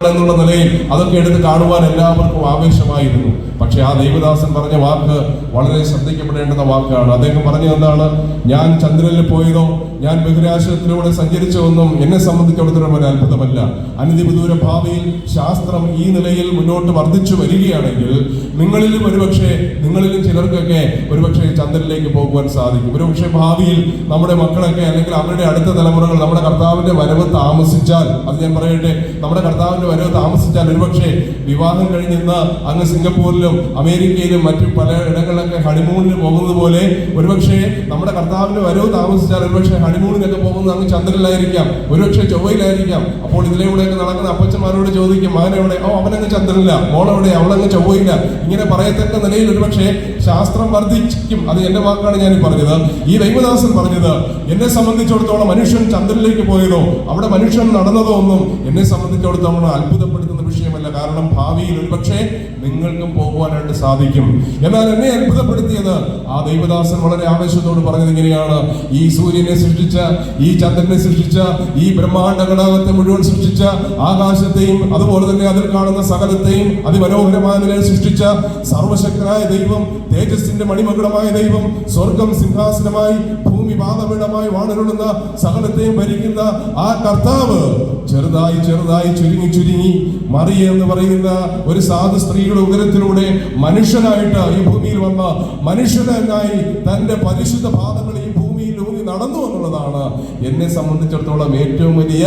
എന്നുള്ള നിലയിൽ അതൊക്കെ എടുത്ത് കാണുവാൻ എല്ലാവർക്കും ആവേശമായിരുന്നു. പക്ഷെ ആ ദൈവദാസൻ പറഞ്ഞ വാക്ക് വളരെ ശ്രദ്ധിക്കപ്പെടേണ്ടുന്ന വാക്കാണ്. അദ്ദേഹം പറഞ്ഞത് എന്താണ്? ഞാൻ ചന്ദ്രനിൽ പോയതോ ഞാൻ ബഹിരാകാശത്തിലൂടെ സഞ്ചരിച്ചതൊന്നും എന്നെ സംബന്ധിച്ചിടത്തോളം ഒരു അത്ഭുതമല്ല. അനധിവിദൂര ഭാവിയിൽ ശാസ്ത്രം ഈ നിലയിൽ മുന്നോട്ട് വർദ്ധിച്ചു വരികയാണെങ്കിൽ നിങ്ങളിലും ചിലർക്കൊക്കെ ഒരുപക്ഷെ ചന്ദ്രനിലേക്ക് പോകുവാൻ സാധിക്കും. ഒരുപക്ഷെ ഭാവിയിൽ നമ്മുടെ മക്കളൊക്കെ അല്ലെങ്കിൽ അവരുടെ അടുത്ത തലമുറകൾ നമ്മുടെ കർത്താവിന്റെ വരവ് താമസിച്ചാൽ, അത് ഞാൻ പറയട്ടെ, നമ്മുടെ കർത്താവിന്റെ വരവ് താമസിച്ചാൽ ഒരുപക്ഷെ വിവാഹം കഴിഞ്ഞിന്ന് അങ്ങ് സിംഗപ്പൂരിലും അമേരിക്കയിലും മറ്റു പല ഇടങ്ങളിലൊക്കെ ഹണിമൂണിന് പോകുന്നത് പോലെ ഒരുപക്ഷെ നമ്മുടെ കർത്താവിന്റെ വരവ് താമസിച്ചാൽ ഒരുപക്ഷെ ഹണിമൂണിനൊക്കെ പോകുന്നത് അങ്ങ് ചന്ദ്രനിലായിരിക്കാം, ഒരുപക്ഷെ ചൊവ്വയിലായിരിക്കും. അപ്പോൾ ഇതിലൂടെയൊക്കെ നടക്കുന്ന അപ്പച്ചന്മാരോട് ചോദിക്കും, മകനെവിടെ? അവനങ്ങ് ചന്ദ്രനില്ല. മോളെവിടെ? അവളങ്ങ് ചൊവ്വയില്ല. ഇങ്ങനെ പറയത്തക്ക നിലയിൽ ഒരുപക്ഷെ ശാസ്ത്രം വർദ്ധിക്കും. അത് എന്റെ വാക്കാണ് ഞാൻ പറഞ്ഞത്. ഈ ദൈവദാസൻ പറഞ്ഞത്, എന്നെ സംബന്ധിച്ചിടത്തോളം മനുഷ്യൻ ചന്ദ്രനിലേക്ക് പോയതോ അവിടെ മനുഷ്യൻ നടന്നതോ ഒന്നും എന്നെ സംബന്ധിച്ചിടത്തോളം അത്ഭുതപ്പെടുത്തുന്ന വിഷയമല്ല. കാരണം ഭാവിയിൽ ഒരുപക്ഷെ നിങ്ങൾക്കും പോകുവാനായിട്ട് സാധിക്കും. എന്നാൽ എന്നെ അത്ഭുതപ്പെടുത്തിയത് ആ ദൈവദാസൻ വളരെ ആവേശത്തോട് പറഞ്ഞത് ഇങ്ങനെയാണ്: ഈ സൂര്യനെ സൃഷ്ടിച്ച, ഈ ചന്ദ്രനെ സൃഷ്ടിച്ച, ഈ ബ്രഹ്മാണ്ഡ ഘടകത്തെ മുഴുവൻ സൃഷ്ടിച്ച, ആകാശത്തെയും അതുപോലെ തന്നെ അതിൽ കാണുന്ന സകലത്തെയും അതിമനോഹരമായ നിലയിൽ സൃഷ്ടിച്ച സർവശക്തനായ ദൈവം, തേജസ്സിന്റെ മണിമകുടമായ ദൈവം, സ്വർഗം സിംഹാസനമായി ഭൂമി പാദപീഠമായി വാണരുളുന്ന സകലത്തെയും ഭരിക്കുന്ന ആ കർത്താവ് ചെറുതായി ചെറുതായി ചുരുങ്ങി മറിയ എന്ന് പറയുന്ന ഒരു സാധു സ്ത്രീയുടെ ഉദരത്തിലൂടെ മനുഷ്യനായിട്ട് ഈ ഭൂമിയിൽ വന്ന മനുഷ്യനായി തന്റെ പരിശുദ്ധ പാദങ്ങളിൽ ഈ ഭൂമിയിൽ ഊന്നി നടന്നു എന്നുള്ളതാണ് എന്നെ സംബന്ധിച്ചിടത്തോളം ഏറ്റവും വലിയ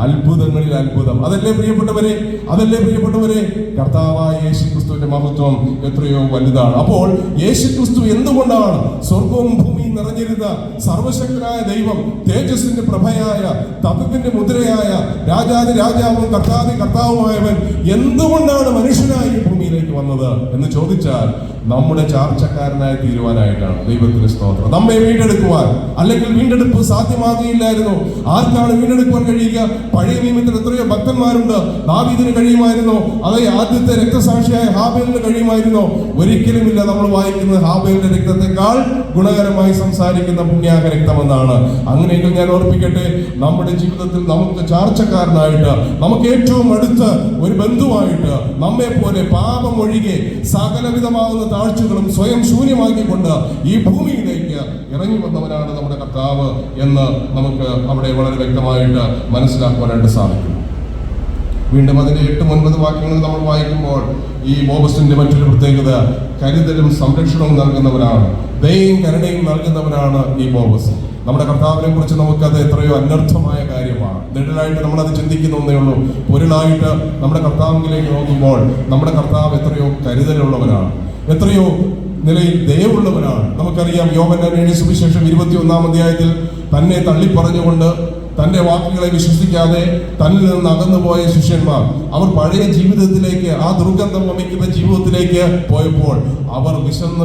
അത്ഭുതങ്ങളിൽ അത്ഭുതം. അതല്ലേ പ്രിയപ്പെട്ടവരെ, കർത്താവായ യേശുക്രിസ്തുവിന്റെ മഹത്വം എത്രയോ വലുതാണ്. അപ്പോൾ യേശുക്രിസ്തു എന്തുകൊണ്ടാണ് സ്വർഗവും ഭൂമിയും നിറഞ്ഞിരുന്ന സർവശക്തനായ ദൈവം, തേജസ്സിന്റെ പ്രഭയായ, തത്വത്തിന്റെ മുദ്രയായ, രാജാതി രാജാവും കർത്താതി കർത്താവുമായവൻ എന്തുകൊണ്ടാണ് മനുഷ്യനായി ഭൂമിയിലേക്ക് വന്നത് എന്ന് ചോദിച്ചാൽ നമ്മുടെ ചാർച്ചക്കാരനായി തീരുവാനായിട്ടാണ്. ദൈവത്തിന് സ്തോത്രം. നമ്മെ വീണ്ടെടുക്കുവാൻ, അല്ലെങ്കിൽ വീണ്ടെടുപ്പ് സാധ്യമാകുകയില്ലായിരുന്നു. ആർക്കാണ് വീണ്ടെടുക്കുവാൻ കഴിയുക? പഴയ നിയമത്തിൽ എത്രയോ ഭക്തന്മാരുണ്ട്. ദാവീദിന് കഴിയുമായിരുന്നോ? അതേ ആദ്യത്തെ രക്തസാക്ഷിയായ ഹാബേലിന് കഴിയുമായിരുന്നോ? ഒരിക്കലുമില്ല. നമ്മൾ വായിക്കുന്നത് ഹാബേലിന്റെ രക്തത്തെക്കാൾ ഗുണകരമായി സംസാരിക്കുന്ന പുണ്യാക രക്തമെന്നാണ്. അങ്ങനെയെങ്കിൽ ഞാൻ ഓർപ്പിക്കട്ടെ, നമ്മുടെ ജീവിതത്തിൽ നമുക്ക് ചാർച്ചക്കാരനായിട്ട്, നമുക്ക് ഏറ്റവും അടുത്ത ഒരു ബന്ധുവായിട്ട്, നമ്മെ പോലെ പാപം ഒഴികെ സകലവിധമാകുന്ന താഴ്ചകളും സ്വയം ശൂന്യമാക്കിക്കൊണ്ട് ഈ ഭൂമിയിലേക്ക് ഇറങ്ങി വന്നവനാണ് നമ്മുടെ കർത്താവ് എന്ന് നമുക്ക് അവിടെ വളരെ വ്യക്തമായിട്ട് മനസ്സിലാക്കുവാനായിട്ട് സാധിക്കും. വീണ്ടും അതിന്റെ 8-9 വാക്യങ്ങൾ നമ്മൾ വായിക്കുമ്പോൾ ഈ ബോബസിന്റെ മറ്റൊരു പ്രത്യേകത, കരുതലും സംരക്ഷണവും നൽകുന്നവനാണ്, ദയയും കരുണയും നൽകുന്നവനാണ് ഈ ബോബസ്. നമ്മുടെ കർത്താവിനെ കുറിച്ച് നമുക്കത് എത്രയോ അനർത്ഥമായ കാര്യമാണ്. നിഴലായിട്ട് നമ്മളത് ചിന്തിക്കുന്നേ ഉള്ളൂ. പൊരുളായിട്ട് നമ്മുടെ കർത്താവിലേക്ക് നോക്കുമ്പോൾ നമ്മുടെ കർത്താവ് എത്രയോ കരുതലുള്ളവനാണ്, എത്രയോ നിലയിൽ ദയവുള്ളവനാണ്. നമുക്കറിയാം, യോഹന്നാന്റെ സുവിശേഷം 21-ാം അധ്യായത്തിൽ തന്നെ തള്ളിപ്പറഞ്ഞുകൊണ്ട്, തന്റെ വാക്കുകളെ വിശ്വസിക്കാതെ തന്നിൽ നിന്ന് അകന്നുപോയ ശിഷ്യന്മാർ അവർ പഴയ ജീവിതത്തിലേക്ക്, ആ ദുർഗന്ധം വമിക്കുന്ന ജീവിതത്തിലേക്ക് പോയപ്പോൾ അവർ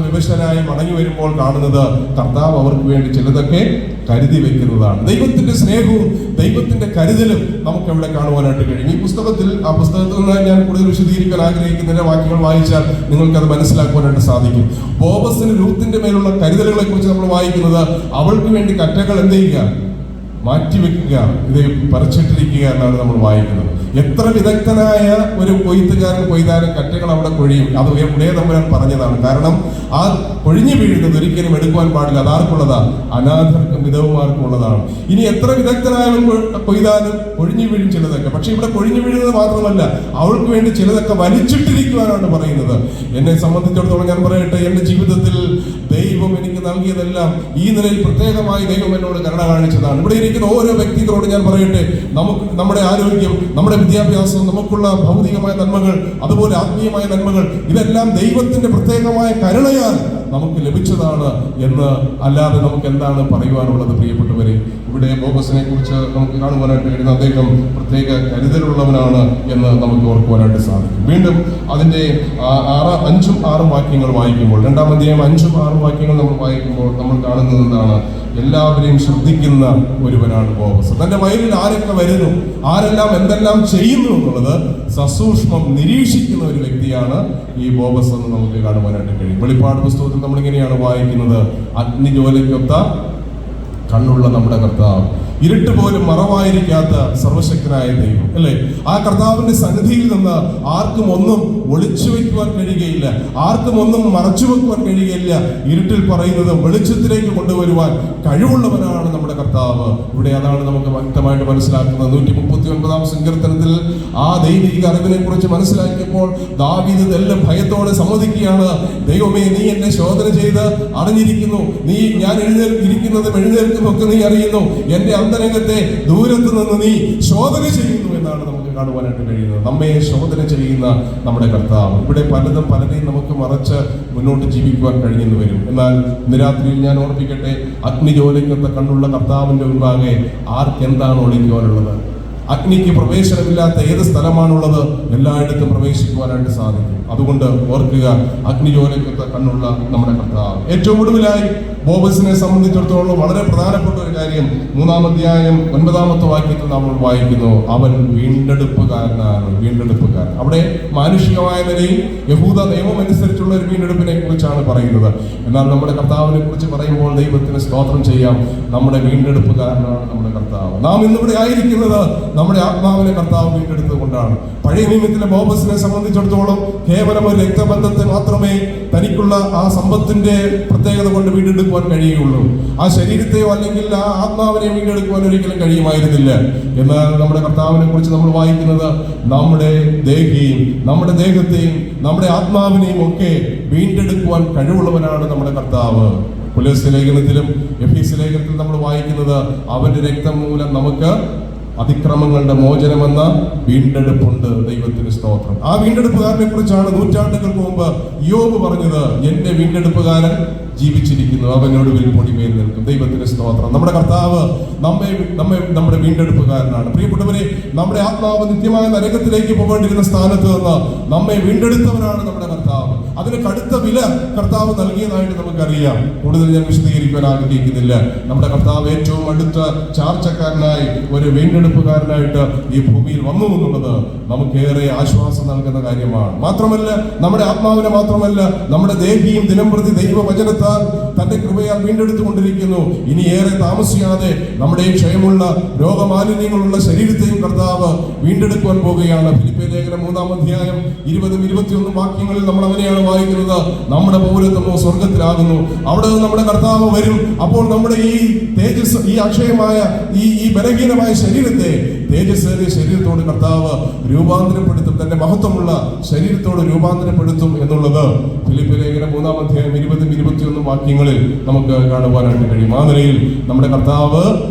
വിവശനായി മടങ്ങി വരുമ്പോൾ കാണുന്നത് കർത്താവ് അവർക്ക് വേണ്ടി ചിലതൊക്കെ കരുതി വെക്കുന്നതാണ്. ദൈവത്തിന്റെ സ്നേഹവും ദൈവത്തിന്റെ കരുതലും നമുക്ക് എവിടെ കാണുവാനായിട്ട് കഴിയും. ഈ പുസ്തകത്തിൽ നിന്ന് ഞാൻ കൂടുതൽ വിശദീകരിക്കാൻ ആഗ്രഹിക്കുന്നതിന്റെ വാക്യങ്ങൾ വായിച്ചാൽ നിങ്ങൾക്കത് മനസ്സിലാക്കുവാനായിട്ട് സാധിക്കും. ബോബസിന് രൂത്തിന്റെ മേലുള്ള കരുതലുകളെ കുറിച്ച് നമ്മൾ വായിക്കുന്നത്, അവൾക്ക് വേണ്ടി കറ്റകൾ എന്ത് ചെയ്യുക? മാറ്റിവെക്കുക, ഇത് പറിച്ചിട്ടിരിക്കുക എന്നാണ് നമ്മൾ വായിക്കുന്നത്. എത്ര വിദഗ്ധനായ ഒരു കൊയ്ത്തുകാരൻ കൊയ്താലും കറ്റകൾ അവിടെ കൊഴിയും. അത് ഉടയതമ്പുരാൻ പറഞ്ഞതാണ്. കാരണം ആ കൊഴിഞ്ഞു വീഴുന്നത് ഒരിക്കലും എടുക്കുവാൻ പാടില്ല. അതാർക്കുള്ളതാ? അനാഥർക്കും വിധവമാർക്കും ഉള്ളതാണ്. ഇനി എത്ര വിദഗ്ധനായവൻ കൊയ്താലും കൊഴിഞ്ഞു വീഴും ചിലതൊക്കെ. പക്ഷെ ഇവിടെ കൊഴിഞ്ഞു വീഴുന്നത് മാത്രമല്ല, അവൾക്ക് വേണ്ടി ചിലതൊക്കെ വലിച്ചിട്ടിരിക്കുവാനാണ് പറയുന്നത്. എന്നെ സംബന്ധിച്ചിടത്തോളം ഞാൻ പറയട്ടെ, എന്റെ ജീവിതത്തിൽ ദൈവം എനിക്ക് നൽകിയതെല്ലാം ഈ നിലയിൽ പ്രത്യേകമായി ദൈവം എന്നോട് കരുണ കാണിച്ചതാണ്. ഇവിടെ ഇരിക്കുന്ന ഓരോ വ്യക്തികളോട് ഞാൻ പറയട്ടെ, നമുക്ക് നമ്മുടെ ആരോഗ്യം, നമ്മുടെ വിദ്യാഭ്യാസം, നമുക്കുള്ള ഭൗതികമായ നന്മകൾ, അതുപോലെ ആത്മീയമായ നന്മകൾ, ഇതെല്ലാം ദൈവത്തിന്റെ പ്രത്യേകമായ കരുണയാൽ നമുക്ക് ലഭിച്ചതാണ് എന്ന് അല്ലാതെ നമുക്ക് എന്താണ് പറയുവാനുള്ളത്? പ്രിയപ്പെട്ടവരെ, ഇവിടെ ബോബസിനെ കുറിച്ച് നമുക്ക് കാണുവാനായിട്ട് കഴിയുന്ന അദ്ദേഹം പ്രത്യേക കരുതലുള്ളവനാണ് എന്ന് നമുക്ക് ഓർക്കുവാനായിട്ട് സാധിക്കും. വീണ്ടും അതിന്റെ 5-6 വാക്യങ്ങൾ വായിക്കുമ്പോൾ, 2-ാം അധ്യായം 5-6 വാക്യങ്ങൾ നമ്മൾ വായിക്കുമ്പോൾ നമ്മൾ കാണുന്നത് എന്താണ്? എല്ലാവരെയും ശ്രദ്ധിക്കുന്ന ഒരുവനാണ് ബോബസ്. തന്റെ വയലിൽ ആരൊക്കെ വരുന്നു, ആരെല്ലാം എന്തെല്ലാം ചെയ്യുന്നു എന്നുള്ളത് സസൂക്ഷ്മം നിരീക്ഷിക്കുന്ന ഒരു വ്യക്തിയാണ് ഈ ബോബസ് എന്ന് നമുക്ക് കാണുവാനായിട്ട് കഴിയും. വെളിപ്പാട് പുസ്തകത്തിൽ നമ്മളിങ്ങനെയാണ് വായിക്കുന്നത്: അഗ്നിജ്വാലയ്ക്കൊത്ത കണ്ണുള്ള നമ്മുടെ കർത്താവ് ഇരുട്ട് പോലും മറവായിരിക്കാത്ത സർവശക്തനായ ദൈവം അല്ലേ? ആ കർത്താവിന്റെ സന്നിധിയിൽ നിന്ന് ആർക്കും ഒന്നും ഒളിച്ചു വെക്കുവാൻ കഴിയുകയില്ല, ആർക്കും ഒന്നും മറച്ചു വെക്കുവാൻ കഴിയുകയില്ല. ഇരുട്ടിൽ പറയുന്നത് വെളിച്ചത്തിലേക്ക് കൊണ്ടുവരുവാൻ കഴിവുള്ളവനാണ് നമ്മുടെ കർത്താവ്. ഇവിടെ അതാണ് നമുക്ക് വ്യക്തമായിട്ട് മനസ്സിലാക്കുന്നത്. 139 സങ്കീർത്തനത്തിൽ ആ ദൈവിക അറിവിനെ കുറിച്ച് മനസ്സിലാക്കിയപ്പോൾ ദാവീദ് എല്ലാം ഭയത്തോടെ സമ്മതിക്കുകയാണ്, ദൈവമേ, നീ എന്നെ ശോധന ചെയ്ത് അറിഞ്ഞിരിക്കുന്നു, നീ ഞാൻ എഴുന്നേൽക്കുന്നതും എഴുന്നേൽക്കുന്നതൊക്കെ നീ അറിയുന്നു, എന്റെ അന്തരംഗത്തെ ദൂരത്ത് നിന്ന് നീ ശോധന ചെയ്യുന്നു എന്നാണ് നമുക്ക് കാണുവാനായിട്ട് കഴിയുന്നത്. നമ്മെ ശോധന ചെയ്യുന്ന നമ്മുടെ കർത്താവ്. ഇവിടെ പലരെയും നമുക്ക് മറച്ച് മുന്നോട്ട് ജീവിക്കുവാൻ കഴിഞ്ഞെന്ന് വരും. എന്നാൽ ഇന്ന് രാത്രിയിൽ ഞാൻ ഓർപ്പിക്കട്ടെ, അഗ്നിജ്വാലയ്ക്കൊത്ത കണ്ണുള്ള കർത്താവിന്റെ മുൻപാകെ ആർക്കെന്താണ് ഒളിക്കുവാനുള്ളത്? അഗ്നിക്ക് പ്രവേശനമില്ലാത്ത ഏത് സ്ഥലമാണുള്ളത്? എല്ലായിടത്തും പ്രവേശിക്കുവാനായിട്ട് സാധിക്കും. അതുകൊണ്ട് ഓർക്കുക, അഗ്നിജ്വാലയ്ക്കൊത്ത കണ്ണുള്ള നമ്മുടെ കർത്താവ്. ഏറ്റവും ഒടുവിലായി ബോബസിനെ സംബന്ധിച്ചിടത്തോളം വളരെ പ്രധാനപ്പെട്ട ഒരു കാര്യം 3-ാം അധ്യായം 9-ാമത്തെ വാക്യത്തിൽ നമ്മൾ വായിക്കുന്നു, അവൻ വീണ്ടെടുപ്പുകാരനാണ്. വീണ്ടെടുപ്പുകാരൻ അവിടെ മാനുഷികമായ നിലയിൽ യഹൂദ നിയമം അനുസരിച്ചുള്ള ഒരു വീണ്ടെടുപ്പിനെ കുറിച്ചാണ് പറയുന്നത്. എന്നാൽ നമ്മുടെ കർത്താവിനെ കുറിച്ച് പറയുമ്പോൾ ദൈവത്തിന് സ്തോത്രം ചെയ്യാം, നമ്മുടെ വീണ്ടെടുപ്പുകാരനാണ് നമ്മുടെ കർത്താവ്. നാം ഇന്നിവിടെ ആയിരിക്കുന്നത് നമ്മുടെ ആത്മാവിനെ കർത്താവ് വീണ്ടെടുത്തത് കൊണ്ടാണ്. പഴയ നിയമത്തിലെ ബോബസിനെ സംബന്ധിച്ചിടത്തോളം കേവലം ഒരു രക്തബന്ധത്തെ മാത്രമേ തനിക്കുള്ള ആ സമ്പത്തിന്റെ പ്രത്യേകത കൊണ്ട് വീണ്ടെടുക്കുവാൻ കഴിയുകയുള്ളൂ. ആ ശരീരത്തെയോ അല്ലെങ്കിൽ ആ ആത്മാവിനെ വീണ്ടെടുക്കുവാൻ ഒരിക്കലും കഴിയുമായിരുന്നില്ല. എന്നാൽ നമ്മുടെ കർത്താവിനെ കുറിച്ച് നമ്മൾ വായിക്കുന്നത് നമ്മുടെ ദേഹത്തെയും നമ്മുടെ ആത്മാവിനെയും ഒക്കെ വീണ്ടെടുക്കുവാൻ കഴിവുള്ളവനാണ് നമ്മുടെ കർത്താവ്. കൊലോസ്യ ലേഖനത്തിലും എഫീസ്യ ലേഖനത്തിലും നമ്മൾ വായിക്കുന്നത്, അവന്റെ രക്തം മൂലം നമുക്ക് അതിക്രമങ്ങളുടെ മോചനമെന്ന വീണ്ടെടുപ്പുണ്ട്. ദൈവത്തിന് സ്തോത്രം. ആ വീണ്ടെടുപ്പുകാരനെ കുറിച്ചാണ് നൂറ്റാണ്ടുകൾക്ക് മുമ്പ് യോബ് പറഞ്ഞത്, എന്റെ വീണ്ടെടുപ്പുകാരൻ ജീവിച്ചിരിക്കുന്നു, അവനൊടുവിൽ പൊടിമേൽ നിൽക്കും. ദൈവത്തിന് സ്തോത്രം. നമ്മുടെ കർത്താവ് നമ്മുടെ വീണ്ടെടുപ്പുകാരനാണ്. പ്രിയപ്പെട്ടവരെ, നമ്മുടെ ആത്മാവ് നിത്യമായ നരകത്തിലേക്ക് പോകേണ്ടിരുന്ന സ്ഥാനത്ത് നിന്ന് നമ്മെ വീണ്ടെടുത്തവരാണ് നമ്മുടെ കർത്താവ്. അതിന് കടുത്ത വില കർത്താവ് നൽകിയതായിട്ട് നമുക്കറിയാം. കൂടുതൽ ഞാൻ വിശദീകരിക്കുവാൻ ആഗ്രഹിക്കുന്നില്ല. നമ്മുടെ കർത്താവ് ഏറ്റവും അടുത്ത ചാർച്ചക്കാരനായി, ഒരു വീണ്ടെടുപ്പുകാരനായിട്ട് ഈ ഭൂമിയിൽ വന്നു എന്നുള്ളത് നമുക്കേറെ ആശ്വാസം നൽകുന്ന കാര്യമാണ്. മാത്രമല്ല, നമ്മുടെ ആത്മാവിനെ മാത്രമല്ല, നമ്മുടെ ദേഹിയും ദിനംപ്രതി ദൈവവചനത്താൽ തന്റെ കൃപയാൽ വീണ്ടെടുത്തുകൊണ്ടിരിക്കുന്നു. ഇനി ഏറെ താമസിയാതെ നമ്മുടെ ക്ഷയമുള്ള രോഗമാലിന്യങ്ങളുള്ള ശരീരത്തെയും കർത്താവ് വീണ്ടെടുക്കുവാൻ പോകുകയാണ്. ഫിലിപ്പിയ ലേഖനം 3-ാം അധ്യായം 20-21 വാക്യങ്ങളിൽ നമ്മൾ അങ്ങനെയാണ് വായിക്കുന്നത്, നമ്മുടെ പൗരത്വമോ സ്വർഗത്തിലാകുന്നു, അവിടെ നിന്ന് നമ്മുടെ കർത്താവ് വരും. അപ്പോൾ നമ്മുടെ ഈ തേജസ്, ഈ അക്ഷയമായ ഈ ബലഹീനമായ ശരീരത്തെ തേജസ്സേറിയ ശരീരത്തോട് കർത്താവ് രൂപാന്തരപ്പെടുത്തും, തന്റെ മഹത്വമുള്ള ശരീരത്തോട് രൂപാന്തരപ്പെടുത്തും എന്നുള്ളത് ഫിലിപ്പിയ ലേഖനം 3-ാം അധ്യായം 20-21 വാക്യങ്ങളിൽ നമുക്ക് കാണുവാനായിട്ട് കഴിയും. ആ നിലയിൽ നമ്മുടെ കർത്താവ്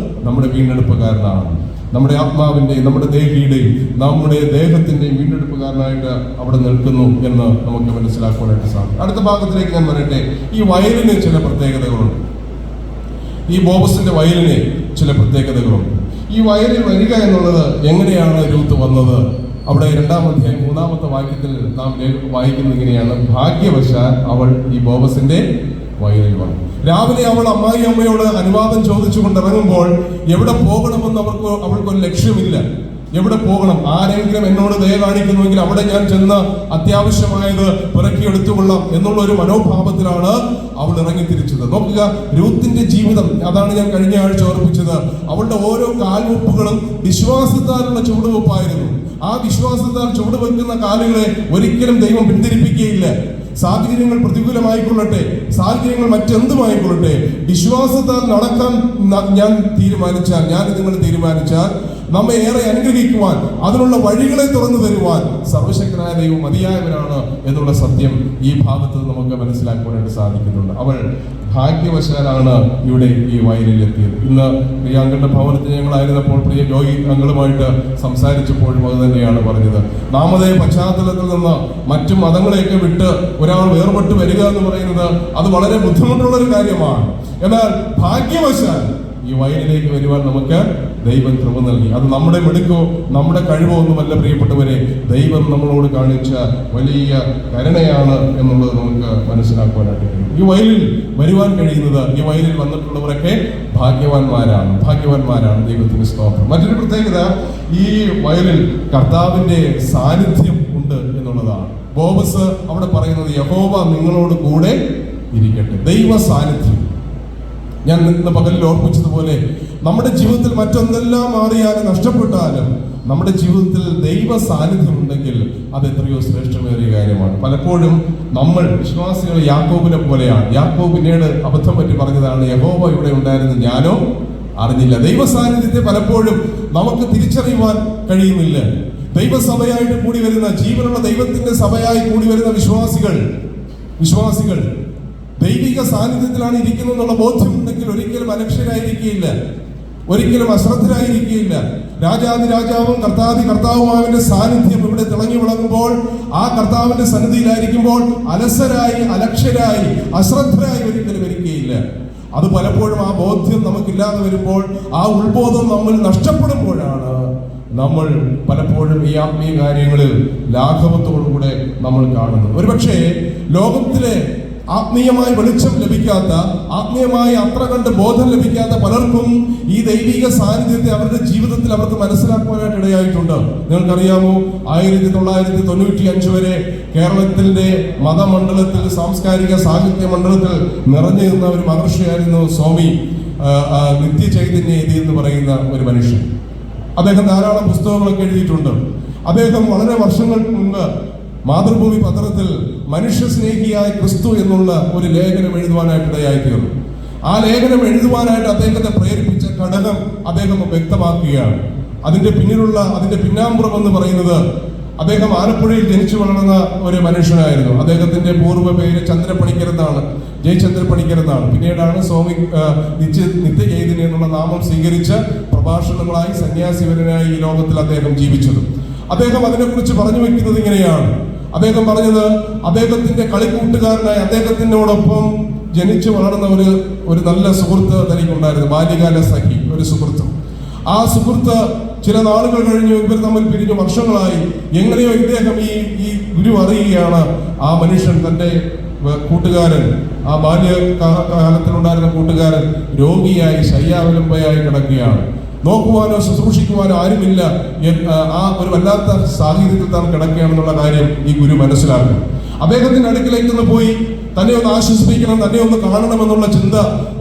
നമ്മുടെ വീണ്ടെടുപ്പുകാരനാണ്. നമ്മുടെ ആത്മാവിന്റെയും നമ്മുടെ ദേഹിയുടെയും നമ്മുടെ ദേഹത്തിന്റെയും വീണ്ടെടുപ്പുകാരനായിട്ട് അവിടെ നിൽക്കുന്നു എന്ന് നമുക്ക് മനസ്സിലാക്കുവാനായിട്ട് സാധിക്കും. അടുത്ത ഭാഗത്തിലേക്ക് ഞാൻ വരട്ടെ. ഈ വയലിന് ചില പ്രത്യേകതകളുണ്ട്. ഈ ബോബസിന്റെ വയലിന് ചില പ്രത്യേകതകളുണ്ട്. ഈ വയലിൽ വരിക എന്നുള്ളത് എങ്ങനെയാണ് രൂത്ത് വന്നത്? അവിടെ 2-ാം അധ്യായം 3-ാമത്തെ വാക്യത്തിൽ നാം വായിക്കുന്നത് ഇങ്ങനെയാണ്, ഭാഗ്യവശാൽ അവൾ ഈ ബോബസിന്റെ വയലിൽ വന്നു. രാവിലെ അവൾ അമ്മയോട് അനുവാദം ചോദിച്ചുകൊണ്ട് ഇറങ്ങുമ്പോൾ എവിടെ പോകണമെന്ന് അവൾക്കൊരു ലക്ഷ്യമില്ല. എവിടെ പോകണം, ആരെങ്കിലും എന്നോട് ദയ കാണിക്കുന്നുവെങ്കിൽ അവിടെ ഞാൻ ചെന്ന് അത്യാവശ്യമായത് പിറക്കിയെടുത്തുകൊള്ളാം എന്നുള്ള ഒരു മനോഭാവത്തിലാണ് അവൾ ഇറങ്ങിത്തിരിച്ചത്. നോക്കുക, രൂത്തിന്റെ ജീവിതം അതാണ് ഞാൻ കഴിഞ്ഞ ആഴ്ച ഓർപ്പിച്ചത്. അവളുടെ ഓരോ കാൽവെപ്പുകളും വിശ്വാസത്താലുള്ള ചുവടുവെപ്പായിരുന്നു. ആ വിശ്വാസത്താൽ ചുവടുവെക്കുന്ന കാലുകളെ ഒരിക്കലും ദൈവം പിന്തിരിപ്പിക്കുകയില്ല. സാഹചര്യങ്ങൾ പ്രതികൂലമായിക്കൊള്ളട്ടെ, സാഹചര്യങ്ങൾ മറ്റെന്തുമായിക്കൊള്ളട്ടെ, വിശ്വാസത്താൽ നടക്കാൻ നിങ്ങൾ തീരുമാനിച്ചാൽ നമ്മെ ഏറെ അനുഗ്രഹിക്കുവാൻ, അതിനുള്ള വഴികളെ തുറന്നു തരുവാൻ സർവശക്തനായ ദൈവം മതിയായവനാണ് എന്നുള്ള സത്യം ഈ ഭാഗത്ത് നമുക്ക് മനസ്സിലാക്കുവാനായിട്ട് സാധിക്കുന്നുണ്ട്. അവൾ ഭാഗ്യവശാലാണ് ഇവിടെ ഈ വയലിലെത്തിയത്. ഇന്ന് പ്രിയാങ്കളുടെ ഭവനത്തിൽ ഞങ്ങളായിരുന്നപ്പോൾ പ്രിയ ജോയി അങ്ങളുമായിട്ട് സംസാരിച്ചപ്പോഴും അത് തന്നെയാണ് പറഞ്ഞത്. നാമതേ പശ്ചാത്തലത്തിൽ നിന്ന് മറ്റു മതങ്ങളെയൊക്കെ വിട്ട് ഒരാൾ വേർപെട്ട് വരിക എന്ന് പറയുന്നത് അത് വളരെ ബുദ്ധിമുട്ടുള്ളൊരു കാര്യമാണ്. എന്നാൽ ഭാഗ്യവശാൽ ഈ വയലിലേക്ക് വരുവാൻ നമുക്ക് ദൈവം കൃപ നൽകി. അത് നമ്മുടെ മിടുക്കോ നമ്മുടെ കഴിവോ ഒന്നുമല്ല പ്രിയപ്പെട്ടവരെ, ദൈവം നമ്മളോട് കാണിച്ച വലിയ കരുണയാണ് എന്നുള്ളത് നമുക്ക് മനസ്സിലാക്കുവാനായിട്ട് കഴിയും. ഈ വയലിൽ വരുവാൻ കഴിയുന്നത്, ഈ വയലിൽ വന്നിട്ടുള്ളവരൊക്കെ ഭാഗ്യവാന്മാരാണ്. ദൈവത്തിന് സ്തോത്രം. മറ്റൊരു പ്രത്യേകത, ഈ വയലിൽ കർത്താവിന്റെ സാന്നിധ്യം ഉണ്ട് എന്നുള്ളതാണ്. ബോബസ് അവിടെ പറയുന്നത്, യഹോവ നിങ്ങളോട് കൂടെ ഇരിക്കട്ടെ. ദൈവ സാന്നിധ്യം. ഞാൻ ഇന്ന് പകലിൽ ഓർപ്പിച്ചതുപോലെ നമ്മുടെ ജീവിതത്തിൽ മറ്റൊന്നെല്ലാം മാറിയാലും നഷ്ടപ്പെട്ടാലും നമ്മുടെ ജീവിതത്തിൽ ദൈവ സാന്നിധ്യം ഉണ്ടെങ്കിൽ അത് എത്രയോ ശ്രേഷ്ഠമേറിയ കാര്യമാണ്. പലപ്പോഴും നമ്മൾ വിശ്വാസികൾ യാക്കോബിനെ പോലെയാണ്. യാക്കോബ് പിന്നീട് അബദ്ധം പറ്റി പറഞ്ഞതാണ്, യഹോവ ഇവിടെ ഉണ്ടായിരുന്നു, ഞാനോ അറിഞ്ഞില്ല. ദൈവ സാന്നിധ്യത്തെ പലപ്പോഴും നമുക്ക് തിരിച്ചറിയുവാൻ കഴിയുന്നില്ല. ദൈവസഭയായിട്ട് കൂടി വരുന്ന, ജീവനുള്ള ദൈവത്തിന്റെ സഭയായി കൂടി വരുന്ന വിശ്വാസികൾ ദൈവിക സാന്നിധ്യത്തിലാണ് ഇരിക്കുന്നതെന്നുള്ള ബോധ്യമുണ്ടെങ്കിൽ ഒരിക്കലും അലക്ഷ്യരായിരിക്കുകയില്ല, ഒരിക്കലും അശ്രദ്ധരായിരിക്കുകയില്ല. രാജാതിരാജാവും കർത്താവുമാവിന്റെ സാന്നിധ്യം ഇവിടെ തിളങ്ങി വിളങ്ങുമ്പോൾ, ആ കർത്താവിന്റെ സന്നിധിയിലായിരിക്കുമ്പോൾ അലസരായി, അലക്ഷ്യരായി, അശ്രദ്ധരായി ഒരിക്കലും ഇരിക്കുകയില്ല. അത് പലപ്പോഴും ആ ബോധ്യം നമുക്കില്ലാതെ വരുമ്പോൾ, ആ ഉത്ബോധം നമ്മൾ നഷ്ടപ്പെടുമ്പോഴാണ് നമ്മൾ പലപ്പോഴും ഈ ആത്മീയ കാര്യങ്ങളിൽ ലാഘവത്തോടുകൂടെ നമ്മൾ കാണുന്നത്. ഒരുപക്ഷെ ലോകത്തിലെ ആത്മീയമായ വെളിച്ചം ലഭിക്കാത്ത, ആത്മീയമായ അത്ര കണ്ട് ബോധം ലഭിക്കാത്ത പലർക്കും ഈ ദൈവിക സാന്നിധ്യത്തെ അവരുടെ ജീവിതത്തിൽ അവർക്ക് മനസ്സിലാക്കുവാനായിട്ട് ഇടയായിട്ടുണ്ട്. നിങ്ങൾക്കറിയാമോ, 1995 വരെ കേരളത്തിന്റെ മതമണ്ഡലത്തിൽ, സാംസ്കാരിക സാഹിത്യ മണ്ഡലത്തിൽ നിറഞ്ഞു നിന്ന ഒരു മഹർഷിയായിരുന്നു സ്വാമി നിത്യചൈതന്യയതി എന്ന് പറയുന്ന ഒരു മനുഷ്യൻ. അദ്ദേഹം ധാരാളം പുസ്തകങ്ങളൊക്കെ എഴുതിയിട്ടുണ്ട്. അദ്ദേഹം വളരെ വർഷങ്ങൾക്ക് മുൻപ് മാതൃഭൂമി പത്രത്തിൽ മനുഷ്യ സ്നേഹിയായ ക്രിസ്തു എന്നുള്ള ഒരു ലേഖനം എഴുതുവാനായിട്ട് ഇടയായിത്തീർന്നു. ആ ലേഖനം എഴുതുവാനായിട്ട് അദ്ദേഹത്തെ പ്രേരിപ്പിച്ച ഘടകം അദ്ദേഹം വ്യക്തമാക്കുകയാണ്. അതിന്റെ പിന്നാമ്പുറം എന്ന് പറയുന്നത്, അദ്ദേഹം ആലപ്പുഴയിൽ ജനിച്ചു വളർന്ന ഒരു മനുഷ്യനായിരുന്നു. അദ്ദേഹത്തിന്റെ പൂർവ്വ പേര് ചന്ദ്രപ്പണിക്കർ എന്നാണ്, ജയചന്ദ്ര പണിക്കർ എന്നാണ്. പിന്നീടാണ് സ്വാമി നിത്യചൈതന്യം എന്നുള്ള നാമം സ്വീകരിച്ച് പ്രഭാഷണങ്ങളായി സന്യാസിവരനായി ഈ ലോകത്തിൽ അദ്ദേഹം ജീവിച്ചത്. അദ്ദേഹം അതിനെക്കുറിച്ച് പറഞ്ഞു വെക്കുന്നത് ഇങ്ങനെയാണ്. അദ്ദേഹം പറഞ്ഞത്, അദ്ദേഹത്തിന്റെ കളിക്കൂട്ടുകാരനായി അദ്ദേഹത്തിനോടൊപ്പം ജനിച്ചു വളർന്ന ഒരു നല്ല സുഹൃത്ത് തനിക്കുണ്ടായിരുന്നു, ബാല്യകാല സഖി, ഒരു സുഹൃത്ത്. ആ സുഹൃത്ത് ചില നാളുകൾ കഴിഞ്ഞു, ഇവർ തമ്മിൽ പിരിഞ്ഞു വർഷങ്ങളായി. എങ്ങനെയോ ഇദ്ദേഹം ഈ ഗുരു അറിയുകയാണ്, ആ മനുഷ്യൻ തന്റെ കൂട്ടുകാരൻ, ആ ബാല്യകാലത്തിലുണ്ടായിരുന്ന കൂട്ടുകാരൻ രോഗിയായി ശയ്യാവലംബയായി കിടക്കുകയാണ്. നോക്കുവാനോ ശുശ്രൂഷിക്കുവാനോ ആരുമില്ല. ആ ഒരു വല്ലാത്ത സാഹചര്യത്തിൽ താൻ കിടക്കുകയാണെന്നുള്ള കാര്യം ഈ ഗുരു മനസ്സിലാക്കും. അദ്ദേഹത്തിന്റെ അടുക്കിലേക്ക് പോയി തന്നെ ഒന്ന് ആശ്വസിപ്പിക്കണം, തന്നെ ഒന്ന് കാണണമെന്നുള്ള ചിന്ത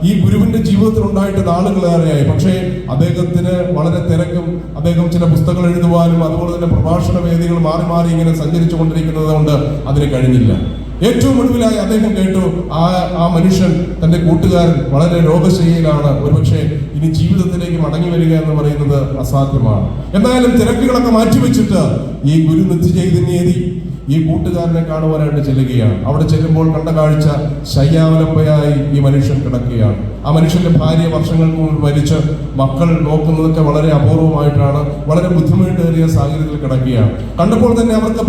ഈ ഗുരുവിന്റെ ജീവിതത്തിൽ ഉണ്ടായിട്ട് നാളുകളേറെയായി. പക്ഷേ അദ്ദേഹത്തിന് വളരെ തിരക്കും, അദ്ദേഹം ചില പുസ്തകങ്ങൾ എഴുതുവാനും അതുപോലെ തന്നെ പ്രഭാഷണ വേദികൾ മാറി മാറി ഇങ്ങനെ സഞ്ചരിച്ചു കൊണ്ടിരിക്കുന്നത് കൊണ്ട് അതിന് കഴിഞ്ഞില്ല. ഏറ്റവും ഒടുവിലായി അദ്ദേഹം കേട്ടു, ആ മനുഷ്യൻ, തന്റെ കൂട്ടുകാരൻ വളരെ രോഗശയ്യയിലാണ്, ഒരുപക്ഷെ ഇനി ജീവിതത്തിലേക്ക് മടങ്ങി വരിക എന്ന് പറയുന്നത് അസാധ്യമാണ്. എന്നാലും തിരക്കുകളൊക്കെ മാറ്റിവെച്ചിട്ട് ഈ ഗുരു നിത്യചൈതന്യയതി ഈ കൂട്ടുകാരനെ കാണുവാനായിട്ട് ചെല്ലുകയാണ്. അവിടെ ചെല്ലുമ്പോൾ കണ്ട കാഴ്ച, ശയ്യാവലംബയായി ഈ മനുഷ്യൻ കിടക്കുകയാണ്. ആ മനുഷ്യന്റെ ഭാര്യ വർഷങ്ങൾക്ക് മുമ്പ് മരിച്ച്, മക്കൾ നോക്കുന്നതൊക്കെ വളരെ അപൂർവമായിട്ടാണ്, വളരെ ബുദ്ധിമുട്ടേറിയ സാഹചര്യത്തിൽ കിടക്കുകയാണ്. കണ്ടപ്പോൾ തന്നെ അവർക്ക്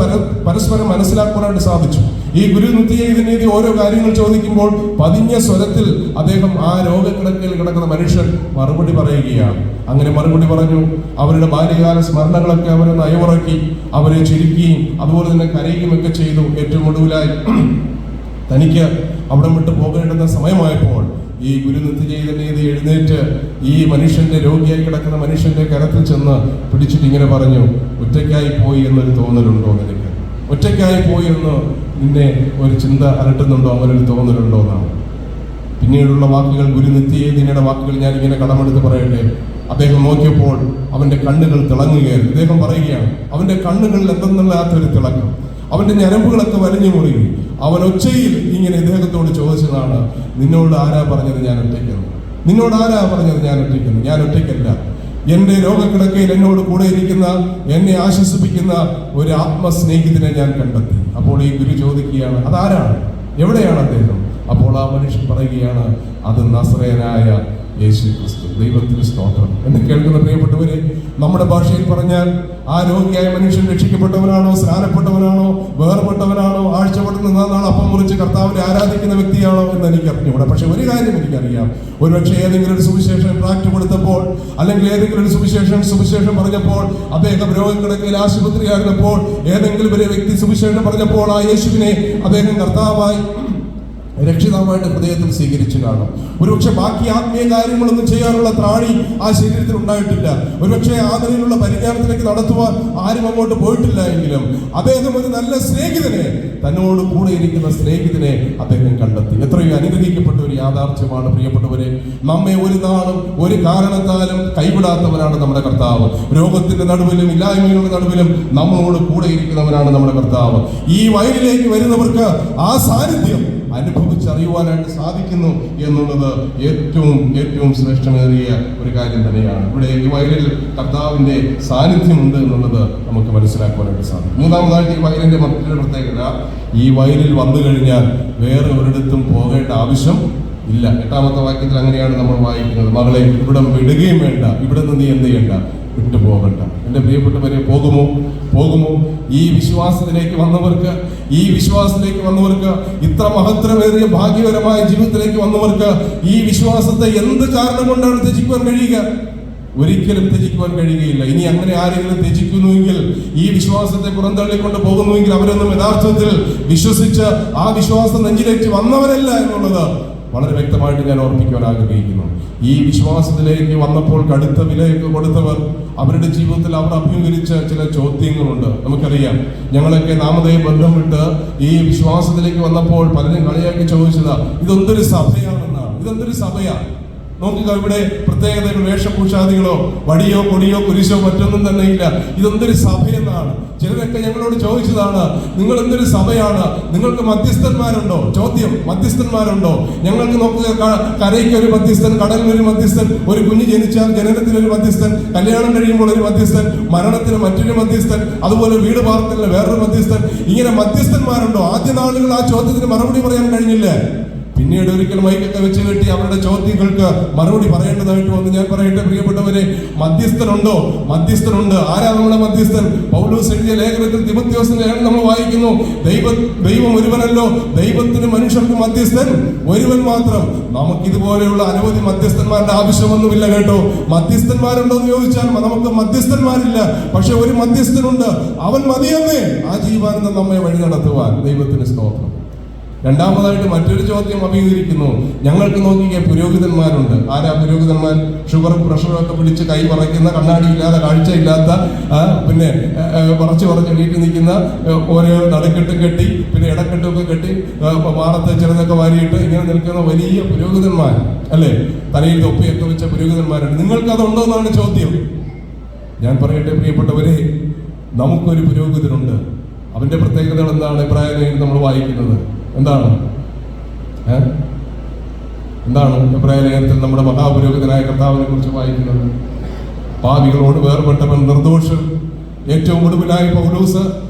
പരസ്പരം മനസ്സിലാക്കുവാനായിട്ട് സാധിച്ചു. ഈ ഗുരു നിത്യചൈതന്യയതി ഓരോ കാര്യങ്ങൾ ചോദിക്കുമ്പോൾ പതിഞ്ഞ സ്വരത്തിൽ അദ്ദേഹം ആ രോഗക്കിടക്കയിൽ കിടക്കുന്ന മനുഷ്യൻ മറുപടി പറയുകയാണ്. അങ്ങനെ മറുപടി പറഞ്ഞു. അവരുടെ ബാല്യകാല സ്മരണകളൊക്കെ അവരൊന്ന് അയവിറക്കി, അവരെ ചിരിക്കുകയും അതുപോലെ തന്നെ കരയുകയും ഒക്കെ ചെയ്തു. ഏറ്റവും ഒടുവിലായി തനിക്ക് അവിടെ വിട്ട് പോകേണ്ടുന്ന സമയമായപ്പോൾ ഈ ഗുരു നിത്യചൈതന്യയതി എഴുന്നേറ്റ് ഈ മനുഷ്യന്റെ, രോഗിയായി കിടക്കുന്ന മനുഷ്യന്റെ കരത്തിൽ ചെന്ന് പിടിച്ചിട്ട് ഇങ്ങനെ പറഞ്ഞു, ഒറ്റയ്ക്കായി പോയി എന്നൊരു തോന്നലുണ്ടോ നിനക്ക്? ഒറ്റയ്ക്കായി പോയി എന്ന് നിന്നെ ഒരു ചിന്ത അലട്ടുന്നുണ്ടോ, അങ്ങനൊരു തോന്നലുണ്ടോ എന്നാണ്. പിന്നീടുള്ള വാക്കുകൾ, ഗുരു നിത്യചൈതന്യയുടെ വാക്കുകൾ ഞാൻ ഇങ്ങനെ കടമെടുത്ത് പറയട്ടെ. അദ്ദേഹം നോക്കിയപ്പോൾ അവന്റെ കണ്ണുകൾ തിളങ്ങുകയായിരുന്നു. അദ്ദേഹം പറയുകയാണ്, അവന്റെ കണ്ണുകളിൽ എന്തെന്നില്ലാത്തൊരു തിളക്കം, അവന്റെ ഞരമ്പുകളൊക്കെ വലിഞ്ഞു മുറുകി. അവൻ ഒച്ചയിൽ ഇങ്ങനെ ഇദ്ദേഹത്തോട് ചോദിച്ചതാണ്, നിന്നോട് ആരാ പറഞ്ഞത് ഞാൻ ഒറ്റയ്ക്കെന്ന്? നിന്നോട് ആരാ പറഞ്ഞത് ഞാൻ ഒറ്റയ്ക്കെന്ന്? ഞാൻ ഒറ്റയ്ക്കല്ല. എന്റെ രോഗക്കിടക്കയിൽ എന്നോട് കൂടെ ഇരിക്കുന്ന, എന്നെ ആശ്വസിപ്പിക്കുന്ന ഒരു ആത്മസ്നേഹിതനെ ഞാൻ കണ്ടെത്തി. അപ്പോൾ ഈ ഗുരു ചോദിക്കുകയാണ്, അതാരാണ്? എവിടെയാണ് അദ്ദേഹം? അപ്പോൾ ആ മനുഷ്യൻ പറയുകയാണ്, അത് നസറേയനായ യേശു ക്രിസ്തു. ദൈവത്തിന് സ്തോത്രം. എന്ന് കേൾക്കുന്ന പ്രിയപ്പെട്ടവരെ, നമ്മുടെ ഭാഷയിൽ പറഞ്ഞാൽ ആ രോഗിയായ മനുഷ്യൻ രക്ഷിക്കപ്പെട്ടവനാണോ, സ്നാനപ്പെട്ടവനാണോ, വേർപെട്ടവനാണോ, ആഴ്ചപ്പെട്ട നാൾ അപ്പം മുറിച്ച് കർത്താവിനെ ആരാധിക്കുന്ന വ്യക്തിയാണോ എന്ന് എനിക്ക് അറിഞ്ഞുകൂടാ. പക്ഷെ ഒരു കാര്യം എനിക്കറിയാം, ഒരുപക്ഷെ ഏതെങ്കിലും ഒരു സുവിശേഷം ട്രാക്ട് കൊടുത്തപ്പോൾ, അല്ലെങ്കിൽ ഏതെങ്കിലും ഒരു സുവിശേഷം പറഞ്ഞപ്പോൾ, അദ്ദേഹം രോഗക്കിടക്കയിൽ ആശുപത്രിയായിരുന്നപ്പോൾ ഏതെങ്കിലും ഒരു വ്യക്തി സുവിശേഷം പറഞ്ഞപ്പോൾ ആ യേശുവിനെ അദ്ദേഹം കർത്താവായി രക്ഷിതാവായിട്ട് ഹൃദയത്തിൽ സ്വീകരിച്ചു കാണും. ഒരുപക്ഷെ ബാക്കി ആത്മീയ കാര്യങ്ങളൊന്നും ചെയ്യാനുള്ള ത്രാണി ആ ശരീരത്തിൽ ഉണ്ടായിട്ടില്ല. ഒരുപക്ഷെ ആ നിലയിലുള്ള പരിജ്ഞാനത്തിലേക്ക് നടത്തുവാൻ ആരും അങ്ങോട്ട് പോയിട്ടില്ല എങ്കിലും അദ്ദേഹം ഒരു നല്ല സ്നേഹിതനെ, തന്നോട് കൂടെ ഇരിക്കുന്ന സ്നേഹിതനെ അദ്ദേഹം കണ്ടെത്തി. എത്രയോ അനുഗ്രഹിക്കപ്പെട്ട ഒരു യാഥാർത്ഥ്യമാണ് പ്രിയപ്പെട്ടവരെ. നമ്മെ ഒരു നാളും ഒരു കാരണത്താലും കൈവിടാത്തവനാണ് നമ്മുടെ കർത്താവ്. രോഗത്തിന്റെ നടുവിലും ഇല്ലായ്മയുടെ നടുവിലും നമ്മളോട് കൂടെ ഇരിക്കുന്നവനാണ് നമ്മുടെ കർത്താവ്. ഈ വയലിലേക്ക് വരുന്നവർക്ക് ആ സാന്നിധ്യം അനുഭവിച്ചറിയുവാനായിട്ട് സാധിക്കുന്നു എന്നുള്ളത് ഏറ്റവും ശ്രേഷ്ഠമേറിയ ഒരു കാര്യം തന്നെയാണ്. ഇവിടെ ഈ വയലിൽ കർത്താവിന്റെ സാന്നിധ്യമുണ്ട് എന്നുള്ളത് നമുക്ക് മനസ്സിലാക്കുവാനായിട്ട് സാധിക്കും. മൂന്നാമതായിട്ട് ഈ വയലിന്റെ മറ്റൊരു പ്രത്യേകത, ഈ വയലിൽ വന്നു കഴിഞ്ഞാൽ വേറെ ഒരിടത്തും പോകേണ്ട ആവശ്യം ഇല്ല. 8ാമത്തെ വാക്യത്തിൽ അങ്ങനെയാണ് നമ്മൾ വായിക്കുന്നത്. മകളെ, ഇവിടം വിടുകയും വേണ്ട, ഇവിടെ നിന്ന് നീ എന്ത് ചെയ്യണ്ട, വിട്ടു പോകണ്ട. എൻ്റെ പ്രിയപ്പെട്ടവരെ, പോകുമോ? ഈ വിശ്വാസത്തിലേക്ക് വന്നവർക്ക് ഇത്ര മഹത്തരമേറിയ ഭാഗ്യകരമായ ജീവിതത്തിലേക്ക് വന്നവർക്ക് ഈ വിശ്വാസത്തെ എന്ത് കാരണം കൊണ്ടാണ് ത്യജിക്കുവാൻ കഴിയുക? ഒരിക്കലും ത്യജിക്കുവാൻ കഴിയുകയില്ല. ഇനി അങ്ങനെ ആരെങ്കിലും ത്യജിക്കുന്നുവെങ്കിൽ, ഈ വിശ്വാസത്തെ പുറന്തള്ളിക്കൊണ്ട് പോകുന്നുവെങ്കിൽ, അവരൊന്നും യഥാർത്ഥത്തിൽ വിശ്വസിച്ച് ആ വിശ്വാസം നെഞ്ചിലേക്ക് വന്നവരല്ല എന്നുള്ളത് വളരെ വ്യക്തമായിട്ട് ഞാൻ ഓർമ്മിക്കുവാൻ ആഗ്രഹിക്കുന്നു. ഈ വിശ്വാസത്തിലേക്ക് വന്നപ്പോൾ കടുത്ത വിലയൊക്കെ കൊടുത്തവർ, അവരുടെ ജീവിതത്തിൽ അവർ അഭിമുഖീകരിച്ച ചില ചോദ്യങ്ങളുണ്ട്. നമുക്കറിയാം, ഞങ്ങളൊക്കെ നാമധേയ ബന്ധം വിട്ട് ഈ വിശ്വാസത്തിലേക്ക് വന്നപ്പോൾ പലരും കളിയാക്കി ചോദിച്ചതാ, ഇതെന്തൊരു സഭയാണെന്നാണ്. ഇതെന്തൊരു സഭയാണ്? നോക്കുക, ഇവിടെ പ്രത്യേകതകൾ, വേഷഭൂഷാദികളോ വടിയോ കൊടിയോ കുരിശോ മറ്റൊന്നും തന്നെ ഇല്ല. ഇതെന്തൊരു സഭയെന്നാണ്. ചിലരൊക്കെ ഞങ്ങളോട് ചോദിച്ചതാണ്, നിങ്ങൾ എന്തൊരു സഭയാണ്, നിങ്ങൾക്ക് മധ്യസ്ഥന്മാരുണ്ടോ? ചോദ്യം, മധ്യസ്ഥന്മാരുണ്ടോ? ഞങ്ങൾക്ക് നോക്കുക, കരയ്ക്ക് ഒരു മധ്യസ്ഥൻ, കടലിനൊരു മധ്യസ്ഥൻ, ഒരു കുഞ്ഞ് ജനിച്ചാൽ ജനനത്തിനൊരു മധ്യസ്ഥൻ, കല്യാണം കഴിയുമ്പോൾ ഒരു മധ്യസ്ഥൻ, മരണത്തിന് മറ്റൊരു മധ്യസ്ഥൻ, അതുപോലെ വീട് പാർക്കലിന് വേറൊരു മധ്യസ്ഥൻ. ഇങ്ങനെ മധ്യസ്ഥന്മാരുണ്ടോ? ആദ്യ നാളുകൾ ആ ചോദ്യത്തിന് മറുപടി പറയാൻ കഴിഞ്ഞില്ലേ? പിന്നീട് ഒരിക്കൽ മൈക്കൊക്കെ വെച്ച് കെട്ടി അവരുടെ ചോദ്യങ്ങൾക്ക് മറുപടി പറയേണ്ടതായിട്ട് വന്ന് ഞാൻ പറയട്ടെ പ്രിയപ്പെട്ടവരെ, മധ്യസ്ഥനുണ്ട്. ആരാ നമ്മുടെ മധ്യസ്ഥൻ? പൗലോസ് എഴുതിയ ലേഖനത്തിൽ തിമോഥെയോസിന്റെ നമ്മൾ വായിക്കുന്നു, ദൈവം ഒരുവനല്ലോ, ദൈവത്തിന് മനുഷ്യർക്ക് മധ്യസ്ഥൻ ഒരുവൻ മാത്രം. നമുക്കിതുപോലെയുള്ള അനവധി മധ്യസ്ഥന്മാരുടെ ആവശ്യമൊന്നുമില്ല കേട്ടോ. മധ്യസ്ഥന്മാരുണ്ടോ എന്ന് ചോദിച്ചാൽ നമുക്ക് മധ്യസ്ഥന്മാരില്ല. പക്ഷെ ഒരു മധ്യസ്ഥനുണ്ട്, അവൻ മതിയെന്നേ ആ ജീവാനന്ദം നമ്മെ വഴി നടത്തുവാൻ. ദൈവത്തിന് സ്തോത്രം. രണ്ടാമതായിട്ട് മറ്റൊരു ചോദ്യം അഭിമുഖീകരിക്കുന്നു. ഞങ്ങൾക്ക് നോക്കിയ പുരോഹിതന്മാരുണ്ട്. ആരാ പുരോഹിതന്മാർ? ഷുഗർ പ്രഷറൊക്കെ പിടിച്ച് കൈ പറയ്ക്കുന്ന, കണ്ണാടിയില്ലാതെ കാഴ്ചയില്ലാത്ത, പിന്നെ പറച്ച് എണീറ്റ് നിൽക്കുന്ന, ഓരോ നടുക്കെട്ടും കെട്ടി, പിന്നെ ഇടക്കെട്ടൊക്കെ കെട്ടി, മാറത്തെ ചെറുതൊക്കെ വാരിയിട്ട് ഇങ്ങനെ നിൽക്കുന്ന വലിയ പുരോഹിതന്മാർ അല്ലേ? തലയിൽ തൊപ്പിയൊക്കെ വെച്ച പുരോഹിതന്മാരുണ്ട്. നിങ്ങൾക്കതുണ്ടോ എന്നാണ് ചോദ്യം. ഞാൻ പറയട്ടെ പ്രിയപ്പെട്ടവരെ, നമുക്കൊരു പുരോഹിതനുണ്ട്. അവന്റെ പ്രത്യേകതകൾ എന്താണ്? എബ്രായലേഖനം നമ്മൾ വായിക്കുന്നത് എന്താണ്? എബ്രായലേഖനത്തിൽ നമ്മുടെ മഹാപുരോഹിതനായ കർത്താവിനെ കുറിച്ച് വായിക്കുന്നത്? പാപികളോട് വേർപെട്ടവൻ, നിർദോഷൻ. ഏറ്റവും ഒടുവിലായ പൗലോസ്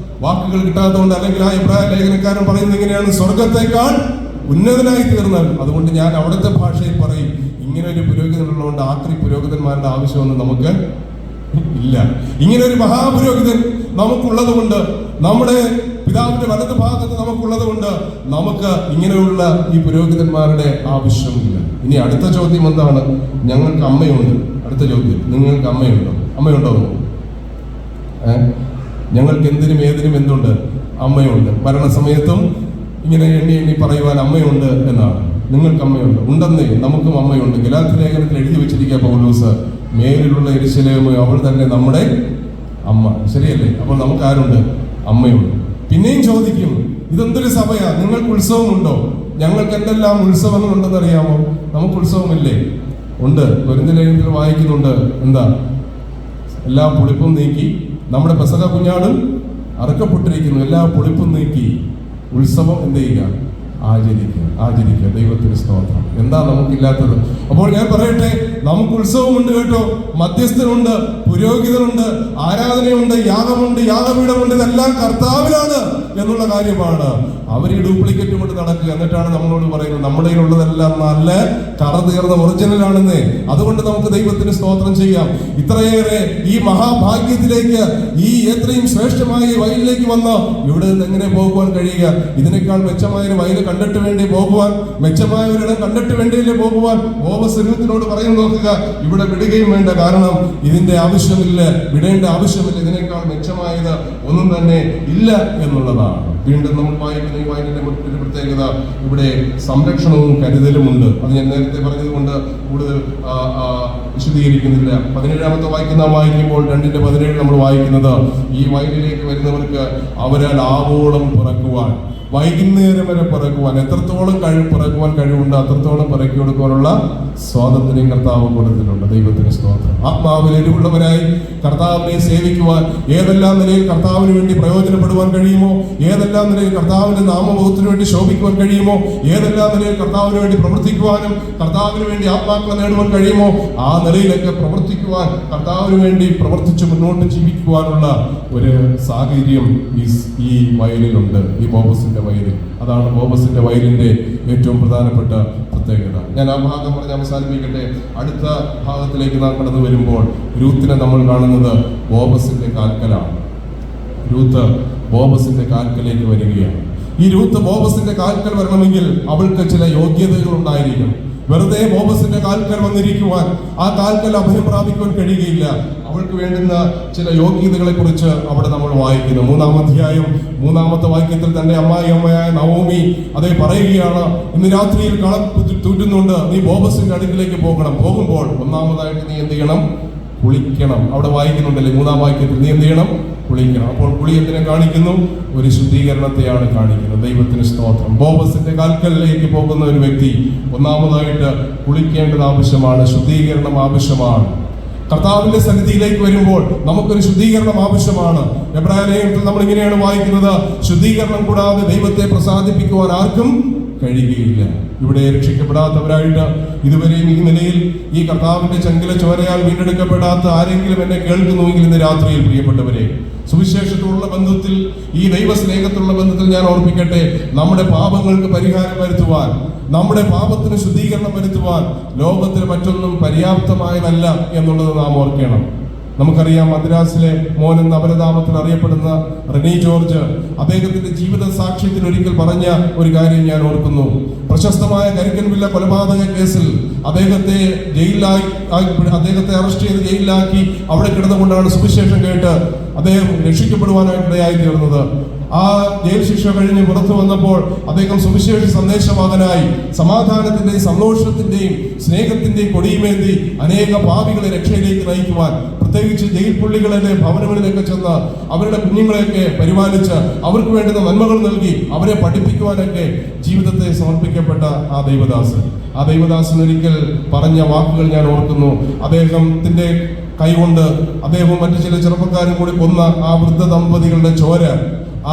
വാക്കുകൾ കിട്ടാത്തതുകൊണ്ട്, അല്ലെങ്കിൽ ആ എബ്രായ ലേഖനക്കാരൻ പറയുന്നത് ഇങ്ങനെയാണ്, സ്വർഗത്തെക്കാൾ ഉന്നതനായി തീർന്നാൽ. അതുകൊണ്ട് ഞാൻ അവിടുത്തെ ഭാഷയിൽ പറയും, ഇങ്ങനെ ഒരു പുരോഹിതനുള്ളതുകൊണ്ട് ആക്രി പുരോഹിതന്മാരുടെ ആവശ്യമൊന്നും നമുക്ക് ഇല്ല. ഇങ്ങനെ ഒരു മഹാപുരോഹിതൻ നമുക്കുള്ളത് കൊണ്ട്, നമ്മുടെ പിതാവിന്റെ വലത് ഭാഗത്ത് നമുക്കുള്ളത് കൊണ്ട്, നമുക്ക് ഇങ്ങനെയുള്ള ഈ പുരോഹിതന്മാരുടെ ആവശ്യമില്ല. ഇനി അടുത്ത ചോദ്യം എന്താണ്? ഞങ്ങൾക്ക് അമ്മയുണ്ട്. അടുത്ത ചോദ്യം, നിങ്ങൾക്ക് അമ്മയുണ്ടോ? ഞങ്ങൾക്ക് എന്തിനും ഏതിനും എന്തുണ്ട്? അമ്മയുണ്ട്. മരണസമയത്തും ഇങ്ങനെ എണ്ണി പറയുവാൻ അമ്മയുണ്ട് എന്നാണ്. നിങ്ങൾക്ക് അമ്മയുണ്ട്. ഉണ്ടെന്നേ, നമുക്കും അമ്മയുണ്ട്. ഗലാത്യ ലേഖനത്തിൽ എഴുതി വെച്ചിരിക്കുക പൗലോസ്, മേലിലുള്ള യെരൂശലേം അവൾ തന്നെ നമ്മുടെ അമ്മ. ശരിയല്ലേ? അപ്പോൾ നമുക്ക് ആരുണ്ട്? അമ്മയുണ്ട്. പിന്നെയും ചോദിക്കും, ഇതെന്തൊരു സഭയാ? നിങ്ങൾക്ക് ഉത്സവമുണ്ടോ? ഞങ്ങൾക്ക് എന്തെല്ലാം ഉത്സവങ്ങളുണ്ടെന്ന് അറിയാമോ? നമുക്ക് ഉത്സവമില്ലേ? ഉണ്ട്. കൊരിന്ത്യർ ലേഖനത്തിൽ വായിക്കുന്നുണ്ട്, എന്താ? എല്ലാ പുളിപ്പും നീക്കി, നമ്മുടെ പെസഹ കുഞ്ഞാടും അറുക്കപ്പെട്ടിരിക്കുന്നു. എല്ലാ പുളിപ്പും നീക്കി ഉത്സവം എന്ത് ചെയ്യുക? ആചരിക്കുക. ദൈവത്തിന് സ്തോത്രം. എന്താ നമുക്കില്ലാത്തത്? അപ്പോൾ ഞാൻ പറയട്ടെ, നമുക്ക് ഉത്സവമുണ്ട് കേട്ടോ, മധ്യസ്ഥനുണ്ട്, പുരോഹിതനുണ്ട്, ആരാധനയുണ്ട്, യാഗമുണ്ട്, യാഗപീഠമുണ്ട്. ഇതെല്ലാം കർത്താവിലാണ് എന്നുള്ള കാര്യമാണ്. അവർ ഈ ഡ്യൂപ്ലിക്കേറ്റ് കൊണ്ട് നടക്കുക. എന്നിട്ടാണ് നമ്മളോട് പറയുന്നത് നമ്മുടെ ഉള്ളതെല്ലാം നല്ല കറ തീർന്ന ഒറിജിനലാണെന്നേ. അതുകൊണ്ട് നമുക്ക് ദൈവത്തിന് സ്തോത്രം ചെയ്യാം. ഇത്രയേറെ ഈ മഹാഭാഗ്യത്തിലേക്ക്, ഈ എത്രയും ശ്രേഷ്ഠമായ വയലിലേക്ക് വന്ന് ഇവിടെ നിന്ന് എങ്ങനെ പോകുവാൻ കഴിയുക? ഇതിനേക്കാൾ മെച്ചമായ ഒരു വയൽ കണ്ടിട്ട് വേണ്ടി പോകുവാൻ, മെച്ചമായ ഒരിടം കണ്ടിട്ട് വേണ്ടിയല്ലേ പോകുവാൻ? ഓവസനൂത്തിനോട് പറയുന്നു, നോക്കുക, ഇവിടെ വിടുകയും വേണ്ട. കാരണം ഇതിന്റെ ആവശ്യമില്ല, വിടേണ്ട ആവശ്യമില്ല. ഇതിനേക്കാൾ മെച്ചമായത് ഒന്നും തന്നെ ഇല്ല എന്നുള്ളതാണ്. വീണ്ടും നമ്മൾ വായിക്കുന്ന ഈ വയലിന്റെ മറ്റൊരു പ്രത്യേകത, ഇവിടെ സംരക്ഷണവും കരുതലുമുണ്ട്. അത് ഞാൻ നേരത്തെ പറഞ്ഞതുകൊണ്ട് കൂടുതൽ വിശദീകരിക്കുന്നില്ല. 17-ാമത്തെ വായിക്കുമ്പോൾ 2:17 നമ്മൾ വായിക്കുന്നത്, ഈ വയലിലേക്ക് വരുന്നവർക്ക് അവരാൽ ആവോളം പിറക്കുവാൻ, വൈകുന്നേരം വരെ പിറക്കുവാൻ, എത്രത്തോളം പിറക്കുവാൻ കഴിവുണ്ട് അത്രത്തോളം പിറക്കി കൊടുക്കുവാനുള്ള സ്വാതന്ത്ര്യം കർത്താവ് കൊടുത്തിട്ടുണ്ട്. ദൈവത്തിന് സ്തോത്രം. ആത്മാവിൽ എരിവുള്ളവരായി കർത്താവിനെ സേവിക്കുവാൻ, ഏതെല്ലാം നിലയിൽ കർത്താവിന് വേണ്ടി പ്രയോജനപ്പെടുവാൻ കഴിയുമോ, ഏതെല്ലാം നിലയിൽ കർത്താവിന്റെ നാമബോധത്തിന് വേണ്ടി ശോഭിക്കുവാൻ കഴിയുമോ, ഏതെല്ലാം നിലയിൽ കർത്താവിന് വേണ്ടി പ്രവർത്തിക്കുവാനും കർത്താവിന് വേണ്ടി ആത്മാക്കളെ നേടുവാൻ കഴിയുമോ, ആ നിലയിലൊക്കെ പ്രവർത്തിക്കുവാൻ, കർത്താവിന് വേണ്ടി പ്രവർത്തിച്ച് മുന്നോട്ട് ജീവിക്കുവാനുള്ള ഒരു സാഹചര്യം ഈ വയലിലുണ്ട്, ഈ ബോബസിന്റെ വയലിൽ. അതാണ് ബോബസിന്റെ വയലിന്റെ ഏറ്റവും പ്രധാനപ്പെട്ട പ്രത്യേകത. ഞാൻ ആ ഭാഗം പറഞ്ഞ് അവസാനിപ്പിക്കട്ടെ. അടുത്ത ഭാഗത്തിലേക്ക് നാം കടന്നു വരുമ്പോൾ രൂത്തിനെ നമ്മൾ കാണുന്നത് ബോബസിന്റെ കാൽക്കലാണ്. രൂത്ത് ബോബസിന്റെ കാൽക്കലേക്ക് വരികയാണ്. ഈ രൂത്ത് ബോബസിന്റെ കാൽക്കൽ വരണമെങ്കിൽ അവൾക്ക് ചില യോഗ്യതകൾ ഉണ്ടായിരിക്കും. വെറുതെ ബോബസിന്റെ കാൽക്കൽ വന്നിരിക്കുവാൻ, ആ കാൽക്കൽ അഭയം പ്രാപിക്കുവാൻ കഴിയുകയില്ല. അവൾക്ക് വേണ്ടുന്ന ചില യോഗ്യതകളെ കുറിച്ച് അവിടെ നമ്മൾ വായിക്കുന്നു. 3-ാം അധ്യായം 3-ാമത്തെ വാക്യത്തിൽ തന്നെ അമ്മായിയമ്മയായ നവോമി അതേ പറയുകയാണ്, ഇന്ന് രാത്രിയിൽ കളം തൂറ്റുന്നുണ്ട്, നീ ബോബസിന്റെ അടുക്കിലേക്ക് പോകണം. പോകുമ്പോൾ ഒന്നാമതായിട്ട് നീ എന്ത് ചെയ്യണം? കുളിക്കണം. അവിടെ വായിക്കുന്നുണ്ടല്ലേ 3-ാം വാക്യത്തിൽ, നീ എന്ത് ചെയ്യണം? കുളിക്കണം. അപ്പോൾ കുളി എന്തിനെ കാണിക്കുന്നു? ഒരു ശുദ്ധീകരണത്തെയാണ് കാണിക്കുന്നത്. ദൈവത്തിന് സ്തോത്രം. ബോബസിന്റെ കാൽക്കലിലേക്ക് പോകുന്ന ഒരു വ്യക്തി ഒന്നാമതായിട്ട് കുളിക്കേണ്ടത് ആവശ്യമാണ്, ശുദ്ധീകരണം ആവശ്യമാണ്. കർത്താവിന്റെ സന്നിധിയിലേക്ക് വരുമ്പോൾ നമുക്കൊരു ശുദ്ധീകരണം ആവശ്യമാണ്. എബ്രായ ലേഖനത്തിൽ നമ്മൾ ഇങ്ങനെയാണ് വായിക്കുന്നത്, ശുദ്ധീകരണം കൂടാതെ ദൈവത്തെ പ്രസാദിപ്പിക്കുവാൻ ആർക്കും കഴിയുകയില്ല. ഇവിടെ രക്ഷിക്കപ്പെടാത്തവരായിട്ട് ഇതുവരെയും ഈ നിലയിൽ ഈ കർത്താവിന്റെ ചങ്കില ചോരയാൽ വീണ്ടെടുക്കപ്പെടാത്ത ആരെങ്കിലും എന്നെ കേൾക്കുന്നുവെങ്കിൽ ഇന്ന് രാത്രിയിൽ, പ്രിയപ്പെട്ടവരെ, സുവിശേഷത്തോടുള്ള ബന്ധത്തിൽ, ഈ ദൈവസ്നേഹത്തിലുള്ള ബന്ധത്തിൽ ഞാൻ ഓർപ്പിക്കട്ടെ, നമ്മുടെ പാപങ്ങൾക്ക് പരിഹാരം വരുത്തുവാൻ, നമ്മുടെ പാപത്തിന് ശുദ്ധീകരണം വരുത്തുവാൻ ലോകത്തിന് മറ്റൊന്നും പര്യാപ്തമായതല്ല എന്നുള്ളത് നാം ഓർക്കണം. നമുക്കറിയാം, മദ്രാസിലെ മോൻ എന്ന അപരനാമത്തിൽ അറിയപ്പെടുന്ന റെനി ജോർജ് അദ്ദേഹത്തിന്റെ ജീവിത സാക്ഷ്യത്തിൽ ഒരിക്കൽ പറഞ്ഞ ഒരു കാര്യം ഞാൻ ഓർക്കുന്നു. പ്രശസ്തമായ കരിക്കൻവില്ല കൊലപാതക കേസിൽ അദ്ദേഹത്തെ അറസ്റ്റ് ചെയ്ത് ജയിലിലാക്കി അവിടെ കിടന്നുകൊണ്ടാണ് സുവിശേഷം കേട്ട് അദ്ദേഹം രക്ഷിക്കപ്പെടുവാനായിട്ടിടയായി തീർന്നത്. ആ ജയിൽ ശിക്ഷ കഴിഞ്ഞ് പുറത്തു വന്നപ്പോൾ അദ്ദേഹം സുവിശേഷ സന്ദേശവാഹനായി സമാധാനത്തിന്റെയും സന്തോഷത്തിന്റെയും സ്നേഹത്തിന്റെയും കൊടിയുമേന്തി അനേക പാപികളെ രക്ഷയിലേക്ക് നയിക്കുവാൻ, പ്രത്യേകിച്ച് ജയിൽ പുള്ളികളുടെ ഭവനങ്ങളിലേക്ക് ചെന്ന് അവരുടെ കുഞ്ഞുങ്ങളെയൊക്കെ പരിപാലിച്ച് അവർക്ക് വേണ്ടുന്ന നന്മകൾ നൽകി അവരെ പഠിപ്പിക്കുവാനൊക്കെ ജീവിതത്തെ സമർപ്പിക്കപ്പെട്ട ആ ദൈവദാസൻ ഒരിക്കൽ പറഞ്ഞ വാക്കുകൾ ഞാൻ ഓർക്കുന്നു. അദ്ദേഹത്തിന്റെ കൈകൊണ്ട് അദ്ദേഹവും മറ്റു ചില ചെറുപ്പക്കാരും കൂടി കൊന്ന ആ വൃദ്ധ ദമ്പതികളുടെ ചോര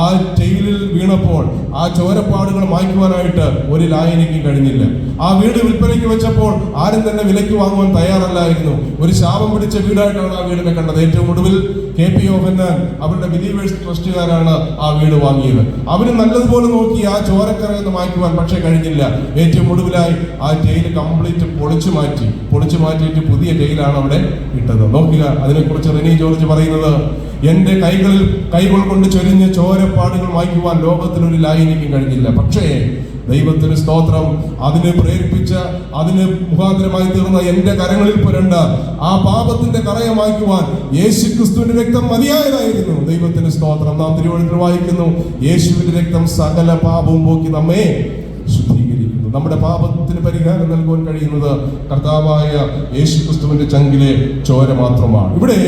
ആ ജയിലിൽ വീണപ്പോൾ ആ ചോരപ്പാടുകൾ മായ്ക്കുവാനായിട്ട് ഒരു ലായനിക്കും കഴിഞ്ഞില്ല. ആ വീട് വിൽപ്പനയ്ക്ക് വെച്ചപ്പോൾ ആരും തന്നെ വിലയ്ക്ക് വാങ്ങുവാൻ തയ്യാറല്ലായിരുന്നു. ഒരു ശാപം പിടിച്ച വീടായിട്ടാണ് ആ വീടിനെ കണ്ടത്. ഏറ്റവും ഒടുവിൽ KP യോഹന്നാൻ അവരുടെ ബിലീവേഴ്സ് ട്രസ്റ്റുകാരാണ് ആ വീട് വാങ്ങിയത്. അവര് നല്ലതുപോലെ നോക്കി ആ ചോരക്കറയെന്ന് മായ്ക്കുവാൻ, പക്ഷെ കഴിഞ്ഞില്ല. ഏറ്റവും ഒടുവിലായി ആ ജയിൽ കംപ്ലീറ്റ് പൊളിച്ചു മാറ്റിയിട്ട് പുതിയ ജയിലാണ് അവിടെ ഇട്ടത്. നോക്കുക, അതിനെക്കുറിച്ച് റെനി ജോർജ് പറയുന്നത്, എന്റെ കൈകൾ കൊണ്ട് ചൊരിഞ്ഞ ചോരപ്പാടുകൾ മായ്ക്കുവാൻ ലോകത്തിനൊരു ലായനിക്കും കഴിഞ്ഞില്ല. പക്ഷേ ദൈവത്തിന് സ്തോത്രം, അതിനെ പ്രേരിപ്പിച്ച, അതിന് മുഖാന്തരമായി തീർന്ന എന്റെ കരങ്ങളിൽ പുരണ്ട ആ പാപത്തിന്റെ കറയെ മായ്ക്കുവാൻ യേശുക്രിസ്തുവിന്റെ രക്തം മതിയായതായിരുന്നു. ദൈവത്തിന് സ്തോത്രം. നാം തിരുവചനത്തിൽ വായിക്കുന്നു, യേശുവിന്റെ രക്തം സകല പാപവും പോക്കി നമ്മെ ശുദ്ധീകരിക്കുന്നു. നമ്മുടെ പാപത്തിന് പരിഹാരം നൽകുവാൻ കഴിയുന്നത് കർത്താവായ യേശുക്രിസ്തുവിന്റെ ചങ്കിലെ ചോര മാത്രമാണ്. ഇവിടെ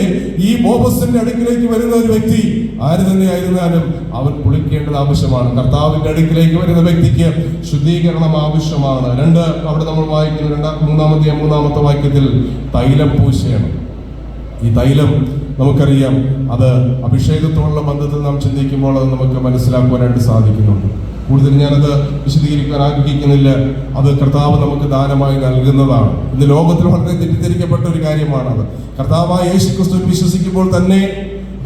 ഈ ബോബസിന്റെ അടുക്കിലേക്ക് വരുന്ന ഒരു വ്യക്തി ആര് തന്നെ ആയിരുന്നാലും അവൻ കുളിക്കേണ്ടത് ആവശ്യമാണ്. കർത്താവിന്റെ അടുക്കിലേക്ക് വരുന്ന വ്യക്തിക്ക് ശുദ്ധീകരണം ആവശ്യമാണ്. അവിടെ നമ്മൾ വായിക്കുന്ന 3-ാമത്തെ വാക്യത്തിൽ തൈലം പൂശയാണ്. ഈ തൈലം നമുക്കറിയാം, അത് അഭിഷേകത്തോടുള്ള ബന്ധത്തിൽ നാം ചിന്തിക്കുമ്പോൾ അത് നമുക്ക് മനസ്സിലാക്കുവാനായിട്ട് സാധിക്കുന്നുണ്ട്. കൂടുതൽ ഞാനത് വിശദീകരിക്കാൻ ആഗ്രഹിക്കുന്നില്ല. അത് കർത്താവ് നമുക്ക് ദാനമായി നൽകുന്നതാണ്. ഇന്ന് ലോകത്തിൽ വളരെ തെറ്റിദ്ധരിക്കപ്പെട്ട ഒരു കാര്യമാണത്. കർത്താവായ യേശുക്രിസ്തുവിൽ വിശ്വസിക്കുമ്പോൾ തന്നെ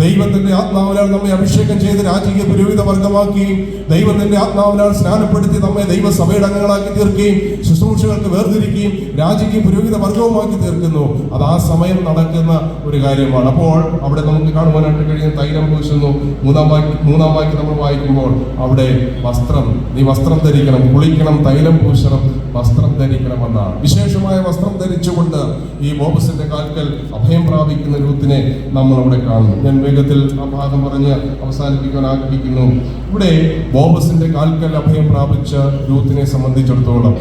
ദൈവത്തിന്റെ ആത്മാവിനാൽ നമ്മെ അഭിഷേകം ചെയ്ത് രാജകീയ പുരോഹിത വർഗമാക്കുകയും ദൈവത്തിന്റെ ആത്മാവിനാൽ സ്നാനപ്പെടുത്തി നമ്മെ ദൈവസഭയുടെ അംഗങ്ങളാക്കി തീർക്കുകയും ശുശ്രൂഷകൾക്ക് വേർതിരിക്കുകയും രാജകീയ പുരോഹിത വർഗവുമാക്കി തീർക്കുന്നു. അത് ആ സമയം നടക്കുന്ന ഒരു കാര്യമാണ്. അപ്പോൾ അവിടെ നമുക്ക് കാണുവാനായിട്ട് കഴിയുന്ന തൈലം പൂശുന്നു. 3-ാം വാക്യം നമ്മൾ വായിക്കുമ്പോൾ അവിടെ നീ വസ്ത്രം ധരിക്കണം, കുളിക്കണം, തൈലം പൂശണം, വസ്ത്രം ധരിക്കണമെന്നാണ്. വിശേഷമായ വസ്ത്രം ധരിച്ചുകൊണ്ട് ഈ ബോബസിന്റെ കാൽക്കൽ അഭയം പ്രാപിക്കുന്ന രൂത്തിനെ നമ്മൾ അവിടെ കാണുന്നു. ഞാൻ വേഗത്തിൽ ആ ഭാഗം പറഞ്ഞ് അവസാനിപ്പിക്കാൻ ആഗ്രഹിക്കുന്നു. ഇവിടെ ബോബസിന്റെ കാൽക്കൽ അഭയം പ്രാപിച്ച രൂത്തിനെ സംബന്ധിച്ചിടത്തോളം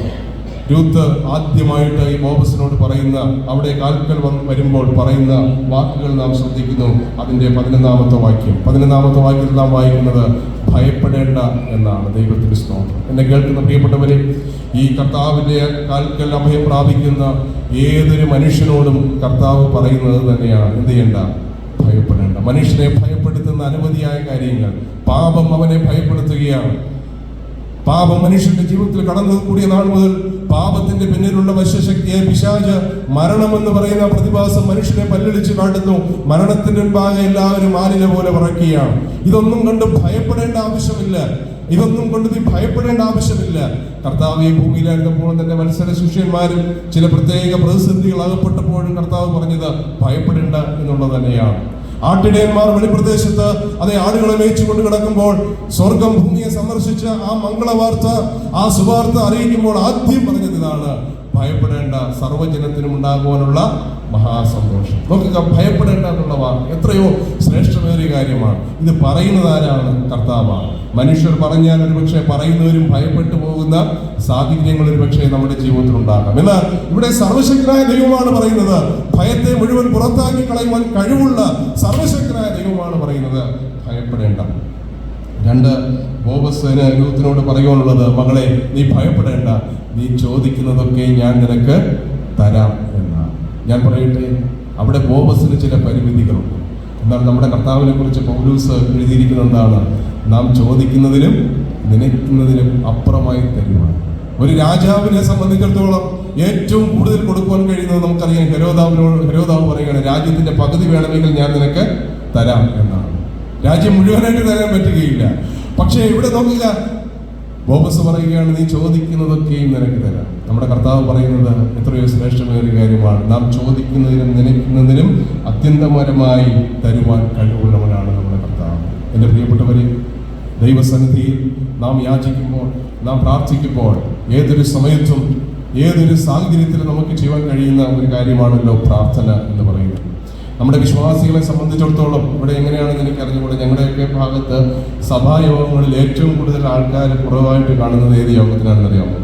രൂത്ത് ആദ്യമായിട്ട് ഈ ബോബസിനോട് പറയുന്ന, അവിടെ കാൽക്കൽ വരുമ്പോൾ പറയുന്ന വാക്കുകൾ നാം ശ്രദ്ധിക്കുന്നു. അതിന്റെ 11-ാമത്തെ വാക്യത്തിൽ നാം വായിക്കുന്നത് ഭയപ്പെടേണ്ട എന്നാണ്. ദൈവത്തിന്റെ സ്തോത്രം. എന്നെ കേൾക്കുന്ന പ്രിയപ്പെട്ടവരെ, ഈ കർത്താവിന്റെ കാൽക്കൽ അഭയം പ്രാപിക്കുന്ന ഏതൊരു മനുഷ്യനോടും കർത്താവ് പറയുന്നത് തന്നെയാണ്, എന്ത് ചെയ്യണ്ട, ഭയപ്പെടേണ്ട. മനുഷ്യനെ ഭയപ്പെടുത്തുന്ന അനവധിയായ കാര്യങ്ങൾ, പാപം അവനെ ഭയപ്പെടുത്തുകയാണ്. പാപം മനുഷ്യന്റെ ജീവിതത്തിൽ കടന്നു കൂടിയ നാൾ മുതൽ പാപത്തിന്റെ പിന്നിലുള്ള വശ്യശക്തിയെ പിശാച് മരണമെന്ന് പറയുന്ന പ്രതിഭാസം മനുഷ്യനെ പല്ലടിച്ച് കാട്ടുന്നു. മരണത്തിന്റെ മുൻപാകെ എല്ലാവരും ആലില പോലെ പറക്കുകയാണ്. ഇതൊന്നും കണ്ട് ഭയപ്പെടേണ്ട ആവശ്യമില്ല. കർത്താവ് ഈ ഭൂമിയിലായിരുന്നപ്പോൾ തന്റെ മത്സര ശിഷ്യന്മാരും ചില പ്രത്യേക പ്രതിസന്ധികൾ അകപ്പെട്ടപ്പോഴും കർത്താവ് പറഞ്ഞത് ഭയപ്പെടേണ്ട എന്നുള്ളത് തന്നെയാണ്. ആട്ടിടയന്മാർ വെളിപ്രദേശത്ത് ആടുകളെ മേയിച്ചുകൊണ്ട് കിടക്കുമ്പോൾ സ്വർഗം ഭൂമിയെ സന്ദർശിച്ച ആ മംഗളവാർത്ത, ആ സുവാർത്ത അറിയിക്കുമ്പോൾ ആദ്യം പറഞ്ഞത് ഇതാണ്: ഭയപ്പെടേണ്ട, സർവ്വജനത്തിനും ഉണ്ടാകുവാനുള്ള മഹാസന്തോഷം. നോക്കുക, ഭയപ്പെടേണ്ട എന്നുള്ള വാക്ക് എത്രയോ ശ്രേഷ്ഠമേറിയ കാര്യമാണ്. ഇത് പറയുന്നത് ആരാണ്? കർത്താവാണ്. മനുഷ്യർ പറഞ്ഞാൽ ഒരുപക്ഷെ പറയുന്നവരും ഭയപ്പെട്ടു പോകുന്ന സാഹചര്യങ്ങൾ ഒരുപക്ഷെ നമ്മുടെ ജീവിതത്തിൽ ഉണ്ടാകാം. എന്നാൽ ഇവിടെ സർവശക്തനായ ദൈവമാണ് പറയുന്നത്. ഭയത്തെ മുഴുവൻ പുറത്താക്കി കളയുവാൻ കഴിവുള്ള സർവശക്തനായ ദൈവമാണ് പറയുന്നത്, ഭയപ്പെടേണ്ട. 2, ബോബസിന് രൂത്തിനോട് പറയുവാനുള്ളത്, മകളെ, നീ ഭയപ്പെടേണ്ട, നീ ചോദിക്കുന്നതൊക്കെ ഞാൻ നിനക്ക് തരാം എന്നാണ്. ഞാൻ പറയട്ടെ, അവിടെ ബോബസിന് ചില പരിമിതികളുണ്ട്. എന്നാൽ നമ്മുടെ കർത്താവിനെ കുറിച്ച് പൗലൂസ് എഴുതിയിരിക്കുന്നത് എന്താണ്? നാം ചോദിക്കുന്നതിലും നനയ്ക്കുന്നതിലും അപ്പുറമായി തരുവാൻ. ഒരു രാജാവിനെ സംബന്ധിച്ചിടത്തോളം ഏറ്റവും കൂടുതൽ കൊടുക്കുവാൻ കഴിയുന്നത് നമുക്കറിയാം. ഹെരോദാവ് പറയുകയാണ്, രാജ്യത്തിന്റെ പകുതി വേണമെങ്കിൽ ഞാൻ നിനക്ക് തരാം എന്നാണ്. രാജ്യം മുഴുവനായിട്ട് തരാൻ പറ്റുകയില്ല. പക്ഷേ ഇവിടെ നോക്കുക, ബോബസ് പറയുകയാണ്, നീ ചോദിക്കുന്നതൊക്കെയും നിനക്ക് തരാം. നമ്മുടെ കർത്താവ് പറയുന്നത് എത്രയോ ശ്രേഷ്ഠമേറിയ കാര്യമാണ്. നാം ചോദിക്കുന്നതിനും നനയ്ക്കുന്നതിനും അത്യന്തപരമായി തരുവാൻ കഴിവുള്ളവനാണ് നമ്മുടെ കർത്താവ്. എൻ്റെ പ്രിയപ്പെട്ടവരെ, ദൈവസന്നിധിയിൽ നാം യാചിക്കുമ്പോൾ, നാം പ്രാർത്ഥിക്കുമ്പോൾ, ഏതൊരു സമയത്തും ഏതൊരു സാഹചര്യത്തിലും നമുക്ക് ചെയ്യാൻ കഴിയുന്ന ഒരു കാര്യമാണല്ലോ പ്രാർത്ഥന എന്ന് പറയുന്നത്. നമ്മുടെ വിശ്വാസികളെ സംബന്ധിച്ചിടത്തോളം ഇവിടെ എങ്ങനെയാണെന്ന് എനിക്ക് അറിഞ്ഞുകൂടെ. ഞങ്ങളുടെയൊക്കെ ഭാഗത്ത് സഭായോഗങ്ങളിൽ ഏറ്റവും കൂടുതൽ ആൾക്കാർ കുറവായിട്ട് കാണുന്നത് ഏത് യോഗത്തിനാണെന്നറിയാമോ?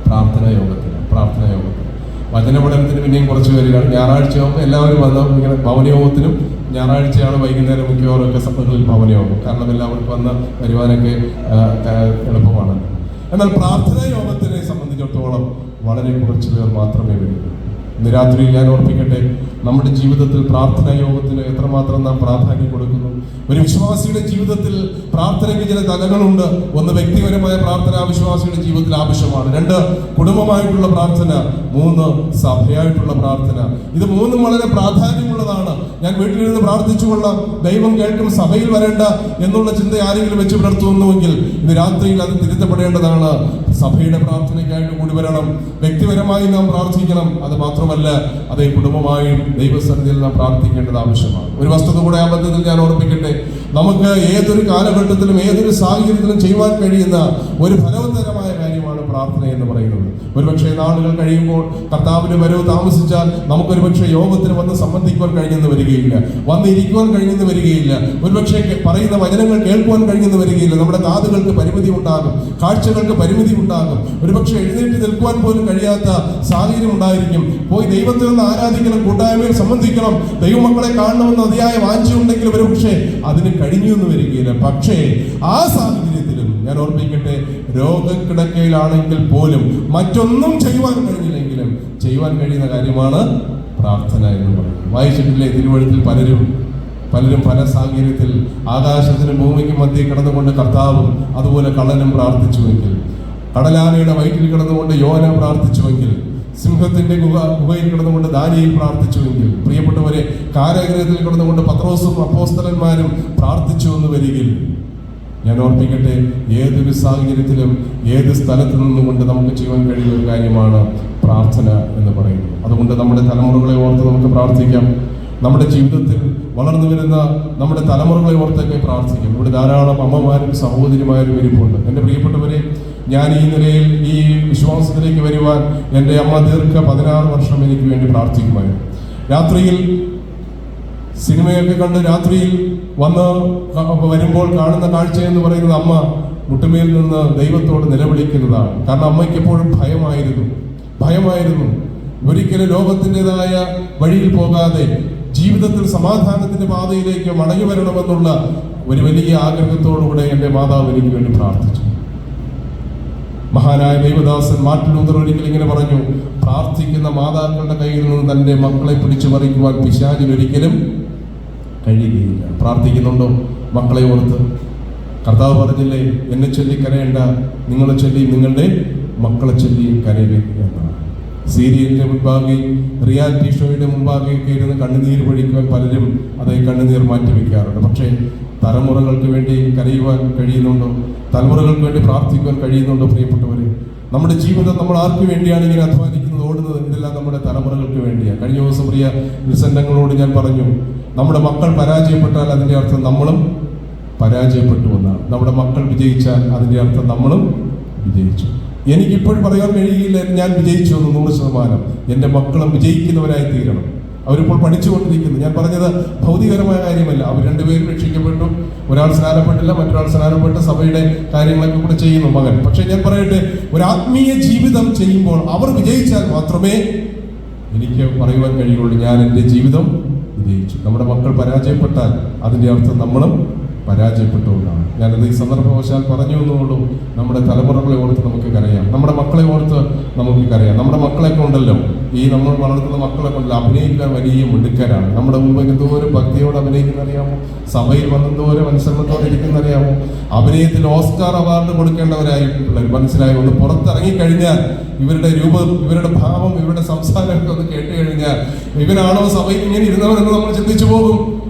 പ്രാർത്ഥനാ യോഗത്തിന്. വചനപഠനത്തിന് പിന്നെയും കുറച്ച് പേര് കാണും. ഞായറാഴ്ചയാകുമ്പോൾ എല്ലാവരും ഇങ്ങനെ ഭവനയോഗത്തിനും ഞായറാഴ്ചയാണ് വൈകുന്നേരം മിക്കവാറൊക്കെ സഭകളിൽ ഭവനയോഗം. കാരണം എല്ലാവർക്കും വന്ന് വരുവാനൊക്കെ എളുപ്പമാണ്. എന്നാൽ പ്രാർത്ഥനാ യോഗത്തിനെ സംബന്ധിച്ചിടത്തോളം വളരെ കുറച്ച് പേർ മാത്രമേ വരൂ. ഇന്ന് രാത്രി ഞാൻ ഓർപ്പിക്കട്ടെ, നമ്മുടെ ജീവിതത്തിൽ പ്രാർത്ഥനാ യോഗത്തിന് എത്രമാത്രം നാം പ്രാധാന്യം കൊടുക്കുന്നു. ഒരു വിശ്വാസിയുടെ ജീവിതത്തിൽ പ്രാർത്ഥനയ്ക്ക് ചില തലങ്ങളുണ്ട്. 1, വ്യക്തിപരമായ പ്രാർത്ഥന വിശ്വാസിയുടെ ജീവിതത്തിൽ ആവശ്യമാണ്. 2, കുടുംബമായിട്ടുള്ള പ്രാർത്ഥന. 3, സഭയായിട്ടുള്ള പ്രാർത്ഥന. ഇത് 3ഉം വളരെ പ്രാധാന്യമുള്ളതാണ്. ഞാൻ വീട്ടിലിരുന്ന് പ്രാർത്ഥിച്ചുകൊള്ളാം, ദൈവം കേൾക്കും, സഭയിൽ വരേണ്ട എന്നുള്ള ചിന്ത ആരെങ്കിലും വെച്ച് പുലർത്തുന്നുവെങ്കിൽ ഇന്ന് രാത്രിയിൽ അത് തിരുത്തപ്പെടേണ്ടതാണ്. സഭയുടെ പ്രാർത്ഥനയ്ക്കായിട്ട് കൂടി വരണം. വ്യക്തിപരമായി നാം പ്രാർത്ഥിക്കണം. അത് മാത്രമല്ല, അതേ കുടുംബമായും ദൈവസന്നിധിയിൽ നാം പ്രാർത്ഥിക്കേണ്ടത് ആവശ്യമാണ്. ഒരു വസ്തുത കൂടെ ആ ബന്ധത്തിൽ ഞാൻ ഓർപ്പിക്കട്ടെ, നമുക്ക് ഏതൊരു കാലഘട്ടത്തിലും ഏതൊരു സാഹചര്യത്തിലും ചെയ്യുവാൻ കഴിയുന്ന ഒരു ഫലവത്തരമായ കാര്യമാണ് പ്രാർത്ഥന എന്ന് പറയുന്നത്. ഒരുപക്ഷെ നാളുകൾ കഴിയുമ്പോൾ കർത്താവിന്റെ വരവ് താമസിച്ചാൽ നമുക്കൊരുപക്ഷെ യോഗത്തിന് വന്ന് സംബന്ധിക്കുവാൻ കഴിഞ്ഞെന്ന് വരികയില്ല, വന്നിരിക്കുവാൻ കഴിഞ്ഞെന്ന് വരികയില്ല, ഒരുപക്ഷെ പറയുന്ന വചനങ്ങൾ കേൾക്കുവാൻ കഴിഞ്ഞെന്ന് വരികയില്ല. നമ്മുടെ കാതുകൾക്ക് പരിമിതി ഉണ്ടാകും, കാഴ്ചകൾക്ക് പരിമിതി ഉണ്ടാകും. ഒരുപക്ഷെ എഴുന്നേറ്റ് നിൽക്കുവാൻ പോലും കഴിയാത്ത സാഹചര്യം ഉണ്ടായിരിക്കും. പോയി ദൈവത്തെ ഒന്ന് ആരാധിക്കണം, കൂട്ടായ്മയിൽ സംബന്ധിക്കണം, ദൈവമക്കളെ കാണണമെന്ന് അതിയായ വാഞ്ചയുണ്ടെങ്കിൽ ഒരുപക്ഷെ അതിന് കഴിഞ്ഞു എന്ന് വരികയില്ല. പക്ഷേ ആ സാഹചര്യത്തിലും ഞാൻ ഓർപ്പിക്കട്ടെ, രോഗക്കിടക്കയിലാണെങ്കിൽ പോലും മറ്റൊന്നും ചെയ്യുവാൻ കഴിഞ്ഞില്ലെങ്കിലും ചെയ്യുവാൻ കഴിയുന്ന കാര്യമാണ് പ്രാർത്ഥന എന്ന് പറയുന്നത്. വായിച്ചിട്ടില്ലേ തിരുവഴുത്തിൽ പലരും പല സാഹചര്യത്തിൽ ആകാശത്തിനും ഭൂമിക്കും മധ്യേ കിടന്നുകൊണ്ട് കർത്താവും അതുപോലെ കള്ളനും പ്രാർത്ഥിച്ചുവെങ്കിൽ, കടലാനയുടെ വയറ്റിൽ കിടന്നുകൊണ്ട് യോന പ്രാർത്ഥിച്ചുവെങ്കിൽ, സിംഹത്തിന്റെ ഗുഹയിൽ കിടന്നുകൊണ്ട് ദാനിയേൽ പ്രാർത്ഥിച്ചുവെങ്കിൽ, പ്രിയപ്പെട്ടവരെ കാരാഗൃഹത്തിൽ കിടന്നുകൊണ്ട് പത്രോസും അപ്പോസ്തലന്മാരും പ്രാർത്ഥിച്ചു എന്ന് വരികിൽ, ഞാൻ ഓർപ്പിക്കട്ടെ, ഏതൊരു സാഹചര്യത്തിലും ഏത് സ്ഥലത്ത് നിന്നുകൊണ്ട് നമുക്ക് ചെയ്യാൻ കഴിയുന്ന ഒരു കാര്യമാണ് പ്രാർത്ഥന എന്ന് പറയുന്നത്. അതുകൊണ്ട് നമ്മുടെ തലമുറകളെ ഓർത്ത് നമുക്ക് പ്രാർത്ഥിക്കാം. നമ്മുടെ ജീവിതത്തിൽ വളർന്നു വരുന്ന നമ്മുടെ തലമുറകളെ ഓർത്തൊക്കെ പ്രാർത്ഥിക്കും. ഇവിടെ ധാരാളം അമ്മമാരും സഹോദരിമാരും ഇരിപ്പുണ്ട്. എൻ്റെ പ്രിയപ്പെട്ടവരെ, ഞാൻ ഈ നിലയിൽ ഈ വിശ്വാസത്തിലേക്ക് വരുവാൻ എൻ്റെ അമ്മ ദീർഘ 16 വർഷം എനിക്ക് വേണ്ടി പ്രാർത്ഥിക്കുമായിരുന്നു. രാത്രിയിൽ സിനിമയൊക്കെ കണ്ട് രാത്രിയിൽ വരുമ്പോൾ കാണുന്ന കാഴ്ച എന്ന് പറയുന്നത് അമ്മ മുട്ടുമേൽ നിന്ന് ദൈവത്തോട് നിലവിളിക്കുന്നതാണ്. കാരണം അമ്മയ്ക്ക് എപ്പോഴും ഭയമായിരുന്നു. ഒരിക്കലും ലോകത്തിൻ്റെതായ വഴിയിൽ പോകാതെ ജീവിതത്തിൽ സമാധാനത്തിന്റെ പാതയിലേക്ക് മടങ്ങി വരണമെന്നുള്ള ഒരു വലിയ ആഗ്രഹത്തോടുകൂടെ എൻ്റെ മാതാവ് എനിക്ക് വേണ്ടി പ്രാർത്ഥിച്ചു. മഹാനായ ദൈവദാസൻ മാർട്ടിൻ ലൂഥർ ഒരിക്കൽ ഇങ്ങനെ പറഞ്ഞു, പ്രാർത്ഥിക്കുന്ന മാതാക്കളുടെ കയ്യിൽ നിന്ന് തൻ്റെ മക്കളെ പിടിച്ചു പറിക്കുവാൻ പിശാചിനൊരിക്കലും കഴിയുകയില്ല. പ്രാർത്ഥിക്കുന്നുണ്ടോ മക്കളെ ഓർത്ത്? കർത്താവ് പറഞ്ഞില്ലേ, എന്നെ ചൊല്ലി കരയേണ്ട, നിങ്ങളെ ചൊല്ലി നിങ്ങളുടെ മക്കളെ ചൊല്ലി കരയുക എന്നാണ്. സീരിയലിന്റെ മുൻപാകെ, റിയാലിറ്റി ഷോയുടെ മുമ്പാകെയൊക്കെ ഇരുന്ന് കണ്ണുനീര് പൊഴിക്കുവാൻ പലരും അതേ കണ്ണുനീർ മാറ്റിവെക്കാറുണ്ട്. പക്ഷേ തലമുറകൾക്ക് വേണ്ടി കരയുവാൻ കഴിയുന്നുണ്ടോ? തലമുറകൾക്ക് വേണ്ടി പ്രാർത്ഥിക്കുവാൻ കഴിയുന്നുണ്ടോ? പ്രിയപ്പെട്ടവരെ, നമ്മുടെ ജീവിതം നമ്മൾ ആർക്ക് വേണ്ടിയാണ് ഇങ്ങനെ അധ്വാനിക്കുന്നത്, ഓടുന്നത്? ഇതെല്ലാം നമ്മുടെ തലമുറകൾക്ക് വേണ്ടിയാണ്. കഴിഞ്ഞ ദിവസം പ്രിയ വിസന്നങ്ങളോട് ഞാൻ പറഞ്ഞു, നമ്മുടെ മക്കൾ പരാജയപ്പെട്ടാൽ അതിൻ്റെ അർത്ഥം നമ്മളും പരാജയപ്പെട്ടു എന്നാണ്. നമ്മുടെ മക്കൾ വിജയിച്ചാൽ അതിൻ്റെ അർത്ഥം നമ്മളും വിജയിച്ചു. എനിക്കിപ്പോഴും പറയാൻ കഴിയില്ല ഞാൻ വിജയിച്ചു എന്ന് 100%. എൻ്റെ മക്കളും വിജയിക്കുന്നവരായി തീരണം. അവരിപ്പോൾ പഠിച്ചുകൊണ്ടിരിക്കുന്നു. ഞാൻ പറഞ്ഞത് ഭൗതികപരമായ കാര്യമല്ല. അവർ രണ്ടുപേരും രക്ഷിക്കപ്പെട്ടു. ഒരാൾ സ്നാനപ്പെട്ടില്ല, മറ്റൊരാൾ സ്നാനപ്പെട്ട് സഭയുടെ കാര്യങ്ങളൊക്കെ കൂടെ ചെയ്യുന്നു മകൻ. പക്ഷെ ഞാൻ പറയട്ടെ, ഒരു ആത്മീയ ജീവിതം ചെയ്യുമ്പോൾ അവർ വിജയിച്ചാൽ മാത്രമേ എനിക്ക് പറയുവാൻ കഴിയുള്ളൂ, ഞാൻ എൻ്റെ ജീവിതം വിജയിച്ചു. നമ്മുടെ മക്കൾ പരാജയപ്പെട്ടാൽ അതിൻ്റെ അർത്ഥം നമ്മളും പരാജയപ്പെട്ടുകൊണ്ടാണ്. ഞാനത് ഈ സന്ദർഭവശാൽ പറഞ്ഞു എന്നുള്ളൂ. നമ്മുടെ തലമുറകളെ ഓർത്ത് നമുക്ക് കരയാം, നമ്മുടെ മക്കളെ ഓർത്ത് നമുക്ക് കരയാം. നമ്മുടെ മക്കളൊക്കെ ഉണ്ടല്ലോ, ഈ നമ്മൾ വളർത്തുന്ന മക്കളൊക്കെ ഉണ്ടല്ലോ, അഭിനയിക്കാൻ വലിയ മിടുക്കരാണ്. നമ്മുടെ മുമ്പ് എന്തോരം ഭക്തിയോട് അഭിനയിക്കുന്നറിയാമോ? സഭയിൽ വന്നെന്തോരം അനുസരണത്തോടെ ഇരിക്കുന്നറിയാമോ? അഭിനയത്തിൽ ഓസ്കാർ അവാർഡ് കൊടുക്കേണ്ടവരായിട്ടുള്ള മനസ്സിലായി. ഒന്ന് പുറത്തിറങ്ങിക്കഴിഞ്ഞാൽ ഇവരുടെ രൂപം, ഇവരുടെ ഭാവം, ഇവരുടെ സംസാരമൊക്കെ ഒന്ന് കേട്ട് കഴിഞ്ഞാൽ ഇവനാണോ സഭയിൽ ഇങ്ങനെ ഇരുന്നവരെന്ന് നമ്മൾ ചിന്തിച്ചു പോകും.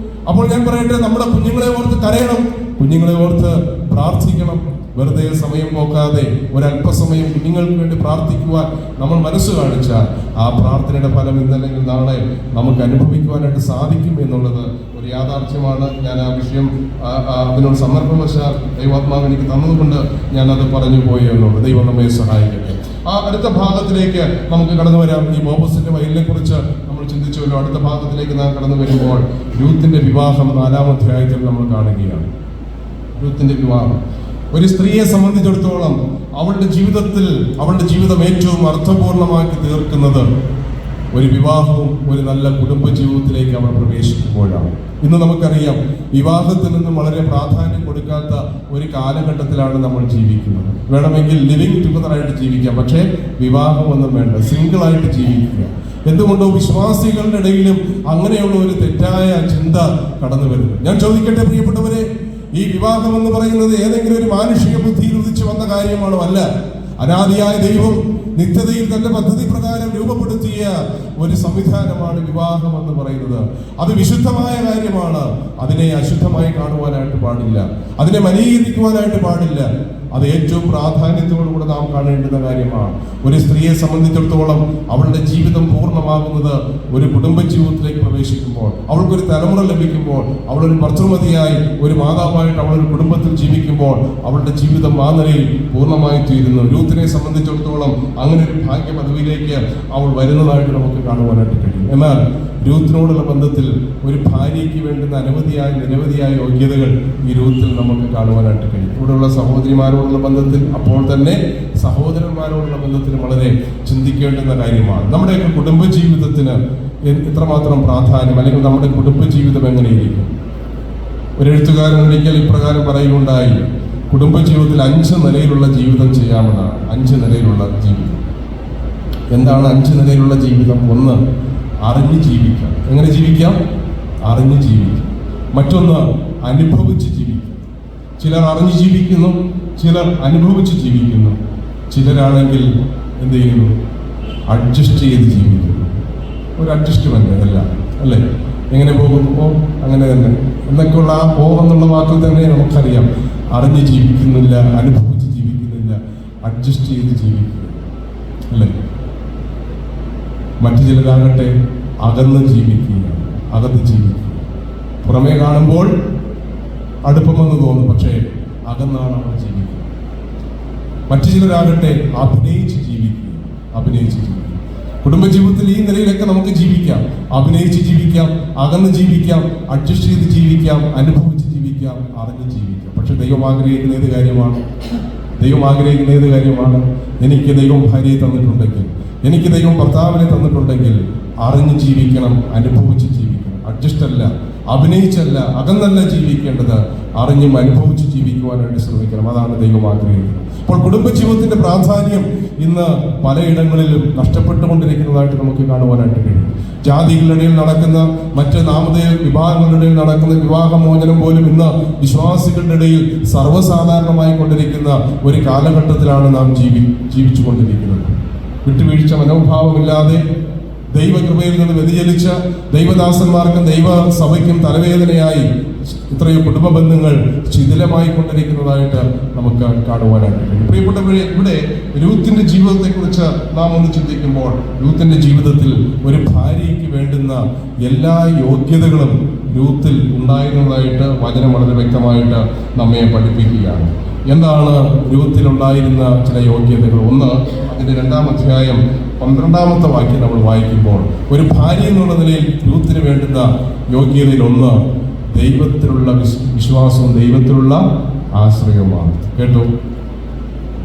അപ്പോൾ ഞാൻ പറയട്ടെ, നമ്മുടെ കുഞ്ഞുങ്ങളെ ഓർത്ത് കരയണം, കുഞ്ഞുങ്ങളെ ഓർത്ത് പ്രാർത്ഥിക്കണം. വെറുതെ സമയം പോക്കാതെ ഒരല്പസമയം കുഞ്ഞുങ്ങൾക്ക് വേണ്ടി പ്രാർത്ഥിക്കുവാൻ നമ്മൾ മനസ്സ് കാണിച്ചാൽ ആ പ്രാർത്ഥനയുടെ ഫലം ഇന്നല്ലെങ്കിൽ നാളെ നമുക്ക് അനുഭവിക്കുവാനായിട്ട് സാധിക്കും എന്നുള്ളത് ഒരു യാഥാർത്ഥ്യമാണ്. ഞാൻ ആ വിഷയം അതിനോട് സന്ദർഭവശാൽ ദൈവാത്മാവ് എനിക്ക് തന്നതുകൊണ്ട് ഞാനത് പറഞ്ഞു പോയി എന്നുള്ളത്. ദൈവം നമ്മെ സഹായിക്കട്ടെ. ആ അടുത്ത ഭാഗത്തിലേക്ക് നമുക്ക് കടന്നു വരാം. ഈ ബോബസിന്റെ വയലിനെ കുറിച്ച് നമ്മൾ ചിന്തിച്ചുവല്ലോ. അടുത്ത ഭാഗത്തിലേക്ക് നാം കടന്നു വരുമ്പോൾ രൂത്തിന്റെ വിവാഹം 4-ാം അധ്യായത്തിൽ നമ്മൾ കാണുകയാണ്. രൂത്തിന്റെ വിവാഹം ഒരു സ്ത്രീയെ സംബന്ധിച്ചിടത്തോളം അവളുടെ ജീവിതം ഏറ്റവും അർത്ഥപൂർണമാക്കി തീർക്കുന്നത് ഒരു വിവാഹവും ഒരു നല്ല കുടുംബ ജീവിതത്തിലേക്ക് അവൾ പ്രവേശിക്കുമ്പോഴാണ്. ഇന്ന് നമുക്കറിയാം, വിവാഹത്തിൽ നിന്നും വളരെ പ്രാധാന്യം കൊടുക്കാത്ത ഒരു കാലഘട്ടത്തിലാണ് നമ്മൾ ജീവിക്കുന്നത്. വേണമെങ്കിൽ ലിവിങ് ടുഗദറായിട്ട് ജീവിക്കാം, പക്ഷേ വിവാഹമൊന്നും വേണ്ട, സിംഗിളായിട്ട് ജീവിക്കുക. എന്തുകൊണ്ടോ വിശ്വാസികളുടെ ഇടയിലും അങ്ങനെയുള്ള ഒരു തെറ്റായ ചിന്ത കടന്നു വരുന്നു. ഞാൻ ചോദിക്കട്ടെ പ്രിയപ്പെട്ടവരെ, ഈ വിവാഹം എന്ന് പറയുന്നത് ഏതെങ്കിലും ഒരു മാനുഷിക ബുദ്ധിയിൽ ഉദിച്ചു വന്ന കാര്യമാണോ? അല്ല. അനാദിയായ ദൈവം നിത്യതയിൽ തന്റെ പദ്ധതി പ്രകാരം രൂപപ്പെടുത്തിയ ഒരു സംവിധാനമാണ് വിവാഹം എന്ന് പറയുന്നത്. അത് വിശുദ്ധമായ കാര്യമാണ്. അതിനെ അശുദ്ധമായി കാണുവാനായിട്ട് പാടില്ല, അതിനെ മലിനീകരിക്കുവാനായിട്ട് പാടില്ല. അത് ഏറ്റവും പ്രാധാന്യത്തോടുകൂടെ നാം കാണേണ്ടുന്ന കാര്യമാണ്. ഒരു സ്ത്രീയെ സംബന്ധിച്ചിടത്തോളം അവളുടെ ജീവിതം പൂർണ്ണമാകുന്നത് ഒരു കുടുംബ ജീവിതത്തിലേക്ക് പ്രവേശിക്കുമ്പോൾ, അവൾക്കൊരു തലമുറ ലഭിക്കുമ്പോൾ, അവളൊരു ഭർതൃമതിയായി ഒരു മാതാവായിട്ട് അവളൊരു കുടുംബത്തിൽ ജീവിക്കുമ്പോൾ അവളുടെ ജീവിതം ആ നിലയിൽ പൂർണ്ണമായി തീരുന്നു. രൂത്തിനെ സംബന്ധിച്ചിടത്തോളം അങ്ങനെ ഒരു ഭാഗ്യ പദവിയിലേക്ക് അവൾ വരുന്നതായിട്ട് നമുക്ക് കാണുവാനായിട്ട് കഴിയും. എന്നാൽ രൂത്തിനോടുള്ള ബന്ധത്തിൽ ഒരു ഭാര്യയ്ക്ക് വേണ്ടുന്ന നിരവധിയായ യോഗ്യതകൾ ഈ രൂത്തിൽ നമുക്ക് കാണുവാനായിട്ട് കഴിയും. ഇവിടെയുള്ള സഹോദരിമാരോടുള്ള ബന്ധത്തിൽ, അപ്പോൾ തന്നെ സഹോദരന്മാരോടുള്ള ബന്ധത്തിൽ വളരെ ചിന്തിക്കേണ്ടുന്ന കാര്യമാണ്. നമ്മുടെയൊക്കെ കുടുംബജീവിതത്തിന് എത്രമാത്രം പ്രാധാന്യം, അല്ലെങ്കിൽ നമ്മുടെ കുടുംബജീവിതം എങ്ങനെയിരിക്കും? ഒരു എഴുത്തുകാരൻ ഒരിക്കൽ ഇപ്രകാരം പറയുകയുണ്ടായി, കുടുംബജീവിതത്തിൽ 5 നിലയിലുള്ള ജീവിതം ചെയ്യാമെന്നാണ്. 5 നിലയിലുള്ള ജീവിതം. എന്താണ് 5 നിലയിലുള്ള ജീവിതം? 1, അറിഞ്ഞ് ജീവിക്കാം. എങ്ങനെ ജീവിക്കാം? അറിഞ്ഞ് ജീവിക്കാം. മറ്റൊന്ന്, അനുഭവിച്ച് ജീവിക്കാം. ചിലർ അറിഞ്ഞ് ജീവിക്കുന്നു, ചിലർ അനുഭവിച്ച് ജീവിക്കുന്നു. ചിലരാണെങ്കിൽ എന്ത് ചെയ്യുന്നു? അഡ്ജസ്റ്റ് ചെയ്ത് ജീവിക്കുന്നു. ഒരു അഡ്ജസ്റ്റ്മെന്റ് അല്ല, അല്ലേ? എങ്ങനെ പോകുന്നു? അങ്ങനെ തന്നെ എന്നൊക്കെയുള്ള ആ എന്നുള്ള വാക്കിൽ തന്നെ നമുക്കറിയാം, അറിഞ്ഞ് ജീവിക്കുന്നില്ല, അനുഭവിച്ച് ജീവിക്കുന്നില്ല, അഡ്ജസ്റ്റ് ചെയ്ത് ജീവിക്കുന്നു, അല്ലേ? മറ്റു ചിലരാകട്ടെ അകന്ന് ജീവിക്കുകയാണ്, അകന്ന് ജീവിക്കുക. പുറമേ കാണുമ്പോൾ അടുപ്പമെന്ന് തോന്നും, പക്ഷേ അകന്നാണ് അവൾ ജീവിക്കുന്നത്. മറ്റു ചിലരാകട്ടെ അഭിനയിച്ച് ജീവിക്കുക. കുടുംബജീവിതത്തിൽ ഈ നിലയിലൊക്കെ നമുക്ക് ജീവിക്കാം. അഭിനയിച്ച് ജീവിക്കാം, അകന്ന് ജീവിക്കാം, അഡ്ജസ്റ്റ് ചെയ്ത് ജീവിക്കാം, അനുഭവിച്ച് ജീവിക്കാം, അറിഞ്ഞ് ജീവിക്കാം. പക്ഷെ ദൈവം ആഗ്രഹിക്കുന്ന ഏത് കാര്യമാണ്? എനിക്ക് ദൈവം ഭാര്യയെ തന്നിട്ടുണ്ടെങ്കിൽ, എനിക്ക് ദൈവം ഭർത്താവിനെ തന്നിട്ടുണ്ടെങ്കിൽ അറിഞ്ഞ് ജീവിക്കണം, അനുഭവിച്ച് ജീവിക്കണം. അഡ്ജസ്റ്റ് അല്ല, അഭിനയിച്ചല്ല, അകന്നല്ല ജീവിക്കേണ്ടത്, അറിഞ്ഞും അനുഭവിച്ച് ജീവിക്കുവാനായിട്ട് ശ്രമിക്കണം. അതാണ് ദൈവം ആഗ്രഹിക്കുന്നത്. അപ്പോൾ കുടുംബജീവിതത്തിന്റെ പ്രാധാന്യം ഇന്ന് പലയിടങ്ങളിലും നഷ്ടപ്പെട്ടുകൊണ്ടിരിക്കുന്നതായിട്ട് നമുക്ക് കാണുവാനായിട്ട് കഴിയും. ജാതികളുടെ ഇടയിൽ നടക്കുന്ന, മറ്റ് നാമധേയ വിഭാഗങ്ങളുടെ ഇടയിൽ നടക്കുന്ന വിവാഹമോചനം പോലും ഇന്ന് വിശ്വാസികളുടെ ഇടയിൽ സർവ്വസാധാരണമായി കൊണ്ടിരിക്കുന്ന ഒരു കാലഘട്ടത്തിലാണ് നാം ജീവിച്ചുകൊണ്ടിരിക്കുന്നത്. വിട്ടുവീഴ്ച മനോഭാവമില്ലാതെ ദൈവകൃപയിൽ നിന്ന് വ്യതിചലിച്ച ദൈവദാസന്മാർക്കും ദൈവസഭയ്ക്കും തലവേദനയായി ഇത്രയും കുടുംബ ബന്ധങ്ങൾ ശിഥിലമായി കൊണ്ടിരിക്കുന്നതായിട്ട് നമുക്ക് കാണുവാനായിട്ട് കഴിയും. പ്രിയപ്പെട്ടവരെ, ഇവിടെ രൂത്തിന്റെ ജീവിതത്തെക്കുറിച്ച് നാം ഒന്ന് ചിന്തിക്കുമ്പോൾ, രൂത്തിന്റെ ജീവിതത്തിൽ ഒരു ഭാര്യയ്ക്ക് വേണ്ടുന്ന എല്ലാ യോഗ്യതകളും രൂത്തിൽ ഉണ്ടായിരുന്നതായിട്ട് വചനം വളരെ വ്യക്തമായിട്ട് നമ്മെ പഠിപ്പിക്കുകയാണ്. എന്താണ് രൂത്തിലുണ്ടായിരുന്ന ചില യോഗ്യതകൾ? ഒന്ന്, അതിന്റെ 2-ാം അധ്യായം 12-ാമത്തെ വാക്യം നമ്മൾ വായിക്കുമ്പോൾ, ഒരു ഭാര്യ എന്നുള്ള നിലയിൽ രൂത്തിന് വേണ്ടുന്ന യോഗ്യതയിൽ ഒന്ന് ദൈവത്തിലുള്ള വിശ്വാസവും ദൈവത്തിലുള്ള ആശ്രയവുമാണ്. കേട്ടോ,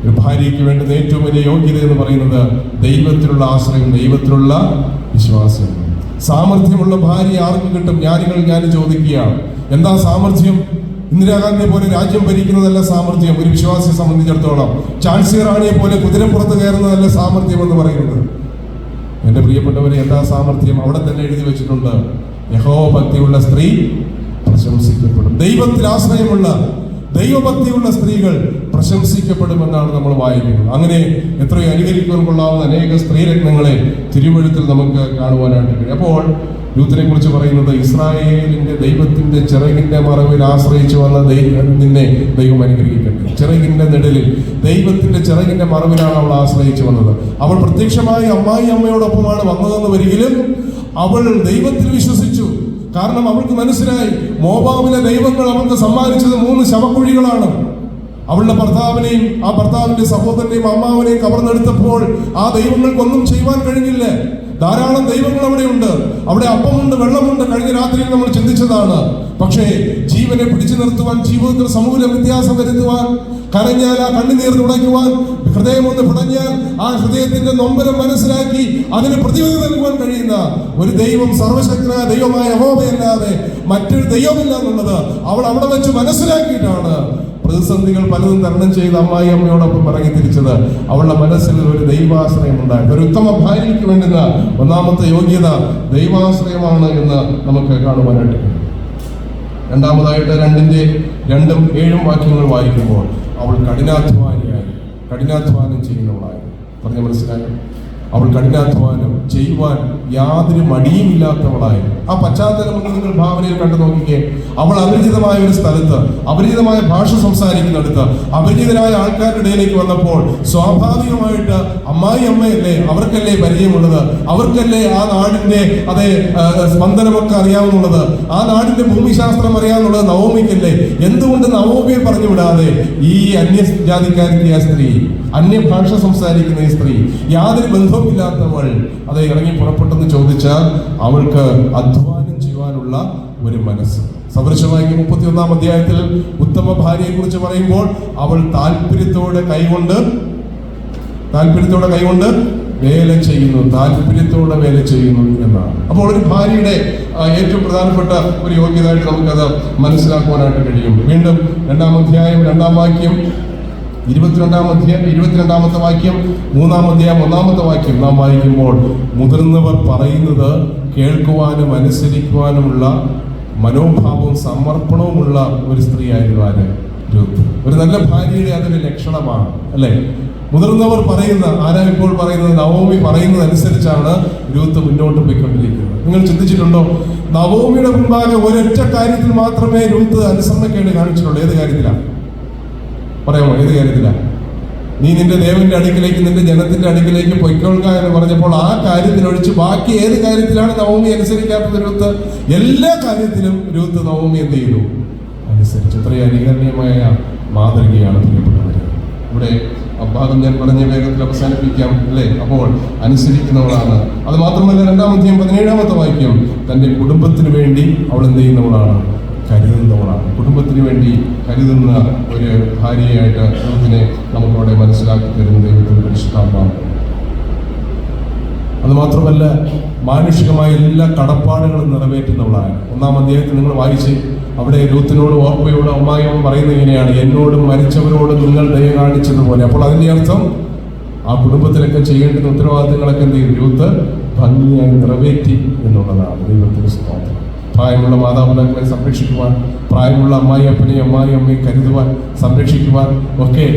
ഒരു ഭാര്യയ്ക്ക് വേണ്ടുന്ന ഏറ്റവും വലിയ യോഗ്യത എന്ന് പറയുന്നത് ദൈവത്തിലുള്ള ആശ്രയം, ദൈവത്തിലുള്ള വിശ്വാസം. സാമർഥ്യമുള്ള ഭാര്യ ആർക്ക് കിട്ടും? ഞാൻ ചോദിക്കുകയാണ്, എന്താ സാമർഥ്യം? ഇന്ദിരാഗാന്ധിയെ പോലെ രാജ്യം ഭരിക്കുന്നതല്ല സാമർഥ്യം ഒരു വിശ്വാസിയെ സംബന്ധിച്ചിടത്തോളം. ചാൻസലർ റാണിയെ പോലെ കുതിരപ്പുറത്ത് കയറുന്നതല്ല സാമർഥ്യം എന്ന് പറയുന്നത്. എന്റെ പ്രിയപ്പെട്ടവരെ, എന്താ സാമർഥ്യം? അവിടെ തന്നെ എഴുതി വെച്ചിട്ടുണ്ട്, യഹോവ ഭക്തിയുള്ള സ്ത്രീ പ്രശംസിക്കപ്പെടും. ദൈവത്തിൽ ആശ്രയമുള്ള, ദൈവഭക്തിയുള്ള സ്ത്രീകൾ പ്രശംസിക്കപ്പെടുമെന്നാണ് നമ്മൾ വായിക്കുന്നത്. അങ്ങനെ എത്രയോ അനുകരിക്കുവാൻ കൊള്ളാവുന്ന അനേക സ്ത്രീരത്നങ്ങളെ തിരുവഴുത്തിൽ നമുക്ക് കാണുവാനായിട്ട് കഴിയും. അപ്പോൾ രൂത്തിനെ കുറിച്ച് പറയുന്നത്, ഇസ്രായേലിന്റെ ദൈവത്തിന്റെ ചിറകിന്റെ മറവിൽ ആശ്രയിച്ചു വന്ന നിന്നെ ദൈവം അനുഗ്രഹിക്കട്ടെ. ചിറകിന്റെ നിഴലിൽ, ദൈവത്തിന്റെ ചിറകിന്റെ മറവിലാണ് അവൾ ആശ്രയിച്ചു വന്നത്. അവൾ പ്രത്യക്ഷമായി അമ്മയോടൊപ്പമാണ് വന്നതെന്ന് വരികിലും അവൾ ദൈവത്തിൽ വിശ്വസിച്ചു. കാരണം അവൾക്ക് മനസ്സിലായി, മോവാബിലെ ദൈവങ്ങൾ അവൾക്ക് സമ്മാനിച്ചത് 3 ശവക്കുഴികളാണ്. അവളുടെ ഭർത്താവിനെയും ആ ഭർത്താവിന്റെ സഹോദരനെയും അമ്മാവനെയും കവർന്നെടുത്തപ്പോൾ ആ ദൈവങ്ങൾക്കൊന്നും ചെയ്യുവാൻ കഴിഞ്ഞില്ല. ധാരാളം ദൈവങ്ങൾ അവിടെയുണ്ട്, അവിടെ അപ്പമുണ്ട്, വെള്ളമുണ്ട്. കഴിഞ്ഞ രാത്രിയിൽ നമ്മൾ ചിന്തിച്ചതാണ്. പക്ഷേ ജീവനെ പിടിച്ചു നിർത്തുവാൻ, ജീവിതത്തിൽ സമൂല വ്യത്യാസം വരുത്തുവാൻ, കരഞ്ഞാൽ ആ കണ്ണുനീർ തുടയ്ക്കുവാൻ, ഹൃദയം ഒന്ന് പിടഞ്ഞാൽ ആ ഹൃദയത്തിന്റെ നൊമ്പരം മനസ്സിലാക്കി അതിന് പ്രതിവിധി നൽകുവാൻ കഴിയുന്ന ഒരു ദൈവം, സർവശക്തനായ ദൈവമായ യഹോവയല്ലാതെ മറ്റൊരു ദൈവമില്ല എന്നുള്ളത് അവൾ അവിടെ വെച്ച് മനസ്സിലാക്കിയിട്ടാണ് പ്രതിസന്ധികൾ പലതും തരണം ചെയ്ത് അമ്മയോടൊപ്പം ഇറങ്ങി തിരിച്ചത്. അവളുടെ മനസ്സിൽ ഒരു ദൈവാശ്രയം ഉണ്ടായിരുന്നു. ഒരു ഉത്തമ ഭാര്യയ്ക്ക് വേണ്ടുന്ന 1-ാമത്തെ യോഗ്യത ദൈവാശ്രയമാണ് എന്ന് നമുക്ക് കാണുവാനായിട്ട് കഴിയും. രണ്ടാമതായിട്ട് 2-7 വാക്യങ്ങൾ വായിക്കുമ്പോൾ, അവൾ കഠിനാധ്വാനം ചെയ്യുന്നവളായി. പറഞ്ഞ മനസ്സിലായി? അവൾ കഠിനാധ്വാനം ചെയ്യുവാൻ യാതൊരു മടിയുമില്ലാത്തവളായി. ആ പശ്ചാത്തലം ഒന്ന് നിങ്ങൾ ഭാവനയിൽ കണ്ടു നോക്കിക്കേ. അവൾ അപരിചിതമായ ഒരു സ്ഥലത്ത്, അപരിചിതമായ ഭാഷ സംസാരിക്കുന്നിടത്ത്, അപരിചിതരായ ആൾക്കാരുടെ ഇടയിലേക്ക് വന്നപ്പോൾ സ്വാഭാവികമായിട്ട് അമ്മയല്ലേ, അവർക്കല്ലേ പരിചയമുള്ളത്, അവർക്കല്ലേ ആ നാടിന്റെ സ്പന്ദനമൊക്കെ അറിയാവുന്നുള്ളത്, ആ നാടിന്റെ ഭൂമിശാസ്ത്രം അറിയാവുന്നുള്ളത് നവോമിക്കല്ലേ. എന്തുകൊണ്ട് നവോമിയെ പറഞ്ഞു വിടാതെ ഈ അന്യജാതിക്കാരിയായ സ്ത്രീ, അന്യഭാഷ സംസാരിക്കുന്ന ഈ സ്ത്രീ, യാതൊരു ബന്ധവുമില്ലാത്തവൾ ഇറങ്ങി പുറപ്പെട്ടെന്ന് ചോദിച്ചാൽ, അവൾക്ക് അധ്വാനം ചെയ്യുവാനുള്ള ഒരു മനസ്സ്. സദൃശവാക്യം 31-ാം അധ്യായത്തിൽ ഉത്തമ ഭാര്യയെ കുറിച്ച് പറയുമ്പോൾ, അവൾ താല്പര്യത്തോടെ കൈകൊണ്ട് വേല ചെയ്യുന്നു എന്നാണ്. അപ്പോൾ ഒരു ഭാര്യയുടെ ഏറ്റവും പ്രധാനപ്പെട്ട ഒരു യോഗ്യതയായിട്ട് നമുക്കത് മനസ്സിലാക്കുവാനായിട്ട് കഴിയും. വീണ്ടും 2-ാം അധ്യായം 2-ാം വാക്യം, 22-ാമത്തെ വാക്യം, 3-ാം അധ്യായം 1-ാമത്തെ വാക്യം നാം വായിക്കുമ്പോൾ, മുതിർന്നവർ പറയുന്നത് കേൾക്കുവാനും അനുസരിക്കുവാനുമുള്ള മനോഭാവവും സമർപ്പണവുമുള്ള ഒരു സ്ത്രീയായിരുന്നു ആര്? രൂത്ത്. ഒരു നല്ല ഭാര്യയുടെ അതൊരു ലക്ഷണമാണ്, അല്ലെ? മുതിർന്നവർ പറയുന്ന, ആരാ ഇപ്പോൾ പറയുന്നത്? നവോമി പറയുന്നത് അനുസരിച്ചാണ് രൂത്ത് മുന്നോട്ട് പോയിക്കൊണ്ടിരിക്കുന്നത്. നിങ്ങൾ ചിന്തിച്ചിട്ടുണ്ടോ? നവോമിയുടെ മുൻപാകെ ഒരൊറ്റ കാര്യത്തിൽ മാത്രമേ രൂത്ത് അനുസരണക്കേട് കാണിച്ചിട്ടുള്ളൂ. ഏത് കാര്യത്തിലാണ് പറയാമോ? ഏത് കാര്യത്തിലാണ്? നീ നിന്റെ ദേവന്റെ അടുക്കിലേക്ക്, നിന്റെ ജനത്തിന്റെ അടുക്കിലേക്ക് പൊയ്ക്കൊള്ളുക എന്ന് പറഞ്ഞപ്പോൾ ആ കാര്യത്തിനൊഴിച്ച് ബാക്കി ഏത് കാര്യത്തിലാണ് നവോമി അനുസരിക്കാത്തത് രൂത്ത്? എല്ലാ കാര്യത്തിലും രൂത്ത് നവോമി എന്ത് ചെയ്തു? അനുസരിച്ചു. ഇത്രയും അനുകരണീയമായ മാതൃകയാണ് പ്രിയപ്പെട്ടവരെ. ഇവിടെ ഭാഗം ഞാൻ പറഞ്ഞ വേഗത്തിൽ അവസാനിപ്പിക്കാം അല്ലേ? അപ്പോൾ അനുസരിക്കുന്നവളാണ്. അത് മാത്രമല്ല, 2-ാം അധ്യായം 17-ാമത്തെ വാക്യം, തൻ്റെ കുടുംബത്തിന് വേണ്ടി അവൾ എന്ത് ചെയ്യുന്നവളാണ്? കരുതുന്നവളാണ്. കുടുംബത്തിന് വേണ്ടി കരുതുന്ന ഒരു ഭാര്യയായിട്ട് രൂത്തിനെ നമുക്കവിടെ മനസ്സിലാക്കി തരുന്ന ദൈവത്തിന്റെ പരിശുദ്ധാത്മാവ്. അത് മാത്രമല്ല, മാനുഷികമായ എല്ലാ കടപ്പാടുകളും നിറവേറ്റുന്നവളാണ്. 1-ാം അധ്യായത്തിൽ നിങ്ങൾ വായിച്ച് അവിടെ രൂത്തിനോട് ഓർപ്പയോട് അമ്മായിയമ്മ പറയുന്നത് ഇങ്ങനെയാണ്: എന്നോടും മരിച്ചവരോടും നിങ്ങൾ ദയ കാണിച്ചതുപോലെ. അപ്പോൾ അതിന്റെ അർത്ഥം ആ കുടുംബത്തിലൊക്കെ ചെയ്യേണ്ടുന്ന ഉത്തരവാദിത്തങ്ങളൊക്കെ എന്ത് ചെയ്യും? രൂത്ത് ഭംഗിയായി നിറവേറ്റി എന്നുള്ളതാണ്. ദൈവത്തിന്റെ സ്തോത്രം. പ്രായമുള്ള മാതാപിതാക്കളെ സംരക്ഷിക്കുവാൻ, പ്രായമുള്ള അമ്മായിയപ്പനെയും അമ്മായിയമ്മയെ കരുതുവാൻ, സംരക്ഷിക്കുവാൻ ഒക്കെ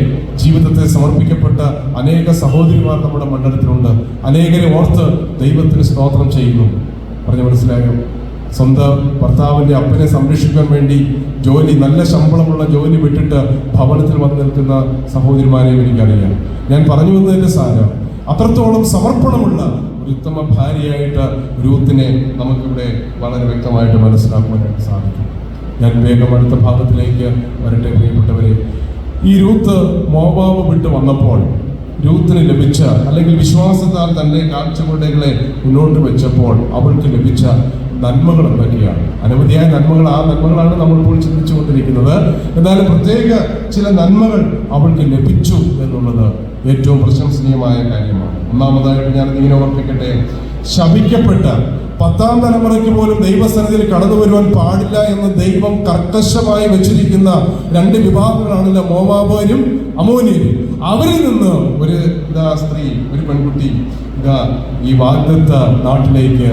ജീവിതത്തെ സമർപ്പിക്കപ്പെട്ട അനേക സഹോദരിമാർ നമ്മുടെ മണ്ഡലത്തിലുണ്ട്. അനേകരെ ഓർത്ത് ദൈവത്തിന് സ്തോത്രം ചെയ്യുന്നു. പറഞ്ഞ് മനസ്സിലായോ? സ്വന്തം ഭർത്താവിന്റെ അപ്പനെ സംരക്ഷിക്കാൻ വേണ്ടി ജോലി, നല്ല ശമ്പളമുള്ള ജോലി വിട്ടിട്ട് ഭവനത്തിൽ വന്നു നിൽക്കുന്ന സഹോദരിമാരെയും എനിക്കറിയാം. ഞാൻ പറഞ്ഞു വന്നതിന്റെ സാരം, അത്രത്തോളം സമർപ്പണമുള്ള ഒരു ഉത്തമ ഭാര്യയായിട്ട് രൂത്തിനെ നമുക്കിവിടെ വളരെ വ്യക്തമായിട്ട് മനസ്സിലാക്കുവാനായിട്ട് സാധിക്കും. ഞാൻ വേഗം അടുത്ത ഭാഗത്തിലേക്ക് വരട്ടെ പ്രിയപ്പെട്ടവരെ. ഈ രൂത്ത് മോവാബ് വിട്ട് വന്നപ്പോൾ രൂത്തിന് ലഭിച്ച, അല്ലെങ്കിൽ വിശ്വാസത്താൽ തന്റെ കാഴ്ചപ്പാടുകളെ മുന്നോട്ട് വെച്ചപ്പോൾ അവൾക്ക് ലഭിച്ച നന്മകൾ എന്തൊക്കെയാണ്? അനവധിയായ നന്മകൾ. ആ നന്മകളാണ് നമ്മളിപ്പോൾ ചിന്തിച്ചുകൊണ്ടിരിക്കുന്നത്. എന്നാലും പ്രത്യേക ചില നന്മകൾ അവൾക്ക് ലഭിച്ചു എന്നുള്ളത് ഏറ്റവും പ്രശംസനീയമായ കാര്യമാണ്. ഒന്നാമതായിട്ട് ഞാൻ ഇങ്ങനെ ഓർപ്പിക്കട്ടെ, ശപിക്കപ്പെട്ട 10-ാം തലമുറയ്ക്ക് പോലും ദൈവസന്നിധിയിൽ കടന്നു വരുവാൻ പാടില്ല എന്ന് ദൈവം കർക്കശമായി വെച്ചിരിക്കുന്ന 2 വിഭാഗങ്ങളാണല്ലോ, മോവാബരും അമ്മോന്യരും. അവരിൽ നിന്ന് ഒരു സ്ത്രീ, ഒരു പെൺകുട്ടി ഈ വാഗ്ദത്ത നാട്ടിലേക്ക്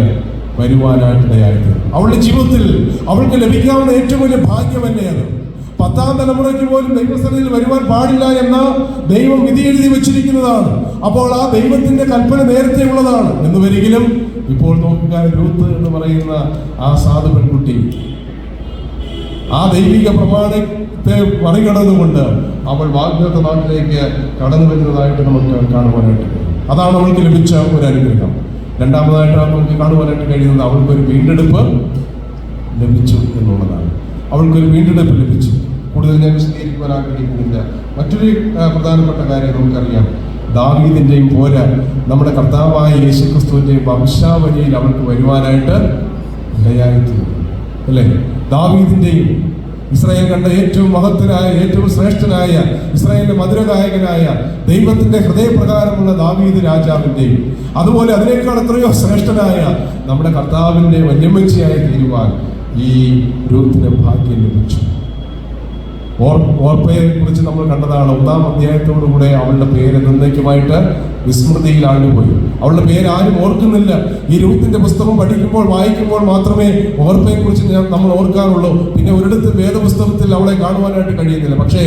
വരുവാനായിട്ടിടയായത്. അവളുടെ ജീവിതത്തിൽ അവൾക്ക് ലഭിക്കാവുന്ന ഏറ്റവും വലിയ ഭാഗ്യമല്ലേ അത്? 10-ാം തലമുറയ്ക്ക് പോലും ദൈവസന്നിധിയിൽ വരുവാൻ പാടില്ല എന്ന ദൈവം വിധി എഴുതി വെച്ചിരിക്കുന്നതാണ്. അപ്പോൾ ആ ദൈവത്തിന്റെ കൽപ്പന നേരത്തെ ഉള്ളതാണ് എന്ന് വരികിലും ഇപ്പോൾ നോക്കുക, രൂത്ത് എന്ന് പറയുന്ന ആ സാധു പെൺകുട്ടി ആ ദൈവിക പ്രമാണത്തെ മറികടന്നുകൊണ്ട് അവൾ വാഗ്ദത്ത നാട്ടിലേക്ക് കടന്നു വരുന്നതായിട്ട് നമുക്ക് കാണുവാനായിട്ട് കഴിയും. അതാണ് അവൾക്ക് ലഭിച്ച ഒരു അനുഗ്രഹം. രണ്ടാമതായിട്ടാണ് നമുക്ക് കാണുവാനായിട്ട് കഴിയുന്നത്, അവൾക്കൊരു വീണ്ടെടുപ്പ് ലഭിച്ചു എന്നുള്ളതാണ്. അവൾക്കൊരു വീണ്ടെടുപ്പ് ലഭിച്ചു. കൂടുതൽ ഞാൻ വിശദീകരിക്കുവാൻ ആഗ്രഹിക്കുന്നില്ല. മറ്റൊരു പ്രധാനപ്പെട്ട കാര്യം നമുക്കറിയാം, ദാവീദിന്റെയും പോരാ നമ്മുടെ കർത്താവായ യേശുക്രിസ്തുവിന്റെയും വംശാവലിയിൽ അവൾക്ക് വരുവാനായിട്ട് ഇടയായിത്തീർന്നു അല്ലേ? ദാവീദിന്റെയും, ഇസ്രായേൽ കണ്ട ഏറ്റവും മഹത്തനായ, ഏറ്റവും ശ്രേഷ്ഠനായ, ഇസ്രായേലിന്റെ മധുരഗായകനായ, ദൈവത്തിന്റെ ഹൃദയപ്രകാരമുള്ള ദാവീദ് രാജാവിന്റെയും, അതുപോലെ അതിനേക്കാൾ എത്രയോ ശ്രേഷ്ഠനായ നമ്മുടെ കർത്താവിന്റെ വല്യമ്മച്ചിയായി തീരുവാൻ ഈ രൂത്തിന് ഭാഗ്യം ലഭിച്ചു. ഓർപ്പയെ കുറിച്ച് നമ്മൾ കണ്ടതാണ്. 1-ാം അധ്യായത്തോടുകൂടെ അവളുടെ പേര് എന്നേക്കുമായിട്ട് വിസ്മൃതിയിൽ ആണ്ടുപോയി. അവളുടെ പേര് ആരും ഓർക്കുന്നില്ല. ഈ രൂത്തിന്റെ പുസ്തകം പഠിക്കുമ്പോൾ, വായിക്കുമ്പോൾ മാത്രമേ ഓർപ്പയെ കുറിച്ച് നമ്മൾ ഓർക്കാറുള്ളൂ. പിന്നെ ഒരിടത്ത് വേദപുസ്തകത്തിൽ അവളെ കാണുവാനായിട്ട് കഴിയുന്നില്ല. പക്ഷേ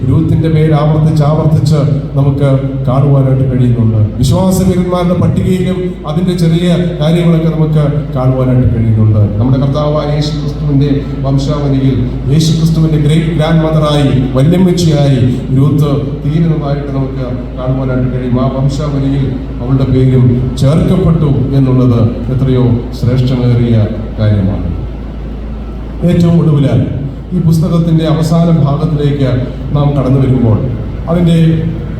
രൂത്തിന്റെ പേര് ആവർത്തിച്ച് നമുക്ക് കാണുവാനായിട്ട് കഴിയുന്നുണ്ട്. വിശ്വാസവീരന്മാരുടെ പട്ടികയിലും അതിന്റെ ചെറിയ കാര്യങ്ങളൊക്കെ നമുക്ക് കാണുവാനായിട്ട് കഴിയുന്നുണ്ട്. നമ്മുടെ കർത്താവായ യേശുക്രിസ്തുവിന്റെ വംശാവലിയിൽ യേശുക്രിസ്തുവിന്റെ ഗ്രേറ്റ് ഗ്രാൻഡ് മദറായി, വല്യമ്മച്ചിയായി രൂത്ത് തീരുന്നതായിട്ട് നമുക്ക് കാണുവാനായിട്ട് കഴിയും. ആ വംശാവലിയിൽ അവളുടെ പേരും ചേർക്കപ്പെട്ടു എന്നുള്ളത് എത്രയോ ശ്രേഷ്ഠമേറിയ കാര്യമാണ്. ഏറ്റവും ഒടുവിലായി ഈ പുസ്തകത്തിന്റെ അവസാന ഭാഗത്തിലേക്ക് നാം കടന്നു വരുമ്പോൾ അതിന്റെ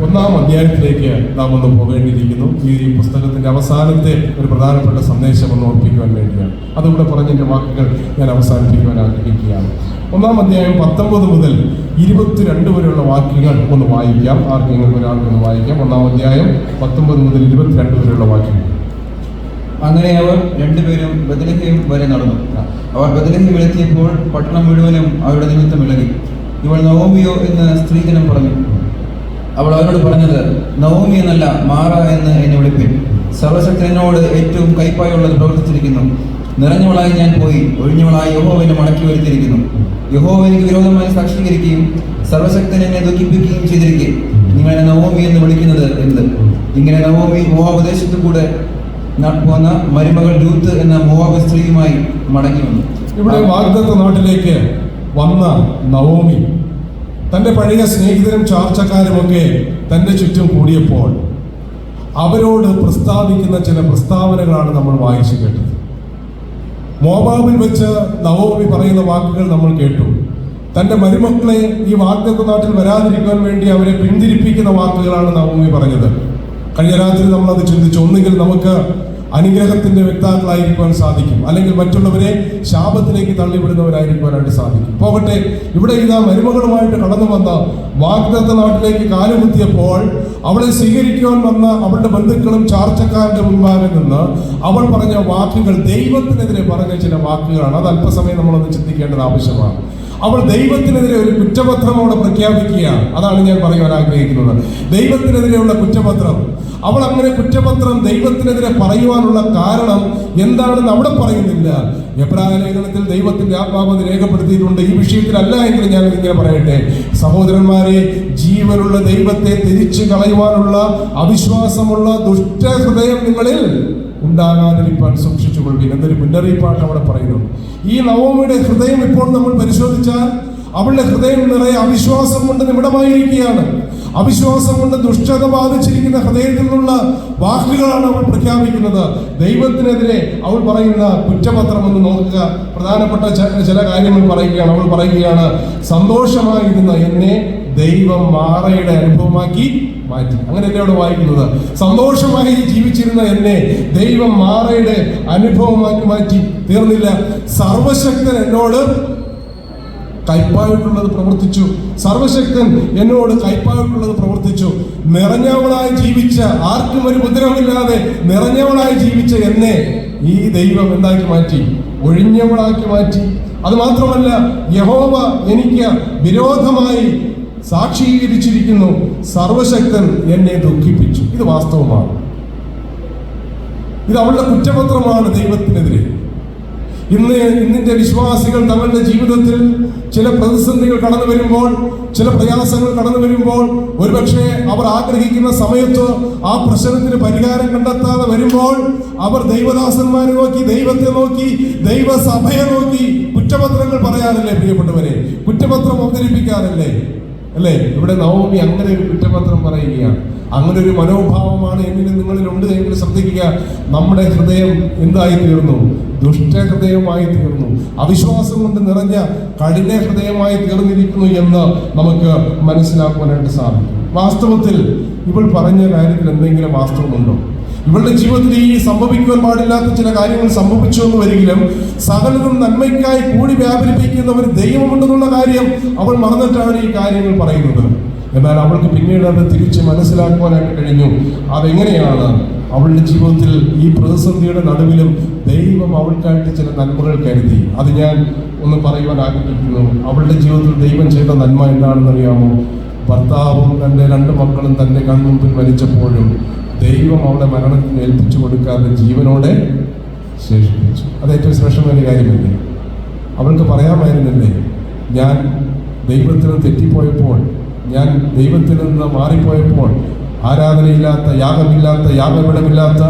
1-ാം അധ്യായത്തിലേക്ക് നാം ഒന്ന് പോകേണ്ടിയിരിക്കുന്നു. ഈ പുസ്തകത്തിന്റെ അവസാനത്തെ ഒരു പ്രധാനപ്പെട്ട സന്ദേശം ഒന്ന് ഓർപ്പിക്കുവാൻ വേണ്ടിയാണ്. അതുകൂടെ പറഞ്ഞതിന്റെ വാക്കുകൾ ഞാൻ അവസാനിപ്പിക്കുവാൻ ആഗ്രഹിക്കുകയാണ്. 1-ാം അധ്യായം 19 മുതൽ 22 വരെയുള്ള വാക്യങ്ങൾ ഒന്ന് വായിക്കാം. ആർക്കെങ്കിലും ഒരാൾക്കൊന്ന് വായിക്കാം. 1-ാം അധ്യായം 19 മുതൽ 22 വരെയുള്ള വാക്യങ്ങൾ. അങ്ങനെ അവർ രണ്ടുപേരും ബത്ലഹേം വരെ നടന്നു. അവർ ബത്ലഹേമിലെത്തിയപ്പോൾ പട്ടണം മുഴുവനും അവരുടെ നിമിത്തം ഇളകി. ഇവൾ നവോമിയോ എന്ന് സ്ത്രീജനം പറഞ്ഞു. അവൾ അവരോട് പറഞ്ഞത്, നവോമി എന്നല്ല, മാറ എന്ന് എന്നെ വിളിപ്പിൻ. സർവശക്തൻ എന്നോട് ഏറ്റവും കൈപ്പായുള്ളത് പ്രവർത്തിച്ചിരിക്കുന്നു. നിറഞ്ഞവളായി ഞാൻ പോയി, ഒഴിഞ്ഞവളായി യഹോവനെ മടക്കി വരുത്തിയിരിക്കുന്നു. യഹോവ എനിക്ക് വിരോധമായി സാക്ഷീകരിക്കുകയും സർവശക്തൻ എന്നെ ദുഃഖിപ്പിക്കുകയും ചെയ്തിരിക്കെ നിങ്ങൾ എന്നെ നവോമി എന്ന് വിളിക്കുന്നത് എന്ത്? ഇങ്ങനെ നവോമി മോവാബ് ദേശത്തു കൂടെ പോന്ന മരുമകൾ രൂത്ത് എന്ന മോവാബ് സ്ത്രീയുമായി മടങ്ങി വന്നു. ഇവിടെ വാഗ്ദത്ത നാട്ടിലേക്ക് വന്ന നവോമി തൻ്റെ പഴയ സ്നേഹിതരും ചാർച്ചക്കാരുമൊക്കെ തൻ്റെ ചുറ്റും കൂടിയപ്പോൾ അവരോട് പ്രസ്താവിക്കുന്ന ചില പ്രസ്താവനകളാണ് നമ്മൾ വായിച്ചു കേട്ടത്. മോവാബിൽ വെച്ച് നവോമി പറയുന്ന വാക്കുകൾ നമ്മൾ കേട്ടു. തൻ്റെ മരുമക്കളെ ഈ വാഗ്ദത്ത നാട്ടിൽ വരാതിരിക്കാൻ വേണ്ടി അവരെ പിന്തിരിപ്പിക്കുന്ന വാക്കുകളാണ് നവോമി പറഞ്ഞത്. കഴിഞ്ഞ രാത്രി നമ്മളത് ചിന്തിച്ചു. ഒന്നുകിൽ നമുക്ക് അനുഗ്രഹത്തിന്റെ വ്യക്താക്കളായിരിക്കാൻ സാധിക്കും, അല്ലെങ്കിൽ മറ്റുള്ളവരെ ശാപത്തിലേക്ക് തള്ളിവിടുന്നവരായിരിക്കാനായിട്ട് സാധിക്കും. പോകട്ടെ, ഇവിടെ ഇതാ മരുമകളുമായിട്ട് കടന്നു വന്ന വാഗ്ദത്ത നാട്ടിലേക്ക് കാലുകുത്തിയപ്പോൾ അവളെ സ്വീകരിക്കുവാൻ വന്ന അവളുടെ ബന്ധുക്കളും ചാർച്ചക്കാരുടെ മുൻപാകെ നിന്ന് അവൾ പറഞ്ഞ വാക്കുകൾ ദൈവത്തിനെതിരെ പറഞ്ഞ ചില വാക്കുകളാണ്. അത് അല്പസമയം നമ്മളൊന്ന് ചിന്തിക്കേണ്ടത് ആവശ്യമാണ്. അവൾ ദൈവത്തിനെതിരെ ഒരു കുറ്റപത്രം അവിടെ പ്രഖ്യാപിക്കുകയാണ്. അതാണ് ഞാൻ പറയുവാൻ ആഗ്രഹിക്കുന്നത്. ദൈവത്തിനെതിരെയുള്ള കുറ്റപത്രം. അവൾ അങ്ങനെ കുറ്റപത്രം ദൈവത്തിനെതിരെ പറയുവാനുള്ള കാരണം എന്താണെന്ന് അവിടെ പറയുന്നില്ല. എബ്രായ ലേഖനത്തിൽ ദൈവത്തിന്റെ ആത്മാവ് രേഖപ്പെടുത്തിയിട്ടുണ്ട്. ഈ വിഷയത്തിലല്ല എങ്കിലും ഞാൻ ഇങ്ങനെ പറയട്ടെ, സഹോദരന്മാരെ, ജീവനുള്ള ദൈവത്തെ തിരിച്ചു കളയുവാനുള്ള അവിശ്വാസമുള്ള ദുഷ്ടഹൃദയം നിങ്ങളിൽ ഉണ്ടാകാതിരിക്കാൻ സൂക്ഷിച്ചുകൊള്ളുക എന്നൊരു മുന്നറിയിപ്പാണ് അവിടെ പറയുന്നത്. ഈ നവോമിയുടെ ഹൃദയം ഇപ്പോൾ നമ്മൾ പരിശോധിച്ചാൽ അവളുടെ ഹൃദയം നിറയെ അവിശ്വാസം കൊണ്ട് നിമിടമായിരിക്കുകയാണ്. അവിശ്വാസം കൊണ്ട് ദുഷ്ടത ബാധിച്ചിരിക്കുന്ന ഹൃദയത്തിൽ നിന്നുള്ള വാക്കുകളാണ് അവൾ പ്രഖ്യാപിക്കുന്നത്. ദൈവത്തിനെതിരെ അവൾ പറയുന്ന കുറ്റപത്രം ഒന്ന് നോക്കുക. പ്രധാനപ്പെട്ട ചില കാര്യങ്ങൾ പറയുകയാണ്. അവൾ പറയുകയാണ്, സന്തോഷമായിരുന്ന എന്നെ ദൈവം മാറയുടെ അനുഭവമാക്കി മാറ്റി. അങ്ങനെയല്ലേ അവിടെ വായിക്കുന്നത്. സന്തോഷമായി ജീവിച്ചിരുന്ന എന്നെ ദൈവം മാറയുടെ അനുഭവമാക്കി മാറ്റി. തീർന്നില്ല, സർവശക്തൻ എന്നോട് കൈപ്പായിട്ടുള്ളത് പ്രവർത്തിച്ചു. സർവശക്തൻ എന്നോട് കൈപ്പായിട്ടുള്ളത് പ്രവർത്തിച്ചു. നിറഞ്ഞവളായി ജീവിച്ച, ആർക്കും ഒരു ഉപദ്രവമില്ലാതെ നിറഞ്ഞവളായി ജീവിച്ച എന്നെ ഈ ദൈവം എന്താക്കി മാറ്റി? ഒഴിഞ്ഞവളാക്കി മാറ്റി. അത് മാത്രമല്ല, യഹോവ എനിക്ക് വിരോധമായി സാക്ഷീകരിച്ചിരിക്കുന്നു. സർവശക്തൻ എന്നെ ദുഃഖിപ്പിച്ചു. ഇത് വാസ്തവമാണ്. ഇത് അവളുടെ കുറ്റപത്രമാണ് ദൈവത്തിനെതിരെ. ഇന്നിന്റെ വിശ്വാസികൾ തങ്ങളുടെ ജീവിതത്തിൽ ചില പ്രതിസന്ധികൾ കടന്നു വരുമ്പോൾ, ചില പ്രയാസങ്ങൾ കടന്നു വരുമ്പോൾ, ഒരുപക്ഷെ അവർ ആഗ്രഹിക്കുന്ന സമയത്ത് ആ പ്രശ്നത്തിന് പരിഹാരം കണ്ടെത്താതെ വരുമ്പോൾ അവർ ദൈവദാസന്മാരെ നോക്കി, ദൈവത്തെ നോക്കി, ദൈവസഭയെ നോക്കി കുറ്റപത്രങ്ങൾ പറയാറില്ലേ പ്രിയപ്പെട്ടവരെ? കുറ്റപത്രം അവതരിപ്പിക്കാറില്ലേ? അല്ലേ? ഇവിടെ നവോമി അങ്ങനെ ഒരു കുറ്റപത്രം പറയുകയാണ്. അങ്ങനെ ഒരു മനോഭാവമാണ് എന്നിലും നിങ്ങളിലുണ്ട് എങ്കിൽ ശ്രദ്ധിക്കുക. നമ്മുടെ ഹൃദയം എന്തായി തീർന്നു? ദുഷ്ടഹൃദയമായി തീർന്നു. അവിശ്വാസം കൊണ്ട് നിറഞ്ഞ കഠിന ഹൃദയമായി തീർന്നിരിക്കുന്നു എന്ന് നമുക്ക് മനസ്സിലാക്കുവാനായിട്ട് സാധിക്കും. വാസ്തവത്തിൽ ഇവൾ പറഞ്ഞ കാര്യത്തിൽ എന്തെങ്കിലും വാസ്തവമുണ്ടോ? ഇവളുടെ ജീവിതത്തിൽ ഈ സംഭവിക്കുവാൻ പാടില്ലാത്ത ചില കാര്യങ്ങൾ സംഭവിച്ചു എന്ന് വരികിലും സകലതും നന്മയ്ക്കായി കൂടി വ്യാപരിപ്പിക്കുന്ന ഒരു ദൈവമുണ്ടെന്നുള്ള കാര്യം അവൾ മറന്നിട്ടാണ് ഈ കാര്യങ്ങൾ പറയുന്നത്. എന്നാൽ അവൾക്ക് പിന്നീട് അത് തിരിച്ച് മനസ്സിലാക്കുവാനായിട്ട് കഴിഞ്ഞു. അതെങ്ങനെയാണ്? അവളുടെ ജീവിതത്തിൽ ഈ പ്രതിസന്ധിയുടെ നടുവിലും ദൈവം അവൾക്കായിട്ട് ചില നന്മകൾ കരുതി. അത് ഞാൻ ഒന്ന് പറയുവാൻ ആഗ്രഹിക്കുന്നു. അവളുടെ ജീവിതത്തിൽ ദൈവം ചെയ്ത നന്മ എന്താണെന്ന് അറിയാമോ? ഭർത്താവും തൻ്റെ 2 മക്കളും തൻ്റെ കൺമുമ്പിൽ മരിച്ചപ്പോഴും ദൈവം അവളെ മരണത്തിന് ഏൽപ്പിച്ചു കൊടുക്കാതെ ജീവനോടെ ശേഷിപ്പിച്ചു. അത് ഏറ്റവും ശ്രേഷ്ഠമായ കാര്യമല്ലേ? അവൾക്ക് പറയാമായിരുന്നില്ലേ, ഞാൻ ദൈവത്തിന് തെറ്റിപ്പോയപ്പോൾ, ഞാൻ ദൈവത്തിൽ നിന്ന് മാറിപ്പോയപ്പോൾ, ആരാധനയില്ലാത്ത, യാഗമില്ലാത്ത, യാഗപീഠമില്ലാത്ത